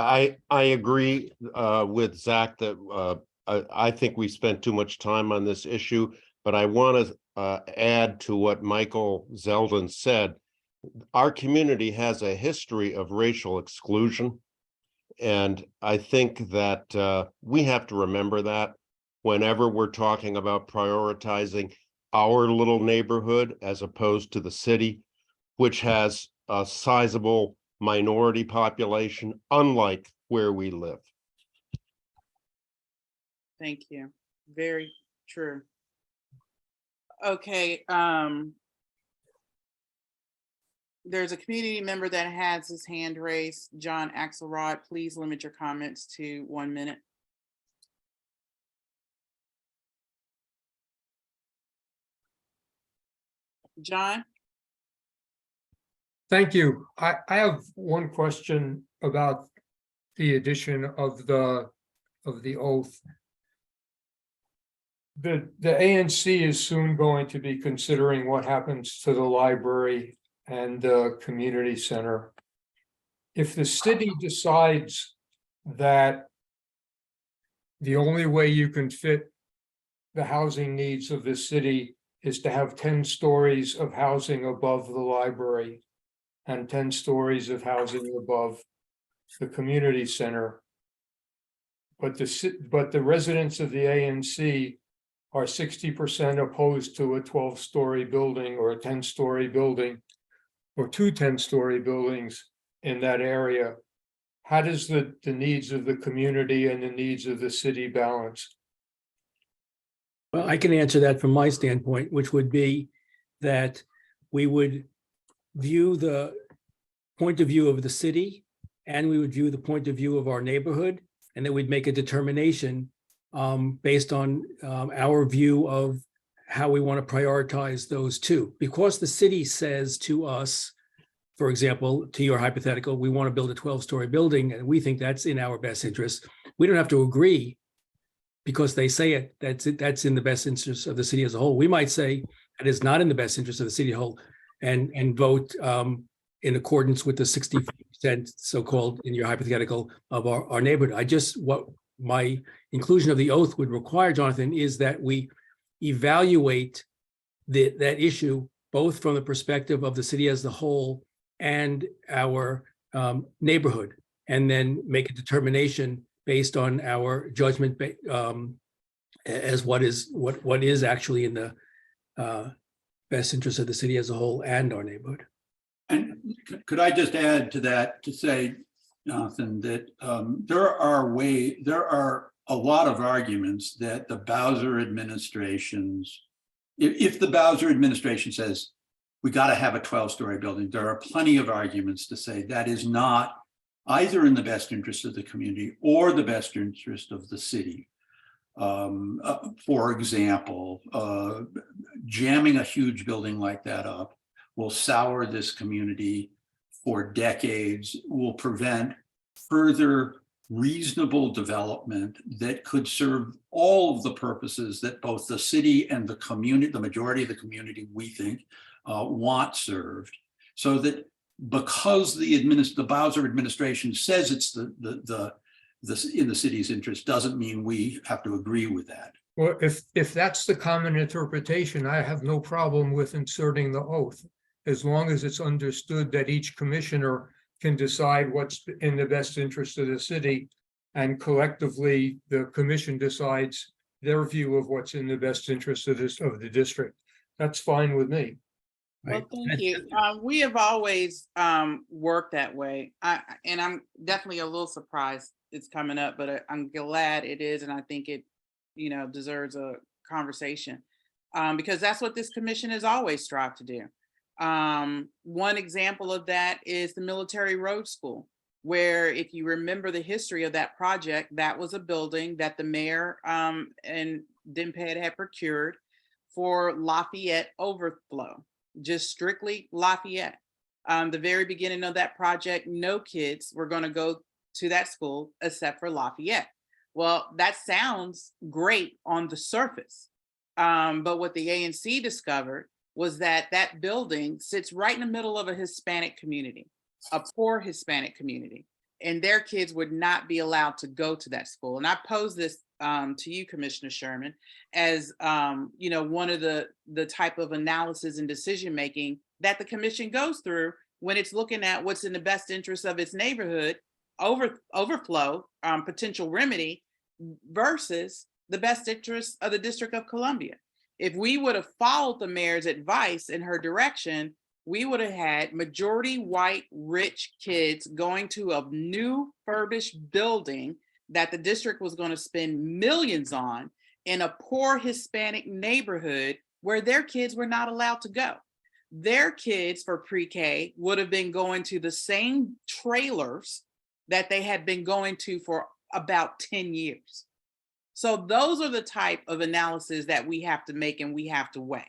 D: I agree with Zach that I think we spent too much time on this issue, but I want to add to what Michael Zeldin said. Our community has a history of racial exclusion, and I think that we have to remember that whenever we're talking about prioritizing our little neighborhood as opposed to the city, which has a sizable minority population, unlike where we live.
A: Thank you. Very true. Okay. There's a community member that has his hand raised. John Axelrod, please limit your comments to 1 minute. John?
O: Thank you. I have one question about the addition of the oath. The ANC is soon going to be considering what happens to the library and the community center. If the city decides that the only way you can fit the housing needs of the city is to have 10 stories of housing above the library and 10 stories of housing above the community center, but the residents of the ANC are 60% opposed to a 12-story building or a 10-story building or 2 10-story buildings in that area. How does the needs of the community and the needs of the city balance?
H: Well, I can answer that from my standpoint, which would be that we would view the point of view of the city, and we would view the point of view of our neighborhood, and then we'd make a determination based on our view of how we want to prioritize those two. Because the city says to us, for example, to your hypothetical, we want to build a 12-story building, and we think that's in our best interest. We don't have to agree because they say it, that's in the best interest of the city as a whole. We might say it is not in the best interest of the city as a whole and vote in accordance with the 60% so-called, in your hypothetical, of our neighborhood. What my inclusion of the oath would require, Jonathan, is that we evaluate that issue both from the perspective of the city as a whole and our neighborhood, and then make a determination based on our judgment as what is actually in the best interest of the city as a whole and our neighborhood.
C: And could I just add to that to say, Jonathan, that there are a lot of arguments that the Bowser administration's, if the Bowser administration says we got to have a 12-story building, there are plenty of arguments to say that is not either in the best interest of the community or the best interest of the city. For example, jamming a huge building like that up will sour this community for decades, will prevent further reasonable development that could serve all of the purposes that both the city and the community, the majority of the community, we think, want served. So that because the Bowser administration says it's in the city's interest, doesn't mean we have to agree with that.
O: Well, if that's the common interpretation, I have no problem with inserting the oath, as long as it's understood that each commissioner can decide what's in the best interest of the city, and collectively, the commission decides their view of what's in the best interest of the district. That's fine with me.
A: Well, thank you. We have always worked that way. And I'm definitely a little surprised it's coming up, but I'm glad it is. And I think it, deserves a conversation because that's what this commission has always strived to do. One example of that is the Military Road School, where if you remember the history of that project, that was a building that the mayor and DMPED had procured for Lafayette overflow, just strictly Lafayette. The very beginning of that project, no kids were going to go to that school except for Lafayette. Well, that sounds great on the surface. But what the ANC discovered was that that building sits right in the middle of a Hispanic community, a poor Hispanic community, and their kids would not be allowed to go to that school. And I pose this to you, Commissioner Sherman, as one of the type of analysis and decision-making that the commission goes through when it's looking at what's in the best interest of its neighborhood, overflow, potential remedy, versus the best interest of the District of Columbia. If we would have followed the mayor's advice in her direction, we would have had majority white, rich kids going to a new furbished building that the district was going to spend millions on in a poor Hispanic neighborhood where their kids were not allowed to go. Their kids for pre-K would have been going to the same trailers that they had been going to for about 10 years. So those are the type of analysis that we have to make and we have to weigh.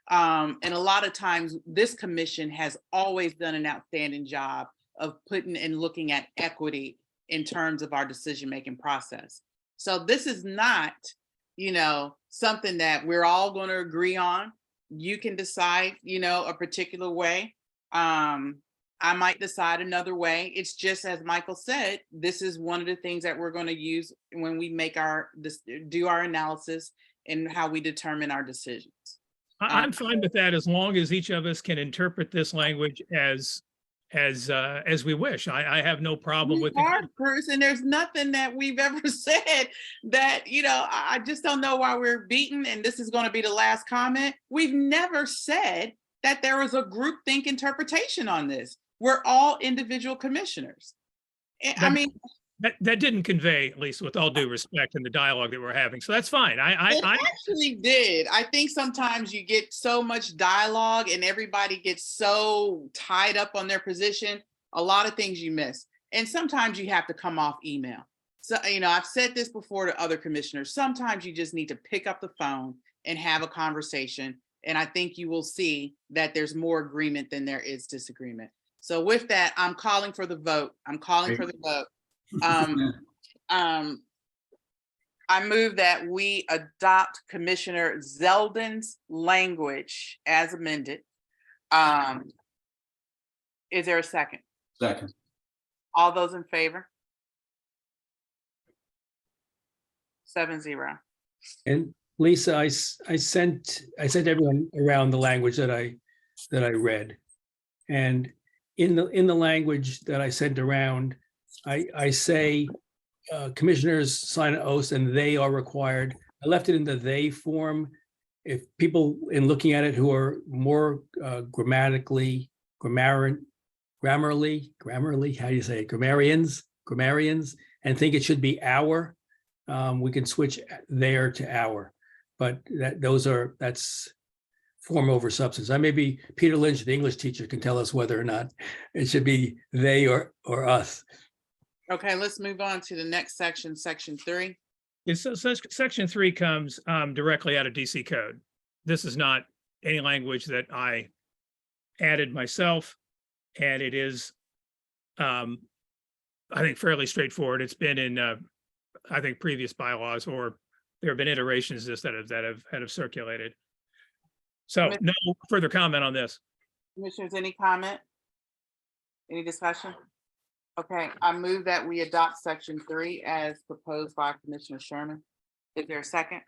A: And a lot of times this commission has always done an outstanding job of putting and looking at equity in terms of our decision-making process. So this is not, something that we're all going to agree on. You can decide, a particular way. I might decide another way. It's just as Michael said, this is one of the things that we're going to use when we make do our analysis and how we determine our decisions.
E: I'm fine with that as long as each of us can interpret this language as we wish. I have no problem with it.
A: Person, there's nothing that we've ever said that, I just don't know why we're beaten. And this is going to be the last comment. We've never said that there was a groupthink interpretation on this. We're all individual commissioners.
E: That didn't convey, at least with all due respect, in the dialogue that we're having. So that's fine.
A: It actually did. I think sometimes you get so much dialogue and everybody gets so tied up on their position, a lot of things you miss. And sometimes you have to come off email. So, I've said this before to other commissioners, sometimes you just need to pick up the phone and have a conversation. And I think you will see that there's more agreement than there is disagreement. So with that, I'm calling for the vote. I move that we adopt Commissioner Zeldin's language as amended. Is there a second?
C: Second.
A: All those in favor? 7-0.
H: And Lisa, I sent everyone around the language that I read. And in the language that I sent around, I say commissioners sign an oath and they are required. I left it in the they form. If people in looking at it who are more grammarly, how do you say it? Grammarians, and think it should be our, we can switch there to our. But that's form over substance. Maybe Peter Lynch, the English teacher, can tell us whether or not it should be they or us.
A: Okay, let's move on to the next section, section 3.
E: So section 3 comes directly out of DC code. This is not any language that I added myself, and it is, I think, fairly straightforward. It's been in, I think, previous bylaws, or there have been iterations of this that have circulated. So no further comment on this.
A: Commissioners, any comment? Any discussion? Okay, I move that we adopt section 3 as proposed by Commissioner Sherman. Is there a second?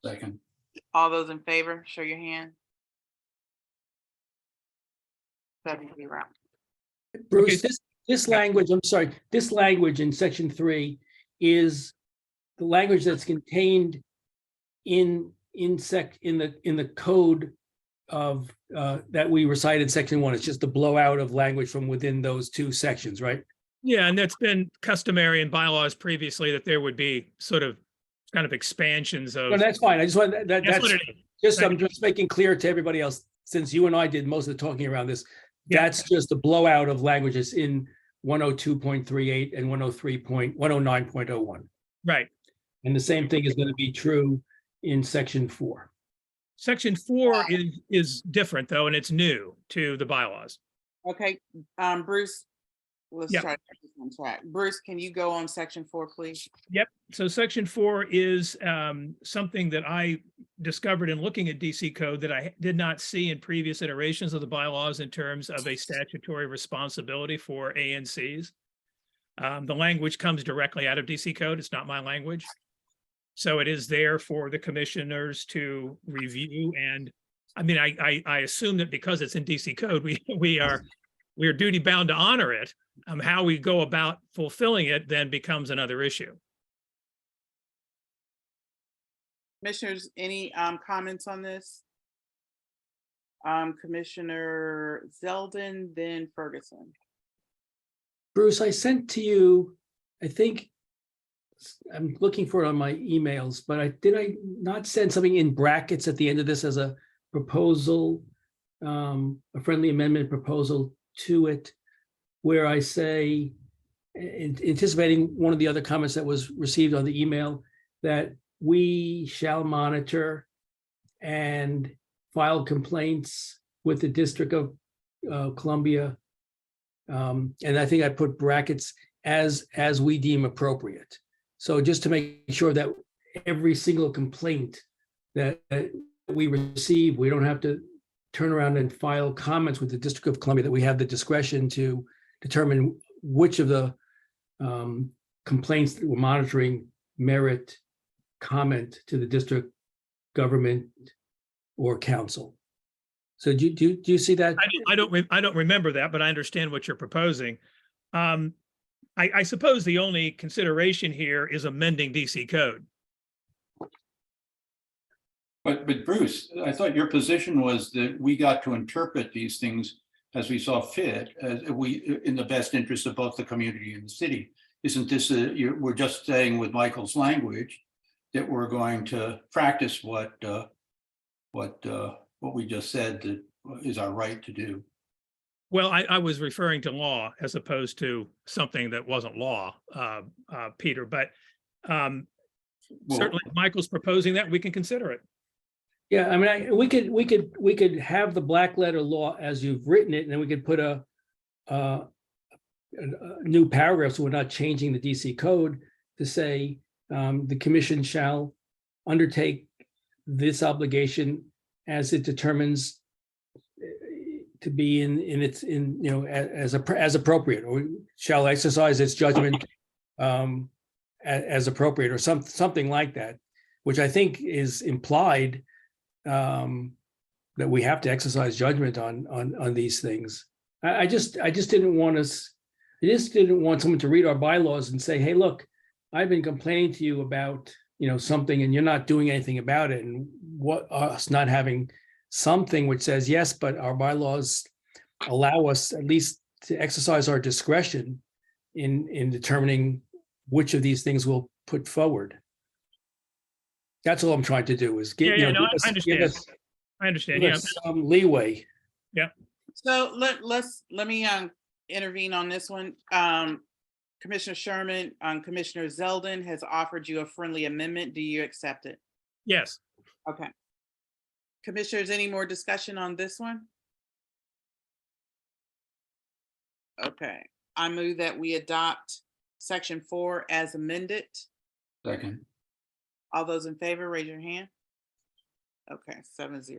C: Second.
A: All those in favor, show your hand. 7-0.
H: Bruce,
E: Okay.
H: this language, I'm sorry, this language in section 3 is the language that's contained in the code of that we recited in section 1. It's just the blowout of language from within those two sections, right?
E: Yeah, and that's been customary in bylaws previously that there would be sort of kind of expansions of.
H: No, that's fine. I just want
E: That's
H: that's
E: what it is.
H: just, I'm just making clear to everybody else, since you and I did most of the talking around this,
E: Yeah.
H: that's just the blowout of languages in 102.38 and 109.01.
E: Right.
H: And the same thing is going to be true in section 4.
E: Section 4 is different though, and it's new to the bylaws.
A: Okay, Bruce, let's
E: Yeah.
A: try to get this on track. Bruce, can you go on section 4, please?
E: Yep. So section 4 is something that I discovered in looking at DC code that I did not see in previous iterations of the bylaws in terms of a statutory responsibility for ANCs. The language comes directly out of DC code. It's not my language. So it is there for the commissioners to review. And I mean, I assume that because it's in DC code, we are duty bound to honor it. How we go about fulfilling it then becomes another issue.
A: Commissioners, any comments on this? Commissioner Zeldin, then Ferguson.
H: Bruce, I sent to you, I think, I'm looking for it on my emails, but did I not send something in brackets at the end of this as a proposal, a friendly amendment proposal to it, where I say, anticipating one of the other comments that was received on the email, that we shall monitor and file complaints with the District of Columbia. And I think I put brackets as we deem appropriate. So just to make sure that every single complaint that we receive, we don't have to turn around and file comments with the District of Columbia, that we have the discretion to determine which of the complaints that we're monitoring merit comment to the district government or council. So do you see that?
E: I don't remember that, but I understand what you're proposing. I suppose the only consideration here is amending DC code.
C: But Bruce, I thought your position was that we got to interpret these things as we saw fit, as in the best interest of both the community and the city. Isn't this we're just saying with Michael's language that we're going to practice what we just said that is our right to do?
E: Well, I was referring to law as opposed to something that wasn't law, Peter, but certainly if Michael's proposing that, we can consider it.
H: Yeah, I mean, we could have the black letter law as you've written it, and then we could put a new paragraph, so we're not changing the DC code, to say the commission shall undertake this obligation as it determines to be as appropriate, or shall exercise its judgment as appropriate, or something like that, which I think is implied that we have to exercise judgment on these things. I just didn't want someone to read our bylaws and say, hey, look, I've been complaining to you about something and you're not doing anything about it, and what us not having something which says yes, but our bylaws allow us at least to exercise our discretion in determining which of these things we'll put forward. That's all I'm trying to do, is give
E: I understand.
H: us some leeway.
E: Yeah.
A: So let me intervene on this one. Commissioner Sherman, Commissioner Zeldin has offered you a friendly amendment. Do you accept it?
E: Yes.
A: Okay. Commissioners, any more discussion on this one? Okay, I move that we adopt section 4 as amended.
C: Second.
A: All those in favor, raise your hand. Okay, 7-0.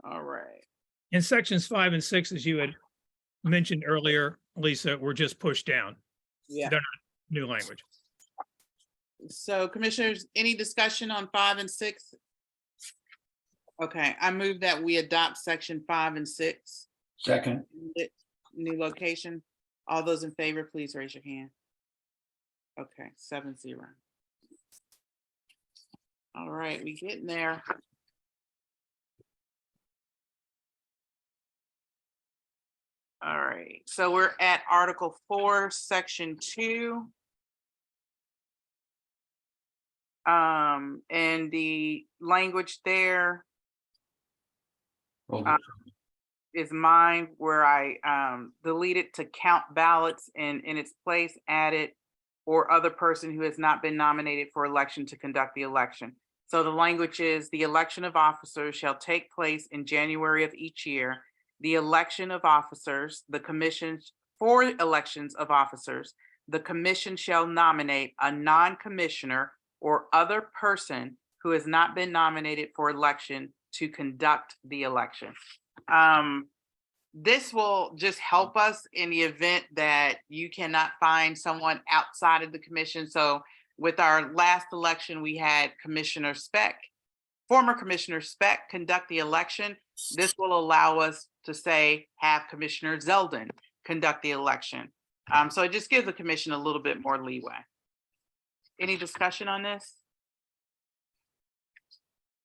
A: All right.
E: And sections 5 and 6, as you had mentioned earlier, Lisa, were just pushed down.
A: Yeah.
E: They're not new language.
A: So commissioners, any discussion on 5 and 6? Okay, I move that we adopt section 5 and 6.
C: Second,
A: New location. All those in favor, please raise your hand. Okay, 7-0. All right, we getting there. All right, so we're at Article 4, Section 2. And the language there is mine, where I deleted to count ballots and in its place added or other person who has not been nominated for election to conduct the election. So the language is the election of officers shall take place in January of each year. The election of officers, the commission for elections of officers, the commission shall nominate a non-commissioner or other person who has not been nominated for election to conduct the election. This will just help us in the event that you cannot find someone outside of the commission. So with our last election, we had Commissioner Speck, former Commissioner Speck conduct the election. This will allow us to say, have Commissioner Zeldin conduct the election. So it just gives the commission a little bit more leeway. Any discussion on this?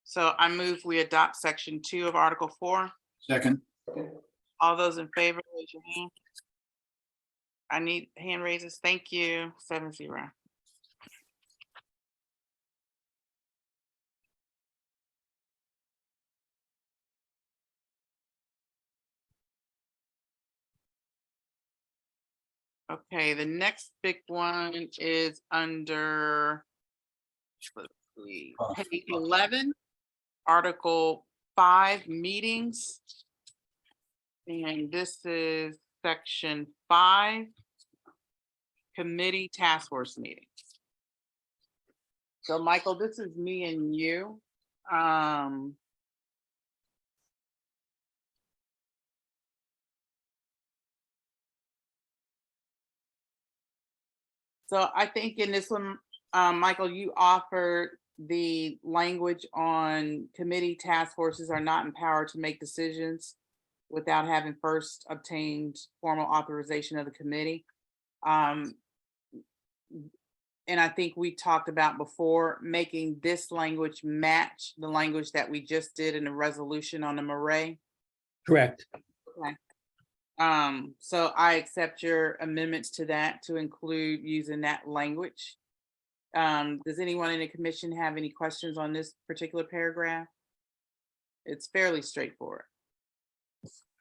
A: So I move we adopt section 2 of Article 4.
C: second,
A: All those in favor, raise your hand. I need hand raises. Thank you. 7-0. Okay, the next big one is under, let's see, page 11, Article 5, meetings. And this is section 5, committee task force meetings. So Michael, this is me and you. So I think in this one, Michael, you offered the language on committee task forces are not empowered to make decisions without having first obtained formal authorization of the committee. And I think we talked about before making this language match the language that we just did in the resolution on the Maret.
H: Correct.
A: Okay. So I accept your amendments to that to include using that language. Does anyone in the commission have any questions on this particular paragraph? It's fairly straightforward.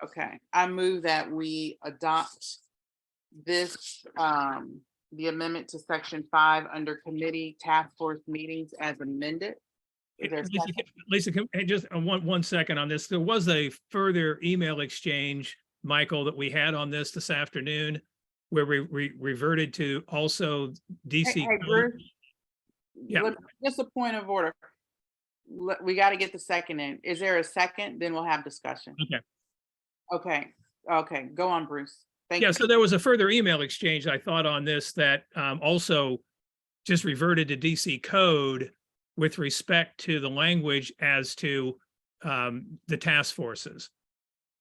A: Okay, I move that we adopt this, the amendment to section 5 under committee task force meetings as amended. Is there a second?
E: Lisa, just one second on this. There was a further email exchange, Michael, that we had on this afternoon, where we reverted to also DC.
A: Hey, Bruce.
E: Yeah.
A: Just a point of order. We got to get the second in. Is there a second? Then we'll have discussion.
E: Okay.
A: Okay, go on, Bruce. Thank you.
E: Yeah, so there was a further email exchange, I thought, on this that also just reverted to DC code with respect to the language as to the task forces,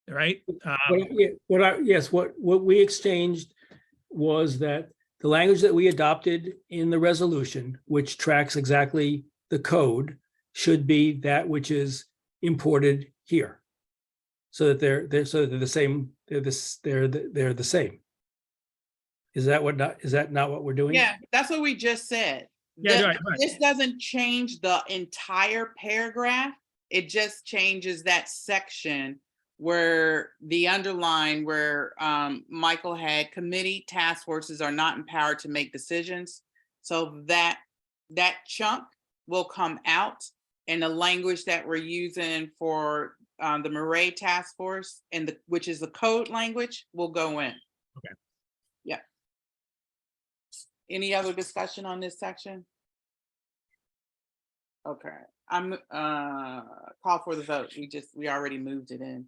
E: right?
H: What we exchanged was that the language that we adopted in the resolution, which tracks exactly the code, should be that which is imported here. So that they're the same. They're the same. Is that not what we're doing?
A: Yeah, that's what we just said.
E: Yeah, right.
A: This doesn't change the entire paragraph. It just changes that section where the underline where Michael had committee task forces are not empowered to make decisions. So that chunk will come out, and the language that we're using for the Maret task force and which is the code language will go in.
E: Okay.
A: Yeah. Any other discussion on this section? Okay, I'm call for the vote. We already moved it in.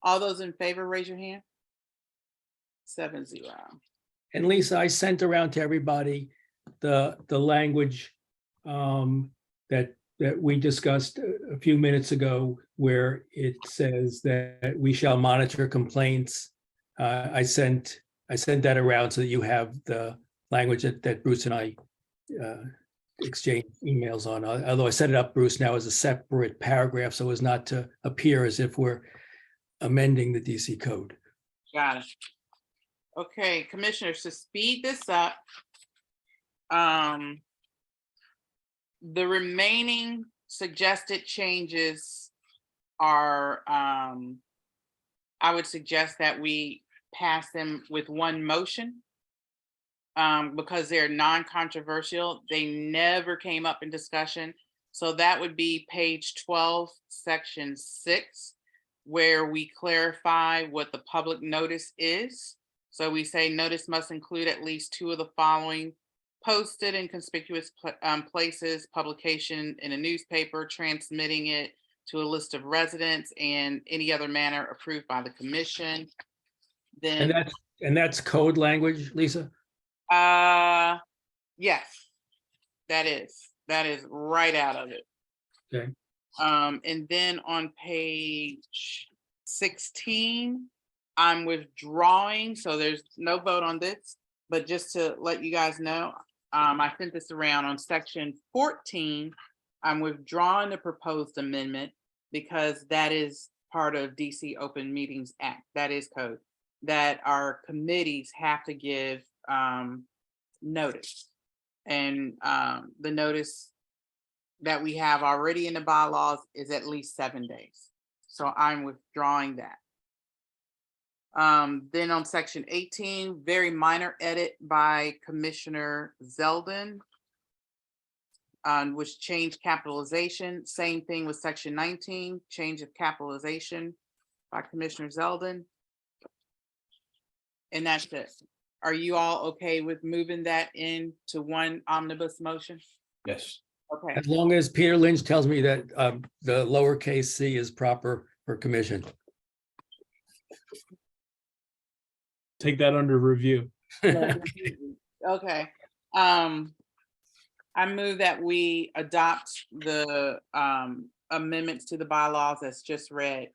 A: All those in favor, raise your hand. 7-0.
H: And Lisa, I sent around to everybody the language that we discussed a few minutes ago, where it says that we shall monitor complaints. I sent that around so that you have the language that Bruce and I exchanged emails on. Although I set it up, Bruce, now as a separate paragraph, so as not to appear as if we're amending the DC code.
A: Got it. Okay, commissioners, to speed this up, the remaining suggested changes are, I would suggest that we pass them with one motion, because they're non-controversial. They never came up in discussion. So that would be page 12, section 6, where we clarify what the public notice is. So we say notice must include at least 2 of the following: posted in conspicuous places, publication in a newspaper, transmitting it to a list of residents, and any other manner approved by the commission. Then
H: And that's code language, Lisa?
A: yes, that is right out of it.
H: Okay.
A: And then on page 16, I'm withdrawing, so there's no vote on this, but just to let you guys know, I sent this around on section 14. I'm withdrawing the proposed amendment because that is part of DC Open Meetings Act. That is code that our committees have to give notice. And the notice that we have already in the bylaws is at least 7 days. So I'm withdrawing that. Then on section 18, very minor edit by Commissioner Zeldin, which changed capitalization. Same thing with section 19, change of capitalization by Commissioner Zeldin. And that's it. Are you all okay with moving that into one omnibus motion?
C: Yes.
A: Okay.
H: As long as Peter Lynch tells me that the lowercase c is proper for commission.
F: Take that under review.
A: Okay. I move that we adopt the amendments to the bylaws that's just read.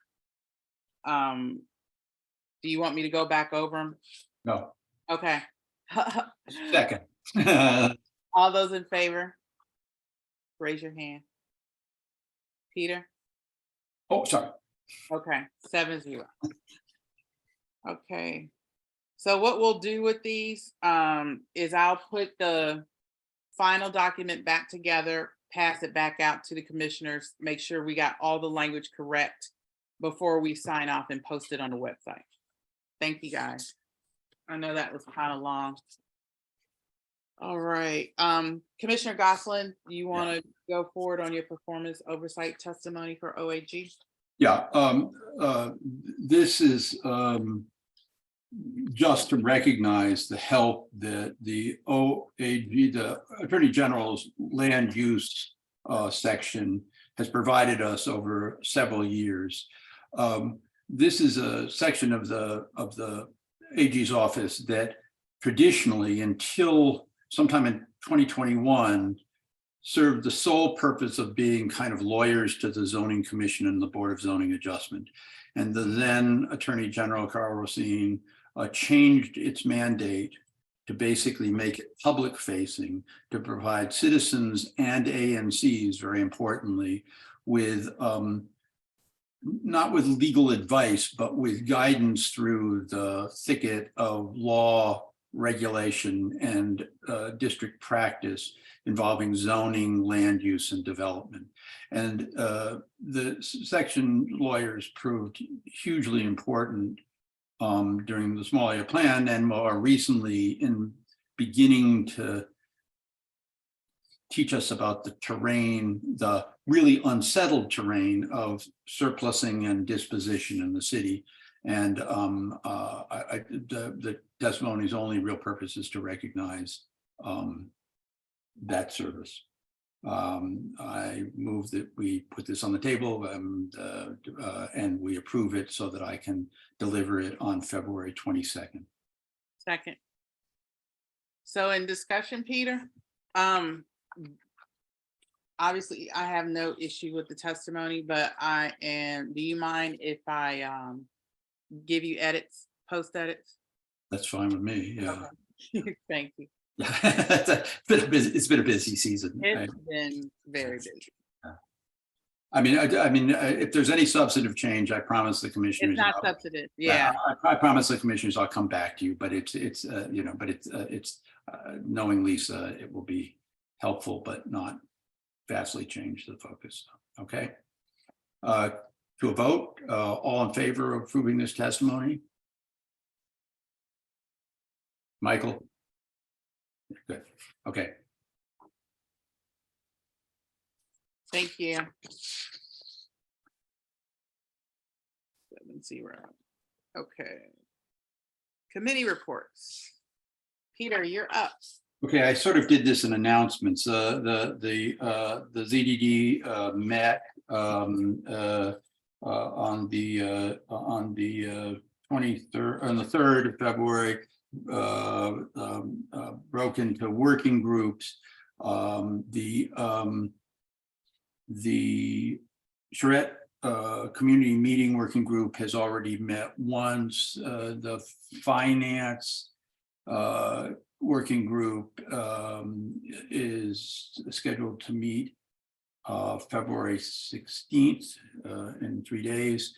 A: Do you want me to go back over them?
C: No.
A: Okay.
C: Second.
A: All those in favor? Raise your hand. Peter?
C: Oh, sorry.
A: Okay, 7-0. Okay. So what we'll do with these is I'll put the final document back together, pass it back out to the commissioners, make sure we got all the language correct before we sign off and post it on the website. Thank you, guys. I know that was kind of long. All right, Commissioner Gosselin, do you want to go forward on your performance oversight testimony for OAG?
C: Yeah, this is just to recognize the help that the OAG, the Attorney General's land use section, has provided us over several years. This is a section of the AG's office that traditionally, until sometime in 2021, served the sole purpose of being kind of lawyers to the Zoning Commission and the Board of Zoning Adjustment. And the then Attorney General, Carl Rosine, changed its mandate to basically make it public facing, to provide citizens and ANCs, very importantly, with not with legal advice, but with guidance through the thicket of law, regulation, and district practice involving zoning, land use, and development. And the section lawyers proved hugely important during the small area plan, and more recently in beginning to teach us about the terrain, the really unsettled terrain of surplusing and disposition in the city. And the testimony's only real purpose is to recognize that service. I move that we put this on the table and we approve it so that I can deliver it on February 22nd.
A: Second. So in discussion, Peter, obviously I have no issue with the testimony, but do you mind if I give you edits, post edits?
C: That's fine with me, yeah.
A: Okay. Thank you.
C: It's been a busy season.
A: It's been very busy.
C: I mean, if there's any substantive change, I promise the commissioners.
A: It's not substantive, yeah.
C: I promise the commissioners I'll come back to you, but it's knowing Lisa, it will be helpful, but not vastly change the focus. Okay. To a vote, all in favor of approving this testimony? Michael? Good. Okay.
A: Thank you. 7-0. Okay. Committee reports. Peter, you're up.
C: Okay, I sort of did this in announcements. The ZDD met on the 23rd, on the 3rd of February, broke into working groups. The Maret Community Meeting Working Group has already met once. The Finance Working Group is scheduled to meet February 16th in 3 days.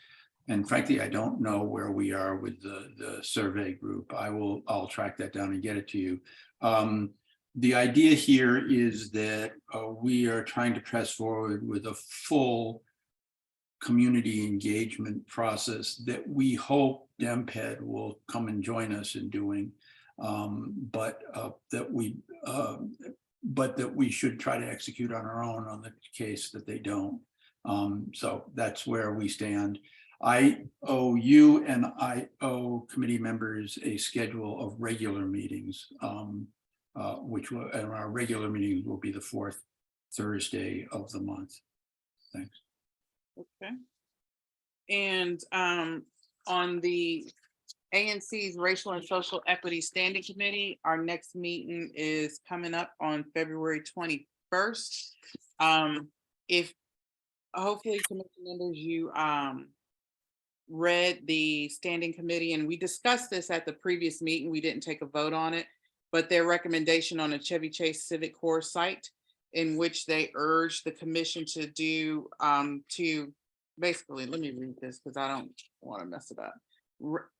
C: And frankly, I don't know where we are with the survey group. I'll track that down and get it to you. The idea here is that we are trying to press forward with a full community engagement process that we hope DEMPED will come and join us in doing, but that we should try to execute on our own on the case that they don't. So that's where we stand. I owe you and I owe committee members a schedule of regular meetings, which will, and our regular meetings will be the 4th Thursday of the month. Thanks.
A: Okay. And on the ANC's Racial and Social Equity Standing Committee, our next meeting is coming up on February 21st. If hopefully committee members, you read the standing committee, and we discussed this at the previous meeting. We didn't take a vote on it, but their recommendation on a Chevy Chase Civic Corps site, in which they urged the commission to do basically, let me read this because I don't want to mess it up.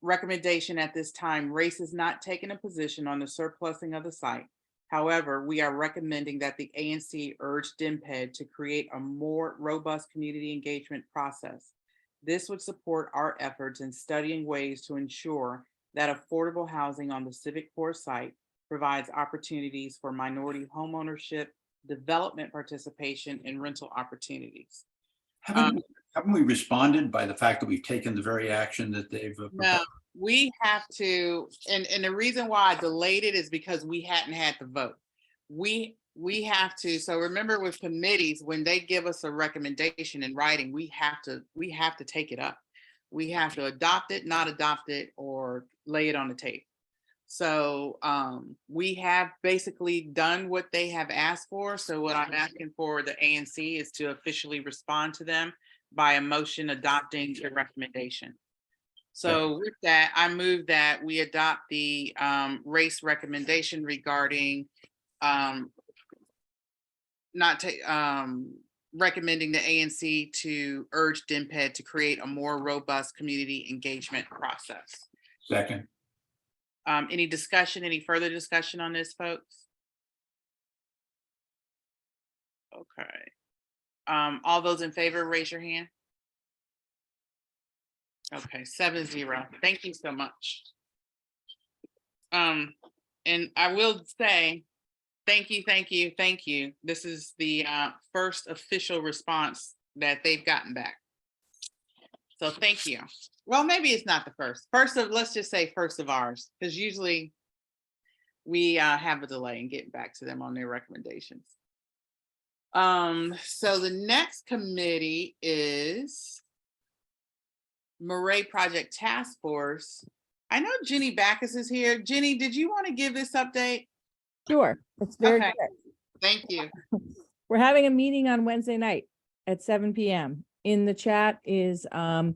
A: Recommendation at this time, race is not taking a position on the surplusing of the site. However, we are recommending that the ANC urge DEMPED to create a more robust community engagement process. This would support our efforts in studying ways to ensure that affordable housing on the Civic Corps site provides opportunities for minority homeownership, development participation, and rental opportunities.
C: Haven't we responded by the fact that we've taken the very action that they've proposed?
A: No, we have to, and the reason why I delayed it is because we hadn't had the vote. We have to, so remember with committees, when they give us a recommendation in writing, we have to take it up. We have to adopt it, not adopt it, or lay it on the table. So we have basically done what they have asked for. So what I'm asking for the ANC is to officially respond to them by a motion adopting the recommendation. So with that, I move that we adopt the race recommendation regarding recommending the ANC to urge DEMPED to create a more robust community engagement process.
C: Second.
A: Any discussion, any further discussion on this, folks? Okay. All those in favor, raise your hand. Okay, 7-0. Thank you so much. And I will say, thank you. This is the first official response that they've gotten back. So thank you. Well, maybe it's not the first. Let's just say first of ours, because usually we have a delay in getting back to them on their recommendations. So the next committee is Maret Project Task Force. I know Jenny Backus is here. Jenny, did you want to give this update?
P: Sure, it's very
A: Okay.
P: good.
A: Thank you.
P: we're having a meeting on Wednesday night at 7 p.m. In the chat is our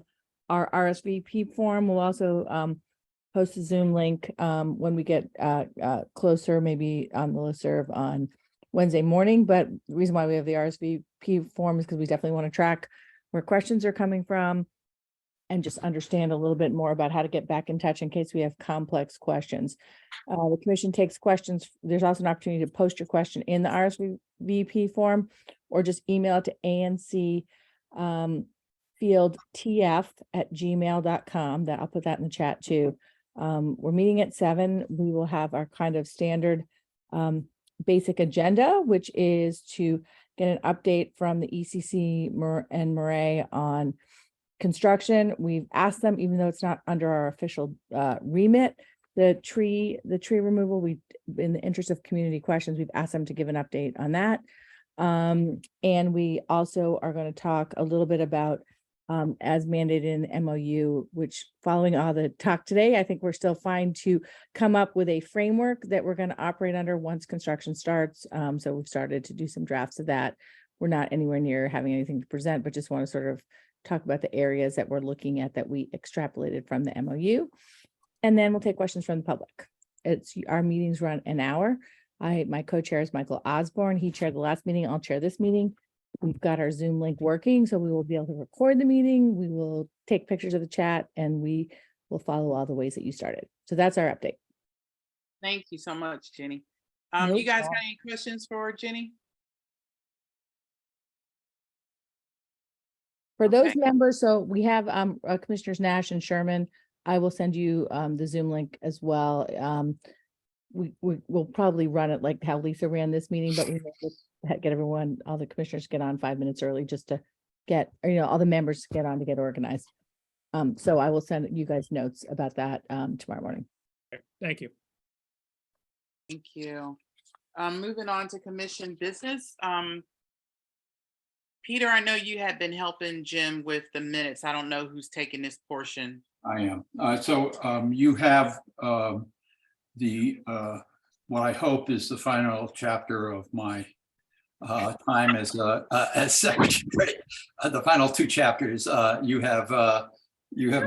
P: RSVP form. We'll also post a Zoom link when we get closer, maybe on the listserv on Wednesday morning. But the reason why we have the RSVP form is because we definitely want to track where questions are coming from and just understand a little bit more about how to get back in touch in case we have complex questions. The commission takes questions. There's also an opportunity to post your question in the RSVP form or just email it to ANC fieldtf@gmail.com. That I'll put that in the chat too. We're meeting at 7. We will have our kind of standard basic agenda, which is to get an update from the ECC and Maret on construction. We've asked them, even though it's not under our official remit, the tree removal, we, in the interest of community questions, we've asked them to give an update on that. And we also are going to talk a little bit about, as mandated in the MOU, which following all the talk today, I think we're still fine to come up with a framework that we're going to operate under once construction starts. So we've started to do some drafts of that. We're not anywhere near having anything to present, but just want to sort of talk about the areas that we're looking at that we extrapolated from the MOU. And then we'll take questions from the public. Our meetings run an hour. My co-chair is Michael Osborne. He chaired the last meeting. I'll chair this meeting. We've got our Zoom link working, so we will be able to record the meeting. We will take pictures of the chat, and we will follow all the ways that you started. So that's our update.
A: Thank you so much, Jenny.
P: No
A: You guys got
P: problem.
A: any questions for Jenny?
P: For those
A: Okay.
P: members, so we have Commissioners Nash and Sherman. I will send you the Zoom link as well. We'll probably run it like how Lisa ran this meeting, but we will just get everyone, all the commissioners get on 5 minutes early just to get, all the members to get on to get organized. So I will send you guys notes about that tomorrow morning.
E: Thank you.
A: Thank you. Moving on to commission business. Peter, I know you had been helping Jim with the minutes. I don't know who's taking this portion.
C: I am. So you have what I hope is the final chapter of my time as secretary. The final 2 chapters. You have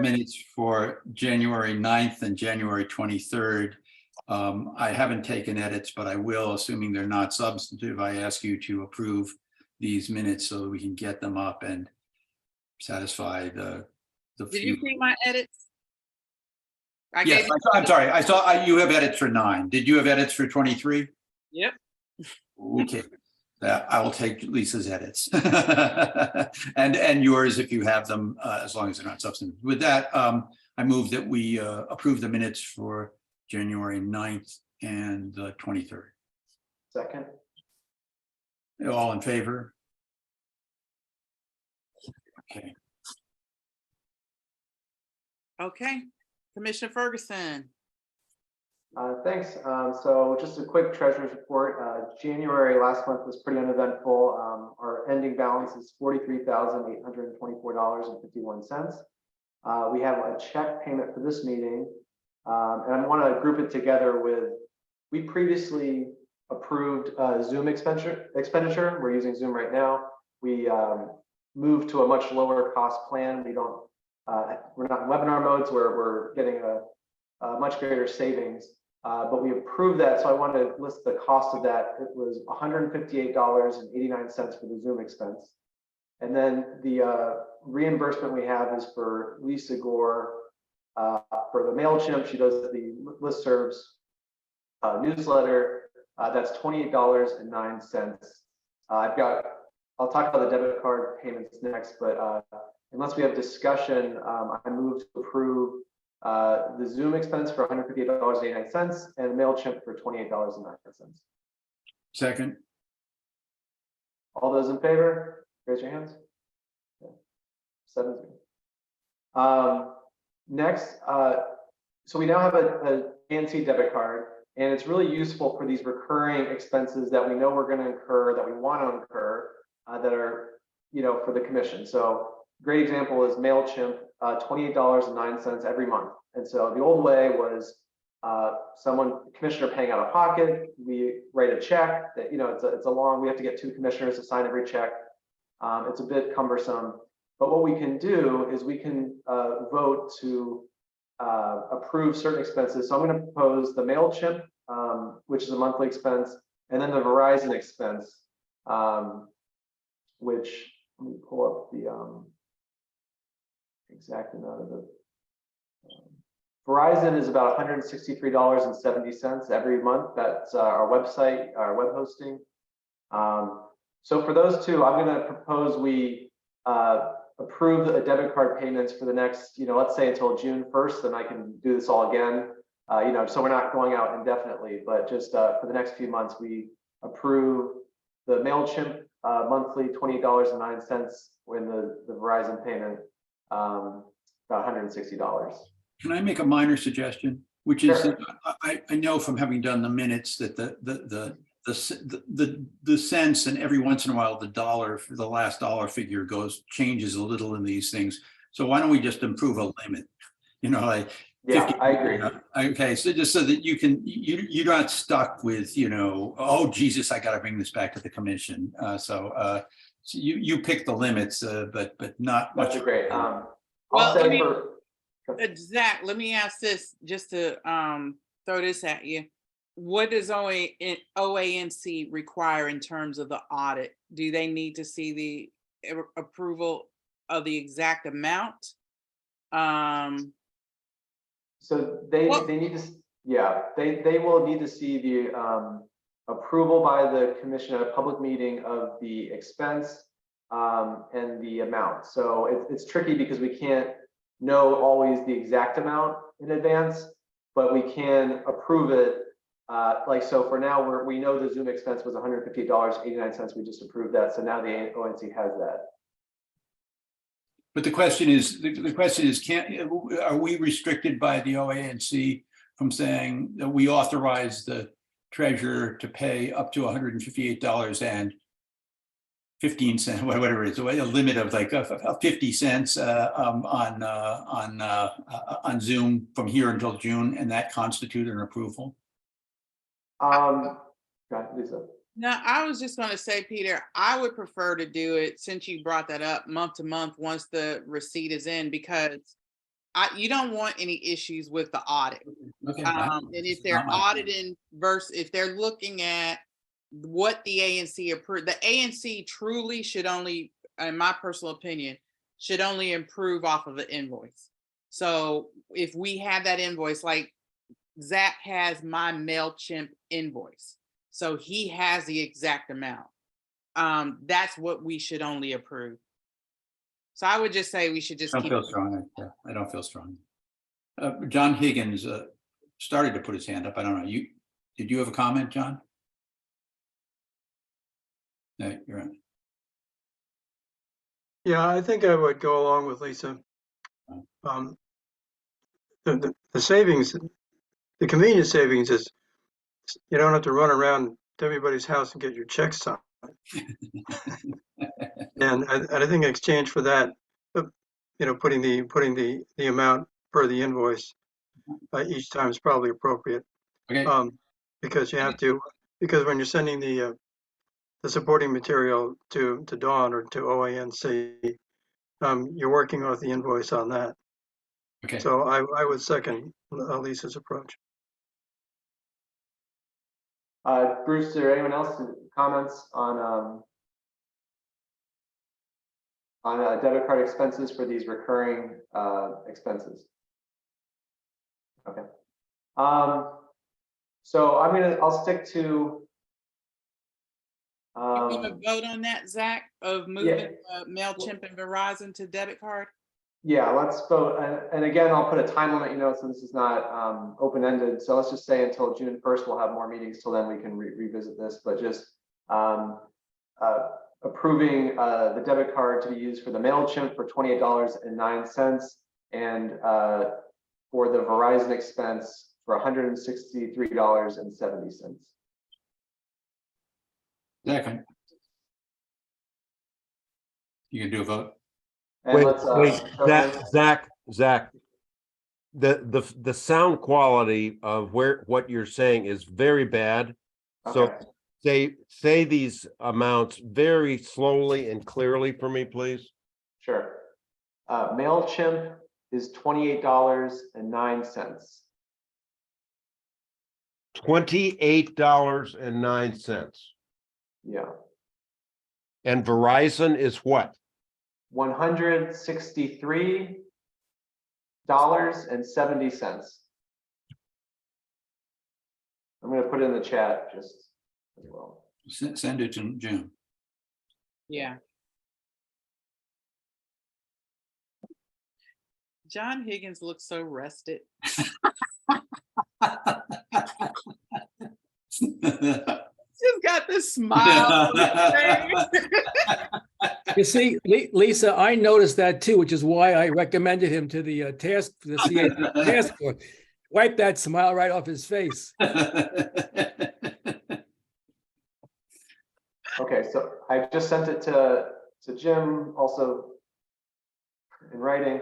C: minutes for January 9th and January 23rd. I haven't taken edits, but I will, assuming they're not substantive. I ask you to approve these minutes so that we can get them up and satisfy the
A: Did you see my edits?
C: Yes, I'm sorry. I saw you have edits for 9. Did you have edits for 23?
A: Yep.
C: Okay, I will take Lisa's edits and yours if you have them, as long as they're not substantive. With that, I move that we approve the minutes for January 9th and the 23rd.
B: Second.
C: All in favor? Okay.
A: Okay. Commissioner Ferguson.
B: Thanks. So just a quick treasurer's report. January last month was pretty uneventful. Our ending balance is $43,824.51. We have a check payment for this meeting. And I want to group it together with, we previously approved Zoom expenditure. We're using Zoom right now. We moved to a much lower cost plan. We're not in webinar modes where we're getting a much greater savings, but we approved that. So I want to list the cost of that. It was $158.89 for the Zoom expense. And then the reimbursement we have is for Lisa Gore for the MailChimp. She does the listservs newsletter. That's $28.09. I'll talk about the debit card payments next, but unless we have discussion, I move to approve the Zoom expense for $158.89 and MailChimp for $28.09.
C: Second.
B: All those in favor, raise your hands. 7-0. Next, so we now have a ANC debit card, and it's really useful for these recurring expenses that we know we're going to incur, that we want to incur, that are, for the commission. So great example is MailChimp, $28.09 every month. And so the old way was commissioner paying out of pocket, we write a check that, it's a long, we have to get 2 commissioners to sign every check. It's a bit cumbersome, but what we can do is we can vote to approve certain expenses. So I'm going to propose the MailChimp, which is a monthly expense, and then the Verizon expense, which, let me pull up the exact amount of the Verizon is about $163.70 every month. That's our website, our web hosting. So for those two, I'm going to propose we approve the debit card payments for the next, let's say until June 1st, then I can do this all again. So we're not going out indefinitely, but just for the next few months, we approve the MailChimp monthly $28.09 when the Verizon payment about $160.
C: Can I make a minor suggestion, which is
B: Sure.
C: that I know from having done the minutes that the cents, and every once in a while the last dollar figure changes a little in these things. So why don't we just improve a limit? Like 50,
B: I agree.
C: Okay, so just so that you're not stuck with oh Jesus, I got to bring this back to the commission. So you pick the limits, but not much.
B: That's great.
A: Well, Zach, let me ask this just to throw this at you. What does OANC require in terms of the audit? Do they need to see the approval of the exact amount?
B: So they need to, they will need to see the approval by the commission at a public meeting of the expense and the amount. So it's tricky because we can't know always the exact amount in advance, but we can approve it. So for now, we know the Zoom expense was $158.89. We just approved that. So now the ONC has that.
C: But the question is, are we restricted by the OANC from saying that we authorize the treasurer to pay up to $158.15, whatever it is, a limit of like 50 cents on Zoom from here until June, and that constitute an approval?
B: Go ahead, Lisa.
A: No, I was just going to say, Peter, I would prefer to do it, since you brought that up, month to month once the receipt is in, because you don't want any issues with the audit.
C: Okay,
A: and if they're auditing versus if they're looking at what the ANC approved, the ANC truly should only, in my personal opinion, should only improve off of the invoice. So if we have that invoice, like Zach has my MailChimp invoice, so he has the exact amount. That's what we should only approve. So I would just say we should just
C: I don't feel strong. I don't feel strong. John Higgins started to put his hand up. I don't know. Did you have a comment, John? No, you're on.
Q: Yeah, I think I would go along with Lisa. The savings, the convenience savings is you don't have to run around to everybody's house and get your checks signed. And I think in exchange for that, putting the amount per the invoice each time is probably appropriate.
C: Okay.
Q: Because you have to, because when you're sending the supporting material to Dawn or to OANC, you're working off the invoice on that.
C: Okay.
Q: So I would second Lisa's approach.
B: Bruce, is there anyone else comments on debit card expenses for these recurring expenses? Okay. So I'll stick to.
A: You want to vote on that, Zach, of moving MailChimp and Verizon to debit card?
B: Yeah, let's vote. And again, I'll put a time limit, so this is not open-ended. So let's just say until June 1st, we'll have more meetings. Till then, we can revisit this. But just approving the debit card to be used for the MailChimp for $28.09 and for the Verizon expense for $163.70.
C: Second. You can do a vote.
B: And
D: Wait, Zach, the sound quality of what you're saying is very bad. So say these amounts very slowly and clearly for me, please.
B: Sure. MailChimp is $28.09.
D: $28.09.
B: Yeah.
D: And Verizon is what?
B: $163.70. I'm going to put it in the chat just as well.
C: Send it to Jim.
A: Yeah. John Higgins looks so rested. Just got this smile on his face.
H: You see, Lisa, I noticed that too, which is why I recommended him to the CAC task force. Wipe that smile right off his face.
B: Okay, so I just sent it to Jim also in writing.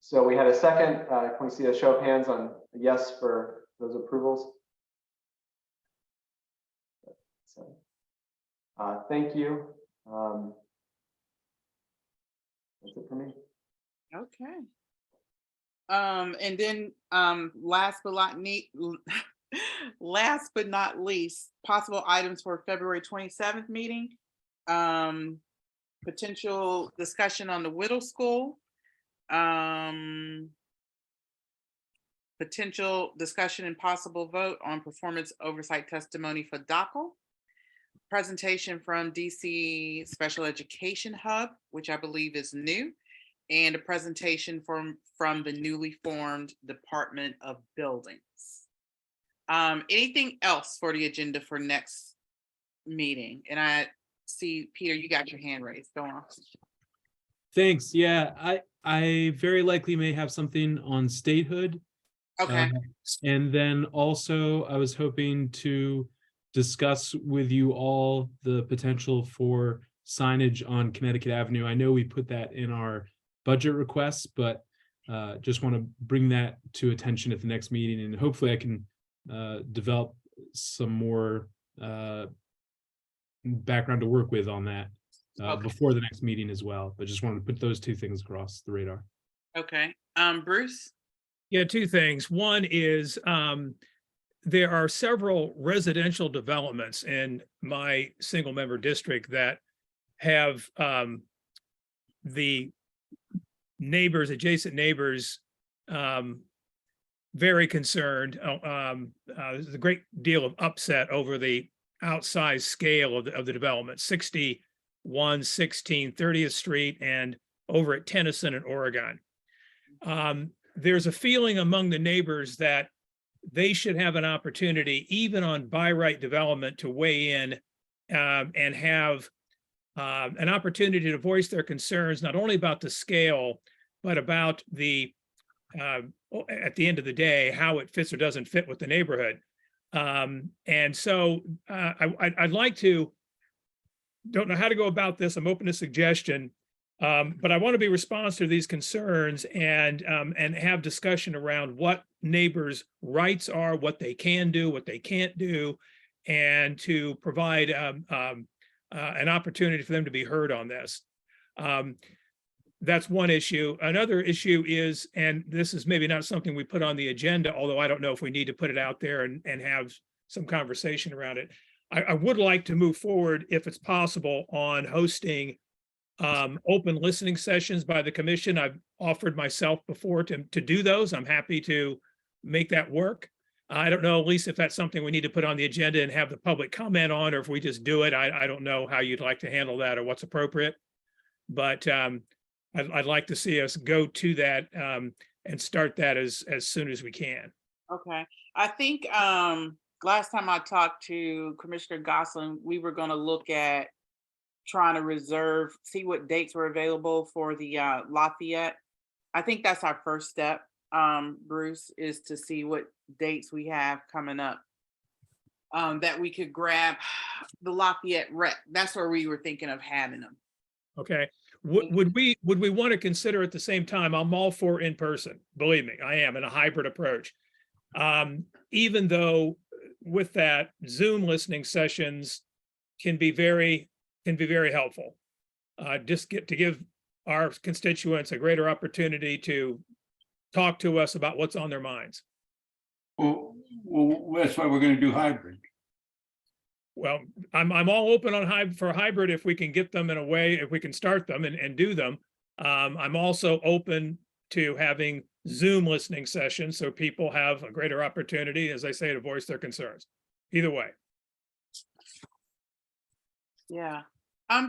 B: So we had a second. Can we see a show of hands on yes for those approvals? So, thank you. That's it for me.
A: Okay. And then last but not least, possible items for February 27th meeting. Potential discussion on the Whittle School. Potential discussion and possible vote on performance oversight testimony for DACL. Presentation from DC Special Education Hub, which I believe is new, and a presentation from the newly formed Department of Buildings. Anything else for the agenda for next meeting? And I see, Peter, you got your hand raised. Go on.
F: Thanks. Yeah, I very likely may have something on statehood.
A: Okay.
F: And then also I was hoping to discuss with you all the potential for signage on Connecticut Avenue. I know we put that in our budget requests, but just want to bring that to attention at the next meeting, and hopefully I can develop some more background to work with on that before the next meeting as well. But just wanted to put those two things across the radar.
A: Okay. Bruce?
E: Yeah, two things. One is there are several residential developments in my single member district that have the neighbors, adjacent neighbors, very concerned. There's a great deal of upset over the outsized scale of the development, 61, 16, 30th Street, and over at Tennyson in Oregon. There's a feeling among the neighbors that they should have an opportunity, even on by right development, to weigh in and have an opportunity to voice their concerns, not only about the scale, but about the, at the end of the day, how it fits or doesn't fit with the neighborhood. And so I'd like to, don't know how to go about this. I'm open to suggestion, but I want to be responsive to these concerns and have discussion around what neighbors' rights are, what they can do, what they can't do, and to provide an opportunity for them to be heard on this. That's one issue. Another issue is, and this is maybe not something we put on the agenda, although I don't know if we need to put it out there and have some conversation around it. I would like to move forward, if it's possible, on hosting open listening sessions by the commission. I've offered myself before to do those. I'm happy to make that work. I don't know, Lisa, if that's something we need to put on the agenda and have the public comment on, or if we just do it. I don't know how you'd like to handle that or what's appropriate. But I'd like to see us go to that and start that as soon as we can.
A: Okay. I think last time I talked to Commissioner Gosselin, we were going to look at trying to see what dates were available for the Lafayette. I think that's our first step, Bruce, is to see what dates we have coming up that we could grab the Lafayette rec. That's where we were thinking of having them.
E: Okay. would we want to consider at the same time, I'm all for in person, believe me, I am, in a hybrid approach. Even though with that, Zoom listening sessions can be very helpful. Just to give our constituents a greater opportunity to talk to us about what's on their minds.
C: Well, that's why we're going to do hybrid.
E: Well, I'm all open on for hybrid if we can get them in a way, if we can start them and do them. I'm also open to having Zoom listening sessions so people have a greater opportunity, as I say, to voice their concerns. Either way.
A: Yeah.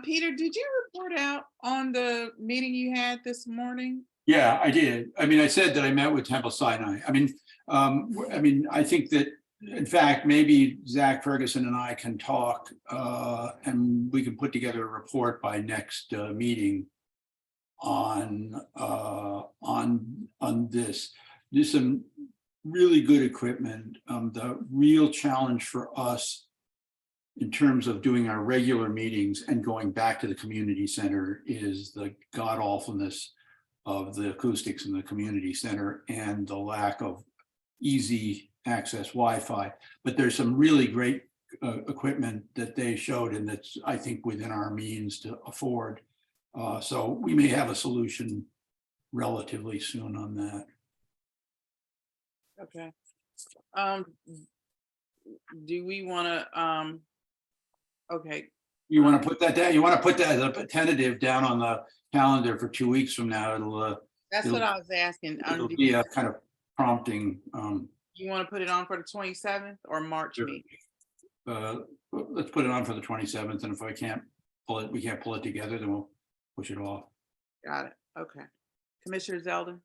A: Peter, did you report out on the meeting you had this morning?
C: Yeah, I did. I mean, I said that I met with Temple Sinai. I mean, I think that, in fact, maybe Zach Ferguson and I can talk and we can put together a report by next meeting on this. There's some really good equipment. The real challenge for us in terms of doing our regular meetings and going back to the community center is the god awfulness of the acoustics in the community center and the lack of easy access Wi-Fi. But there's some really great equipment that they showed, and that's, I think, within our means to afford. So we may have a solution relatively soon on that.
A: Okay. Do we want to, okay.
C: You want to put that down? You want to put that as a tentative down on the calendar for 2 weeks from now?
A: That's what I was asking.
C: It'll be a kind of prompting.
A: You want to put it on for the 27th or March
C: Sure.
A: meeting?
C: Let's put it on for the 27th, and if we can't pull it together, then we'll push it off.
A: Got it. Okay. Commissioner Zeldin?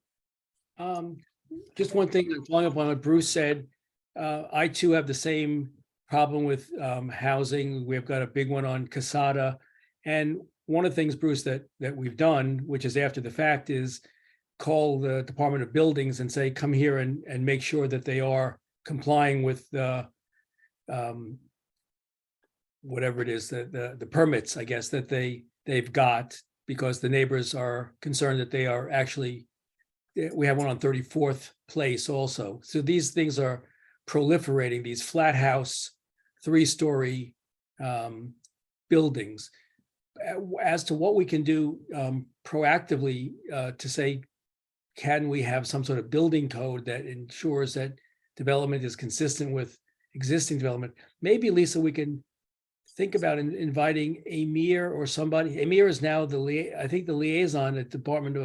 H: Just one thing, following up on what Bruce said, I too have the same problem with housing. We've got a big one on Casada. And one of the things, Bruce, that we've done, which is after the fact, is call the Department of Buildings and say, come here and make sure that they are complying with the whatever it is, the permits, I guess, that they've got, because the neighbors are concerned that they are actually, we have one on 34th Place also. So these things are proliferating, these flat house, 3-story buildings. As to what we can do proactively to say, can we have some sort of building code that ensures that development is consistent with existing development? Maybe, Lisa, we can think about inviting Amir or somebody. Amir is now I think the liaison at Department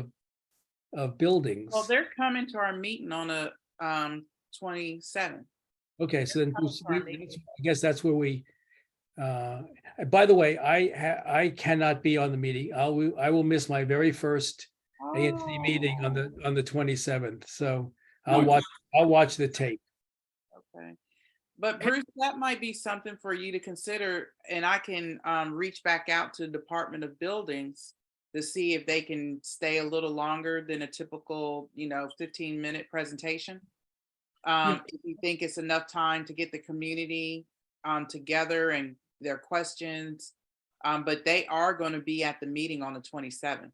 H: of Buildings.
A: Well, they're coming to our meeting on the 27th.
H: Okay, so then I guess that's where we. By the way, I cannot be on the meeting. I will miss my very first ANC meeting on the 27th. So I'll watch the tape.
A: Okay, but Bruce, that might be something for you to consider, and I can reach back out to the Department of Buildings to see if they can stay a little longer than a typical, 15-minute presentation. If you think it's enough time to get the community together and their questions, but they are going to be at the meeting on the 27th.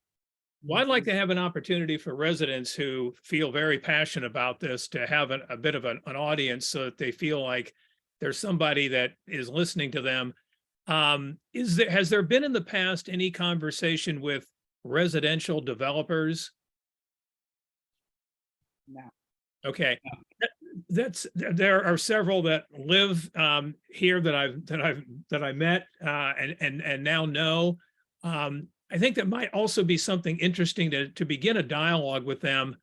E: Well, I'd like to have an opportunity for residents who feel very passionate about this to have a bit of an audience so that they feel like there's somebody that is listening to them. Has there been in the past any conversation with residential developers?
A: No.
E: Okay. There are several that live here that I met and now know. I think that might also be something interesting to begin a dialogue with them.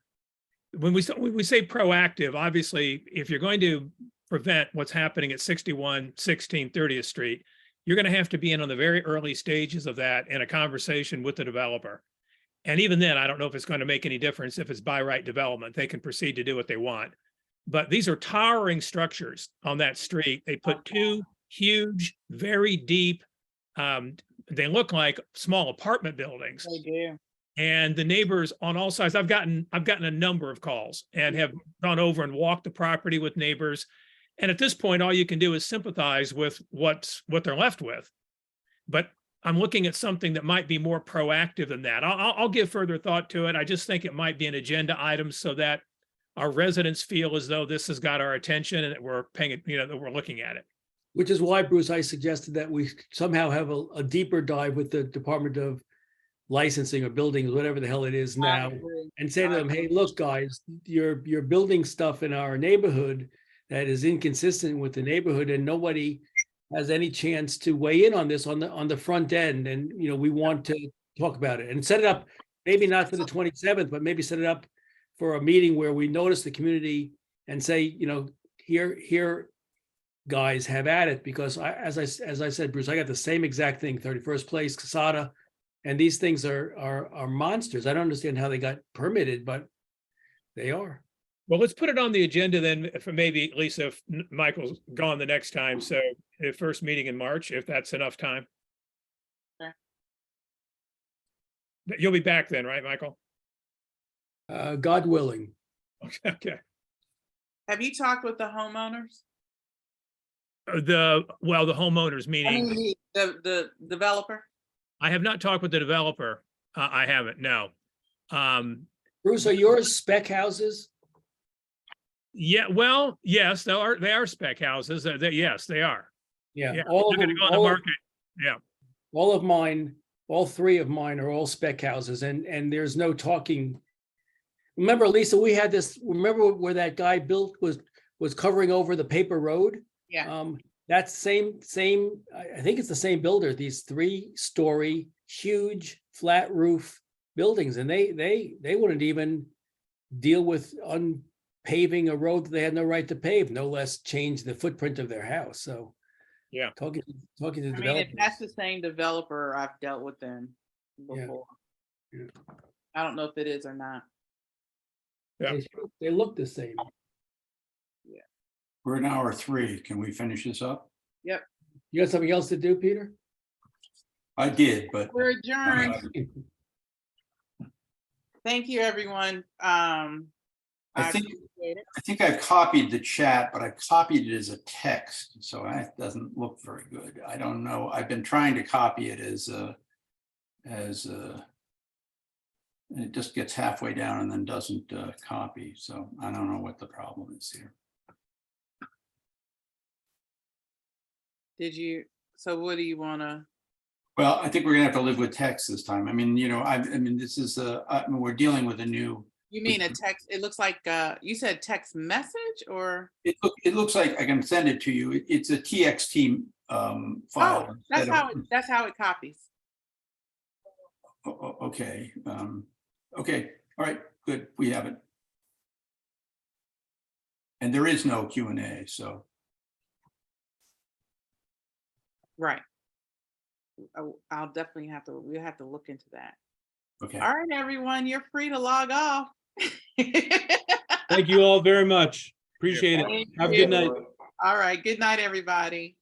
E: When we say proactive, obviously, if you're going to prevent what's happening at 6116 30th Street, you're going to have to be in on the very early stages of that in a conversation with the developer. And even then, I don't know if it's going to make any difference if it's by right development. They can proceed to do what they want. But these are towering structures on that street. They put 2 huge, very deep, they look like small apartment buildings.
A: They do.
E: And the neighbors on all sides, I've gotten a number of calls and have gone over and walked the property with neighbors. And at this point, all you can do is sympathize with what they're left with. But I'm looking at something that might be more proactive than that. I'll give further thought to it. I just think it might be an agenda item so that our residents feel as though this has got our attention and that we're paying it, that we're looking at it.
H: Which is why, Bruce, I suggested that we somehow have a deeper dive with the Department of Licensing or Buildings, whatever the hell it is now, and say to them, hey, look, guys, you're building stuff in our neighborhood that is inconsistent with the neighborhood, and nobody has any chance to weigh in on this on the front end. And, we want to talk about it and set it up, maybe not for the 27th, but maybe set it up for a meeting where we notice the community and say, here, guys, have at it, because as I said, Bruce, I got the same exact thing, 31st Place, Casada, and these things are monsters. I don't understand how they got permitted, but they are.
E: Well, let's put it on the agenda then for maybe, at least if Michael's gone the next time. So the first meeting in March, if that's enough time.
A: Okay.
E: You'll be back then, right, Michael?
H: God willing.
E: Okay.
A: Have you talked with the homeowners?
E: The homeowners meaning.
A: The developer?
E: I have not talked with the developer. I haven't, no.
H: Bruce, are yours spec houses?
E: Yeah, well, yes, they are spec houses. Yes, they are.
H: Yeah,
E: all of them, go on the market. Yeah.
H: All of mine, all three of mine are all spec houses, and there's no talking. Remember, Lisa, we had this, remember where that guy built was covering over the paper road?
A: Yeah.
H: That's same, I think it's the same builder, these 3-story, huge, flat roof buildings, and they wouldn't even deal with paving a road that they had no right to pave, no less change the footprint of their house. So
E: yeah,
H: talking to
A: I mean,
H: developers.
A: if that's the same developer, I've dealt with them before.
H: Yeah.
A: I don't know if it is or not.
E: Yeah.
H: They look the same.
A: Yeah.
C: We're in hour 3. Can we finish this up?
A: Yep.
H: You got something else to do, Peter?
C: I did, but
A: We're adjourned. Thank you, everyone.
C: I think I copied the chat, but I copied it as a text, so that doesn't look very good. I don't know. I've been trying to copy it as and it just gets halfway down and then doesn't copy. So I don't know what the problem is here.
A: So what do you want to?
C: Well, I think we're gonna have to live with text this time. I mean, this is we're dealing with a new.
A: You mean a text? It looks like you said text message, or
C: It looks like I can send it to you. It's a TXT file.
A: Oh, that's how it copies.
C: Okay. Okay. All right. Good. We have it. And there is no Q&A. So.
A: Right. I'll definitely we'll have to look into that.
C: Okay.
A: All right, everyone, you're free to log off.
F: Thank you all very much. Appreciate it. Have a good night.
A: All right. Good night, everybody.